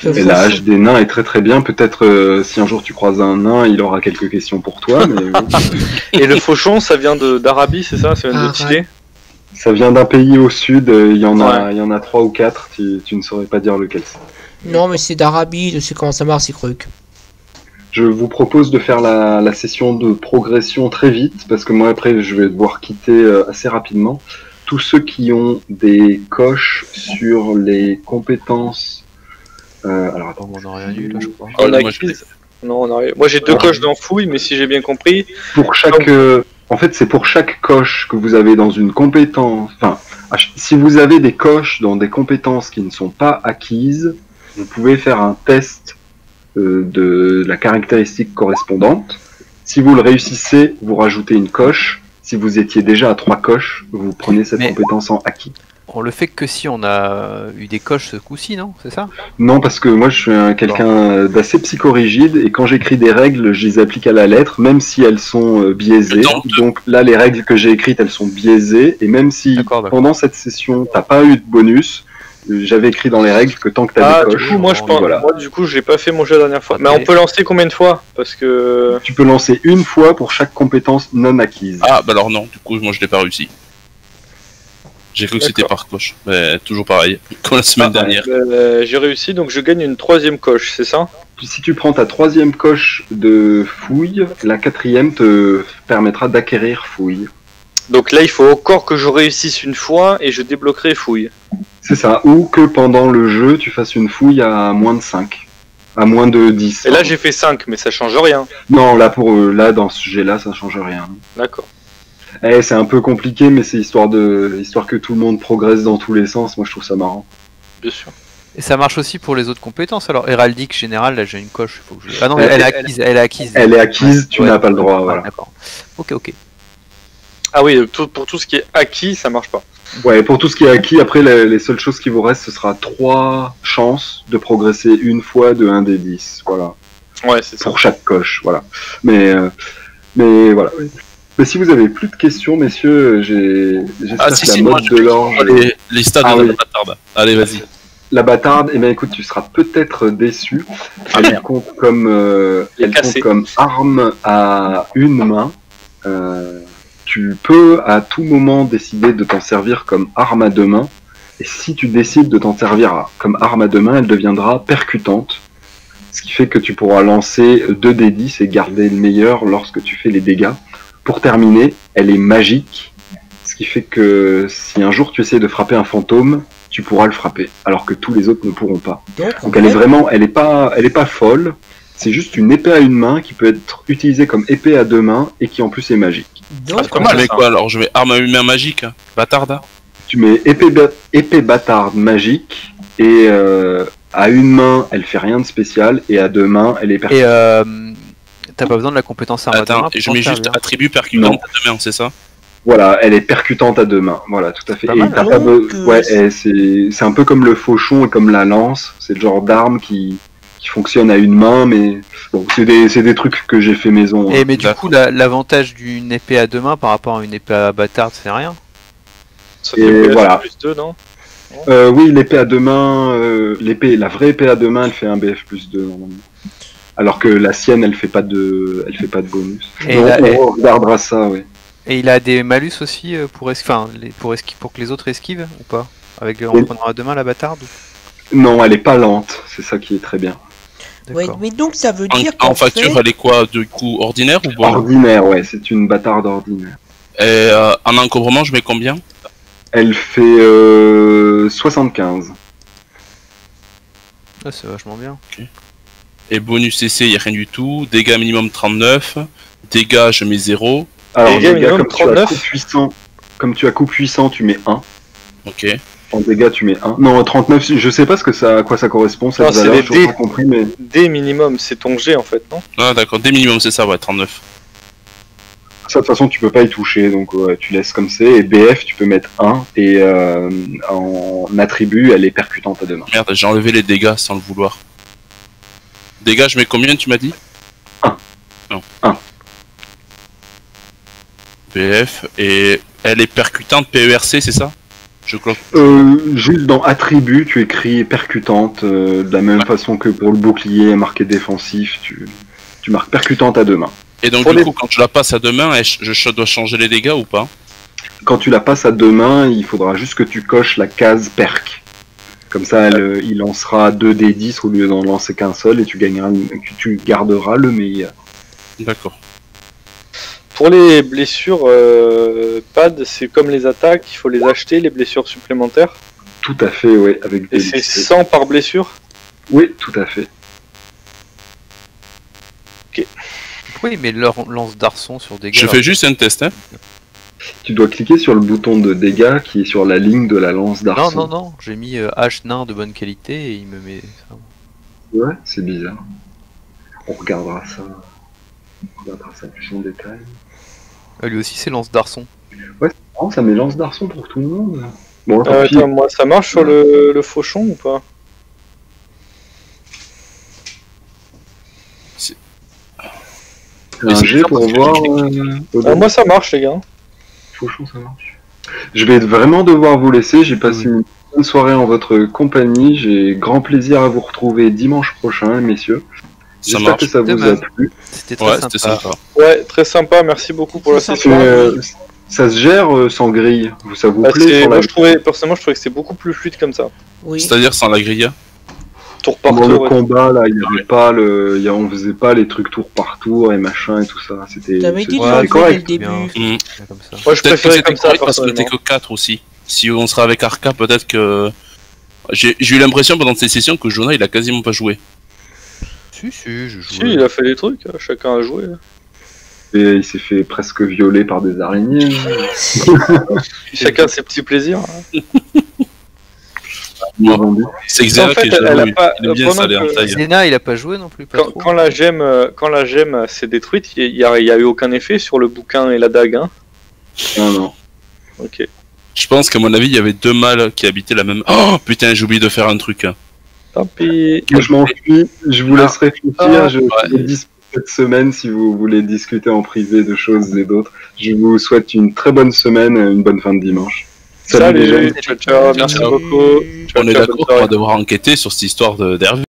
Et la hache des nains est très très bien. Peut-être si un jour tu croises un nain, il aura quelques questions pour toi. Mais Et le fauchon, ça vient d'Arabie, c'est ça? Ça vient de Tilé? ça vient d'un pays au sud. Il y en a, Ouais. il y en a 3 ou 4. Tu ne saurais pas dire lequel c'est. Non, mais c'est d'Arabie, je sais comment ça marche, ces trucs. Je vous propose de faire la session de progression très vite parce que moi après je vais devoir quitter assez rapidement. Tous ceux qui ont des coches sur les compétences. Alors attends. On n'a rien eu là, je crois. On a moi, acquise. Non, on a rien. Moi j'ai 2 coches dans fouille, mais si j'ai bien compris. Pour chaque, en fait, c'est pour chaque coche que vous avez dans une compétence. Enfin, si vous avez des coches dans des compétences qui ne sont pas acquises, vous pouvez faire un test de la caractéristique correspondante. Si vous le réussissez, vous rajoutez une coche. Si vous étiez déjà à 3 coches, vous prenez cette Mais- compétence en acquis. On le fait que si on a eu des coches ce coup-ci, non? C'est ça? Non, parce que moi je suis quelqu'un d'assez psychorigide et quand j'écris des règles, je les applique à la lettre, même si elles sont biaisées. Donc là, les règles que j'ai écrites, elles sont biaisées et même si D'accord. pendant cette session, t'as pas eu de bonus, j'avais écrit dans les règles que tant que t'as Ah, des du coches, coup, moi je pense. voilà. Moi, du coup, j'ai pas fait mon jeu la dernière fois. Ok. Mais on peut lancer combien de fois? Parce que. Tu peux lancer une fois pour chaque compétence non acquise. Ah, bah alors non, du coup, moi je l'ai pas réussi. J'ai cru que c'était par coche, mais toujours pareil, comme la semaine dernière. J'ai réussi, donc je gagne une 3e coche, c'est ça? Si tu prends ta 3e coche de fouille, la 4e te permettra d'acquérir fouille. Donc là, il faut encore que je réussisse une fois et je débloquerai fouille. C'est ça, ou que pendant le jeu, tu fasses une fouille à moins de 5. À moins de 10. Et là, j'ai fait 5, mais ça change rien. Non, là, là dans ce jet-là, ça change rien. D'accord. C'est un peu compliqué, mais c'est histoire que tout le monde progresse dans tous les sens. Moi, je trouve ça marrant. Bien sûr. Et ça marche aussi pour les autres compétences. Alors, héraldique générale, là j'ai une coche. Faut que je... Ah non, Elle- elle est acquise. Elle est acquise. Elle est acquise, tu Ouais. n'as pas le droit. Ouais, Voilà. D'accord. Ok. Ah oui, pour tout ce qui est acquis, ça marche pas. Ouais, pour tout ce qui est acquis, après, les seules choses qui vous restent, ce sera 3 chances de progresser une fois de 1 des 10. Voilà. Ouais, c'est ça. Pour chaque coche. Voilà. Mais voilà. Mais si vous avez plus de questions, messieurs, j'espère Ah, que si, la si, moi, mode de l'orge. Les stades Ah de oui. la bâtarde. Allez, vas-y. La bâtarde, eh bien écoute, tu seras peut-être déçu. Elle compte comme Les elle compte cassés. comme arme à une main. Tu peux à tout moment décider de t'en servir comme arme à deux mains. Et si tu décides de t'en servir comme arme à deux mains, elle deviendra percutante. Ce qui fait que tu pourras lancer 2d10 et garder le meilleur lorsque tu fais les dégâts. Pour terminer, elle est magique. Ce qui fait que si un jour tu essaies de frapper un fantôme, tu pourras le frapper, alors que tous les autres ne pourront pas. Donc elle est vraiment, elle est pas folle. C'est juste une épée à une main qui peut être utilisée comme épée à deux mains et qui en plus est magique. Donc, c'est pas Je mal, mets ça. quoi alors? Je mets arme à une main magique, hein. Bâtarde. Tu mets épée bâtarde magique et à une main elle fait rien de spécial et à deux mains elle est Et t'as pas besoin de la compétence arme à deux mains Attends, pour je t'en mets juste servir. attribut percutant Non. à deux mains, c'est ça? Voilà, elle est percutante à deux mains. Voilà, tout à fait. Pas Et mal, t'as hein. pas Donc, ouais, c'est un peu comme le fauchon et comme la lance. C'est le genre d'arme qui fonctionne à une main, mais bon, c'est des trucs que j'ai fait maison. hein. Et mais du D'accord. coup, l'avantage d'une épée à deux mains par rapport à une épée à bâtarde, c'est rien. Ça Et fait voilà. plus 2, non? Oui, l'épée à deux mains, la vraie épée à deux mains, elle fait un BF plus 2 normalement. Alors que la sienne, elle fait pas de bonus. Et Donc, la- et- on regardera ça, oui. Et il a des malus aussi pour que les autres esquivent ou pas? Avec en Oui. prenant à deux mains la bâtarde ou- Non, elle est pas lente, c'est ça qui est très bien. Ouais, D'accord. mais donc ça veut En, dire en qu'en facture, fait... elle est quoi, du coup, ordinaire ou bon? Ordinaire, ouais, c'est une bâtarde ordinaire. Et en encombrement, je mets combien? Elle fait 75. Ah, c'est vachement bien. Et bonus CC, y a rien du tout. Dégâts minimum 39. Dégâts, je mets 0. Alors, Dégâts les gars, minimum comme tu as 39. coup puissant, tu mets 1. Ok. En dégâts, tu mets 1. Non, 39, je sais pas à quoi ça correspond, cette Non, c'est valeur, les j'ai toujours dés. pas compris, mais D minimum, c'est ton G en fait, non? Ah, d'accord. Des minimum, c'est ça, ouais, 39. ça, de toute façon, tu peux pas y toucher, donc ouais, tu laisses comme c'est. Et BF, tu peux mettre 1, et en attribut, elle est percutante à deux mains. Merde, j'ai enlevé les dégâts sans le vouloir. Dégâts, je mets combien, tu m'as dit? 1. Non. 1. BF, et elle est percutante PERC, c'est ça? Je crois. Juste dans attribut, tu écris percutante, de la même façon que pour le bouclier marqué défensif, tu marques percutante à deux mains. Et donc, Pour du les- coup, quand je la passe à deux mains, je dois changer les dégâts ou pas? Quand tu la passes à deux mains, il faudra juste que tu coches la case perc. Comme ça, il lancera 2d10 au lieu d'en lancer qu'un seul et tu garderas le meilleur. D'accord. Pour les blessures pad, c'est comme les attaques, il faut les acheter, les blessures supplémentaires. Tout à fait, oui, avec Et des c'est listes. 100 par blessure. Oui, tout à fait. Pourquoi il met leur lance d'arçon sur dégâts? Je fais juste un test, hein. Tu dois cliquer sur le bouton de dégâts qui est sur la ligne de la lance Non, d'arçon. non, non, j'ai mis H nain de bonne qualité et il me met ça. Ouais, c'est bizarre. On regardera ça. On regardera ça plus en détail. Ah, lui aussi c'est lance d'arçon. Oh, ça met lance d'arçon pour tout le monde. Bon, tant pis. Attends, moi ça marche sur le fauchon ou pas? Un G pour voir. Moi ça marche les gars. Fauchon, ça marche. Je vais vraiment devoir vous laisser. J'ai passé une bonne soirée en votre compagnie. J'ai grand plaisir à vous retrouver dimanche prochain, messieurs. Ça J'espère marche. que ça vous a Demain. plu. C'était très Ouais, sympa. c'était sympa. Ouais, très sympa, merci beaucoup pour la C'est session. sympa. Ça se gère sans grille. Ça vous Bah, plaît sur moi, la... personnellement je trouvais que c'était beaucoup plus fluide comme ça. Oui. C'est-à-dire sans la grille. Tour par Pendant le tour. ouais. combat, là, il y avait pas on faisait pas les trucs tour par tour et machin et tout ça. C'était T'avais dit de Ouais, l'enlever dès correct. le début. Bien. Mm. Comme ça. Moi je Peut-être que préférais c'était comme ça correct parce que c'était personnellement. que 4 aussi. Si on sera avec Arca, peut-être que. J'ai eu l'impression pendant ces sessions que Jonah il a quasiment pas joué. Si, si, je joue. Si, il a fait des trucs, chacun a joué. Et il s'est fait presque violer par des araignées. Chacun ses petits plaisirs. hein. Bien vendu. C'est En Xena fait, qui est elle a jaloux, pas- il aime bien pendant ça les que- hentai. Zena, il a pas joué non plus, pas trop. Quand la gemme s'est détruite, il y a eu aucun effet sur le bouquin et la dague. Hein. Non, non. Ok. Je pense qu'à mon avis, il y avait deux mâles qui habitaient la même. Oh putain, j'ai oublié de faire un truc. Tant pis. Moi, je m'enfuis. Je vous laisse réfléchir. Ah, je suis dispo cette semaine si vous voulez discuter en privé de choses et d'autres. Je vous souhaite une très bonne semaine et une bonne fin de dimanche. Salut les jeunes. Ciao, ciao, merci Ciao. beaucoup. Ciao, On est ciao, d'accord bonne qu'on va soirée. devoir enquêter sur cette histoire d'Hervé.